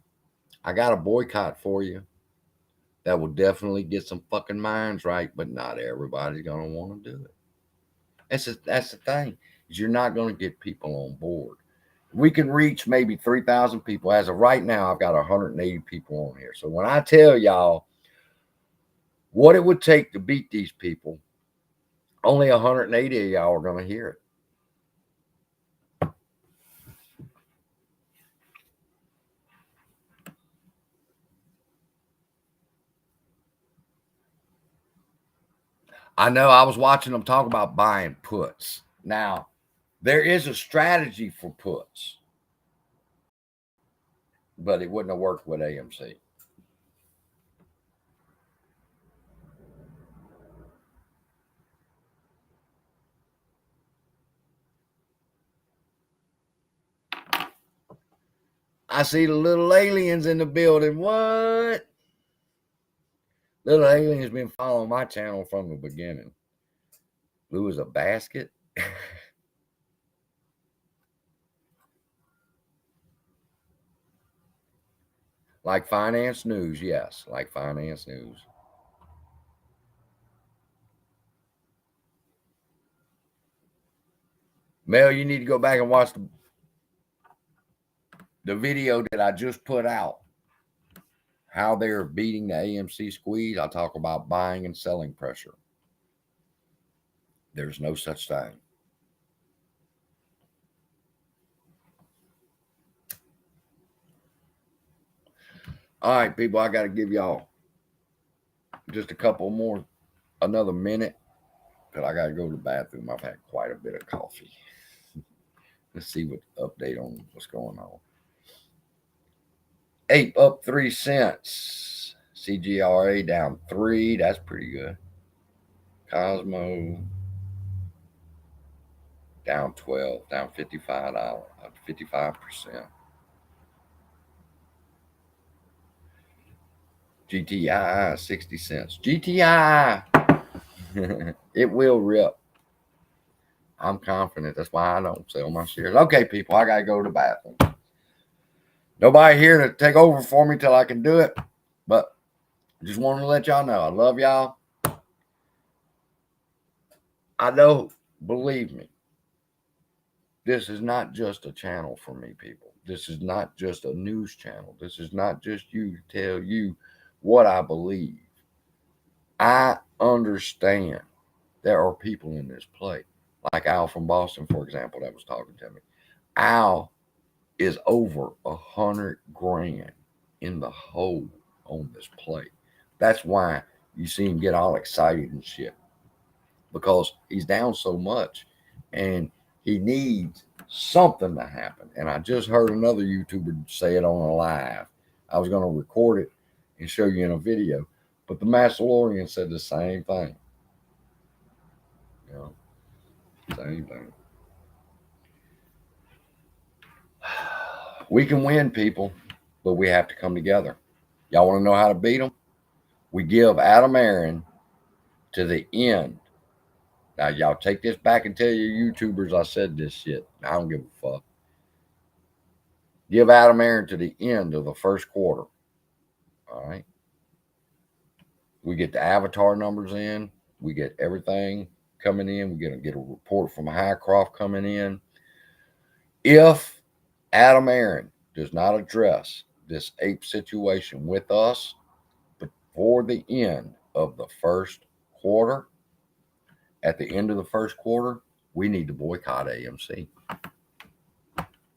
I got a boycott for you that will definitely get some fucking minds right, but not everybody's going to want to do it. That's the thing, is you're not going to get people on board. We can reach maybe 3,000 people. As of right now, I've got 180 people on here. So when I tell y'all what it would take to beat these people, only 180 of y'all are going to hear it. I know I was watching them talk about buying puts. Now, there is a strategy for puts, but it wouldn't have worked with AMC. I see the little aliens in the building. What? Little alien's been following my channel from the beginning. Blue is a basket. Like finance news, yes. Like finance news. Mel, you need to go back and watch the video that I just put out. How they're beating the AMC squeeze. I talk about buying and selling pressure. There's no such thing. All right, people, I got to give y'all just a couple more, another minute, because I got to go to the bathroom. I've had quite a bit of coffee. Let's see what update on what's going on. Ape up 3 cents. CGRA down 3. That's pretty good. Cosmo down 12, down $55, 55%. GTI 60 cents. GTI. It will rip. I'm confident. That's why I don't sell my shares. Okay, people, I got to go to the bathroom. Nobody here to take over for me till I can do it. But just wanted to let y'all know I love y'all. I know, believe me, this is not just a channel for me, people. This is not just a news channel. This is not just you to tell you what I believe. I understand there are people in this play, like Al from Boston, for example, that was talking to me. Al is over 100 grand in the hole on this play. That's why you see him get all excited and shit, because he's down so much and he needs something to happen. And I just heard another YouTuber say it on a live. I was going to record it and show you in a video, but the Mandalorian said the same thing. You know, same thing. We can win, people, but we have to come together. Y'all want to know how to beat them? We give Adam Aaron to the end. Now, y'all take this back and tell your YouTubers I said this shit. I don't give a fuck. Give Adam Aaron to the end of the first quarter. All right. We get the avatar numbers in. We get everything coming in. We're going to get a report from Highcroft coming in. If Adam Aaron does not address this ape situation with us before the end of the first quarter, at the end of the first quarter, we need to boycott AMC.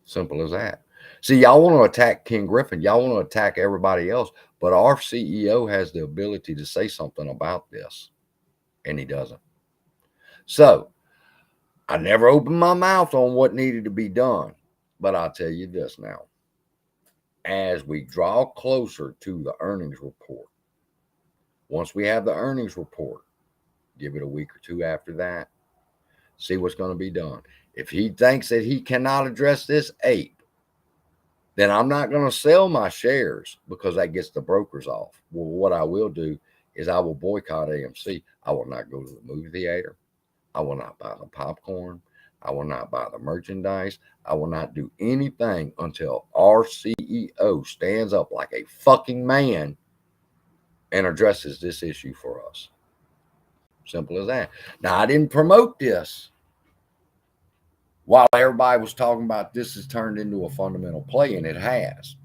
Simple as that. See, y'all want to attack King Griffin. Y'all want to attack everybody else. But our CEO has the ability to say something about this, and he doesn't. So I never opened my mouth on what needed to be done. But I'll tell you this now. As we draw closer to the earnings report, once we have the earnings report, give it a week or two after that, see what's going to be done. If he thinks that he cannot address this ape, then I'm not going to sell my shares, because that gets the brokers off. Well, what I will do is I will boycott AMC. I will not go to the movie theater. I will not buy the popcorn. I will not buy the merchandise. I will not do anything until our CEO stands up like a fucking man and addresses this issue for us. Simple as that. Now, I didn't promote this while everybody was talking about this has turned into a fundamental play, and it has.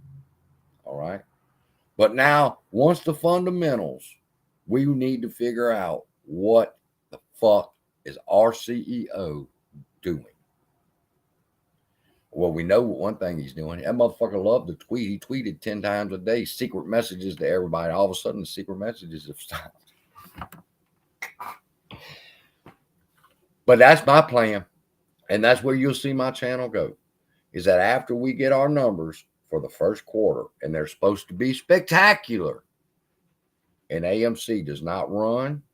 All right. But now, once the fundamentals, we need to figure out what the fuck is our CEO doing. Well, we know one thing he's doing. That motherfucker loved to tweet. He tweeted 10 times a day, secret messages to everybody. All of a sudden, the secret messages have stopped. But that's my plan. And that's where you'll see my channel go, is that after we get our numbers for the first quarter, and they're supposed to be spectacular, and AMC does not run,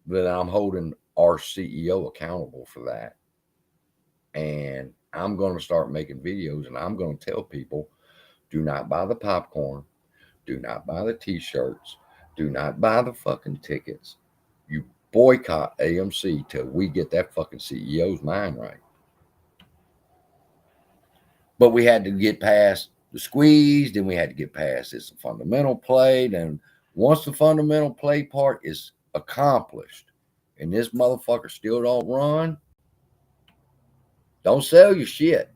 then I'm holding our CEO accountable for that. And I'm going to start making videos, and I'm going to tell people Do not buy the popcorn. Do not buy the t-shirts. Do not buy the fucking tickets. You boycott AMC till we get that fucking CEO's mind right. But we had to get past the squeeze, then we had to get past it's a fundamental play. Then once the fundamental play part is accomplished and this motherfucker still don't run, don't sell your shit.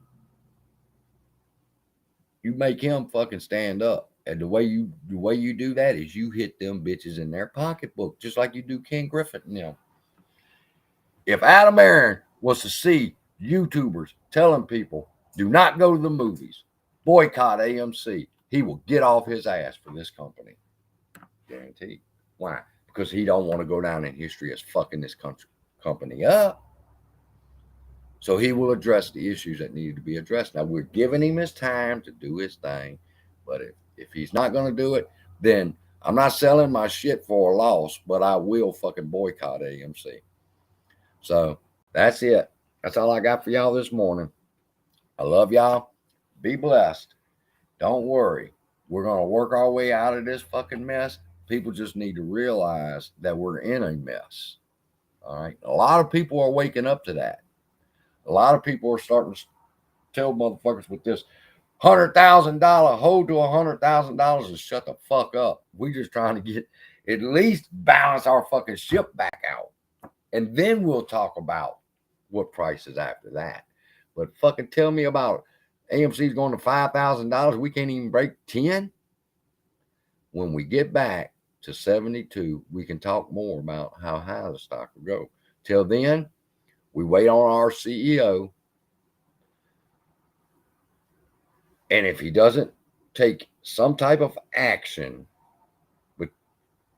You make him fucking stand up. And the way you do that is you hit them bitches in their pocketbook, just like you do Ken Griffin. You know, if Adam Aaron was to see YouTubers telling people, do not go to the movies, boycott AMC, he will get off his ass for this company. Guaranteed. Why? Because he don't want to go down in history as fucking this company up. So he will address the issues that need to be addressed. Now, we're giving him his time to do his thing. But if he's not going to do it, then I'm not selling my shit for a loss, but I will fucking boycott AMC. So that's it. That's all I got for y'all this morning. I love y'all. Be blessed. Don't worry. We're going to work our way out of this fucking mess. People just need to realize that we're in a mess. All right. A lot of people are waking up to that. A lot of people are starting to tell motherfuckers with this $100,000 hold to $100,000 and shut the fuck up. We just trying to get at least balance our fucking ship back out. And then we'll talk about what prices after that. But fucking tell me about AMC's going to $5,000. We can't even break 10. When we get back to 72, we can talk more about how high the stock will go. Till then, we wait on our CEO. And if he doesn't take some type of action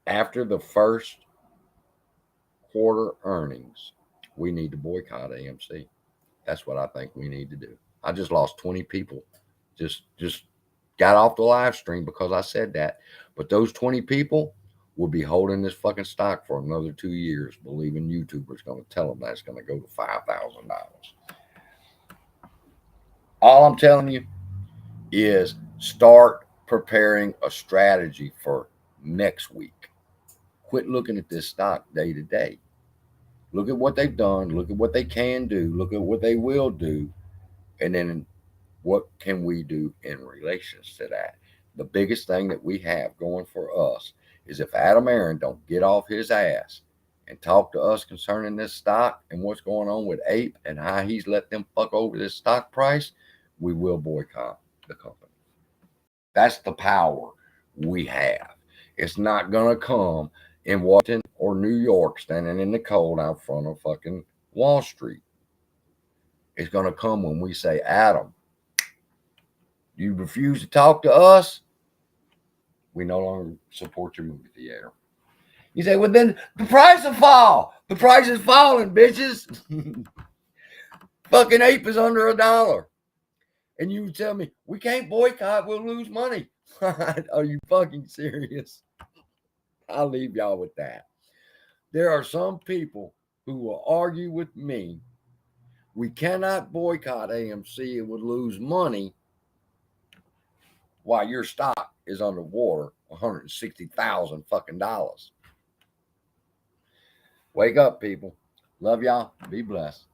after the first quarter earnings, we need to boycott AMC. That's what I think we need to do. I just lost 20 people. Just got off the live stream because I said that. But those 20 people will be holding this fucking stock for another 2 years, believing YouTubers going to tell them that's going to go to $5,000. All I'm telling you is start preparing a strategy for next week. Quit looking at this stock day to day. Look at what they've done. Look at what they can do. Look at what they will do. And then what can we do in relation to that? The biggest thing that we have going for us is if Adam Aaron don't get off his ass and talk to us concerning this stock and what's going on with Ape and how he's let them fuck over this stock price, we will boycott the company. That's the power we have. It's not going to come in Washington or New York standing in the cold out front of fucking Wall Street. It's going to come when we say, Adam, you refuse to talk to us, we no longer support your movie theater. You say, well, then the price will fall. The price is falling, bitches. Fucking Ape is under $1. And you tell me, we can't boycott, we'll lose money. Are you fucking serious? I'll leave y'all with that. There are some people who will argue with me, we cannot boycott AMC, it would lose money, while your stock is underwater $160,000 fucking dollars. Wake up, people. Love y'all. Be blessed.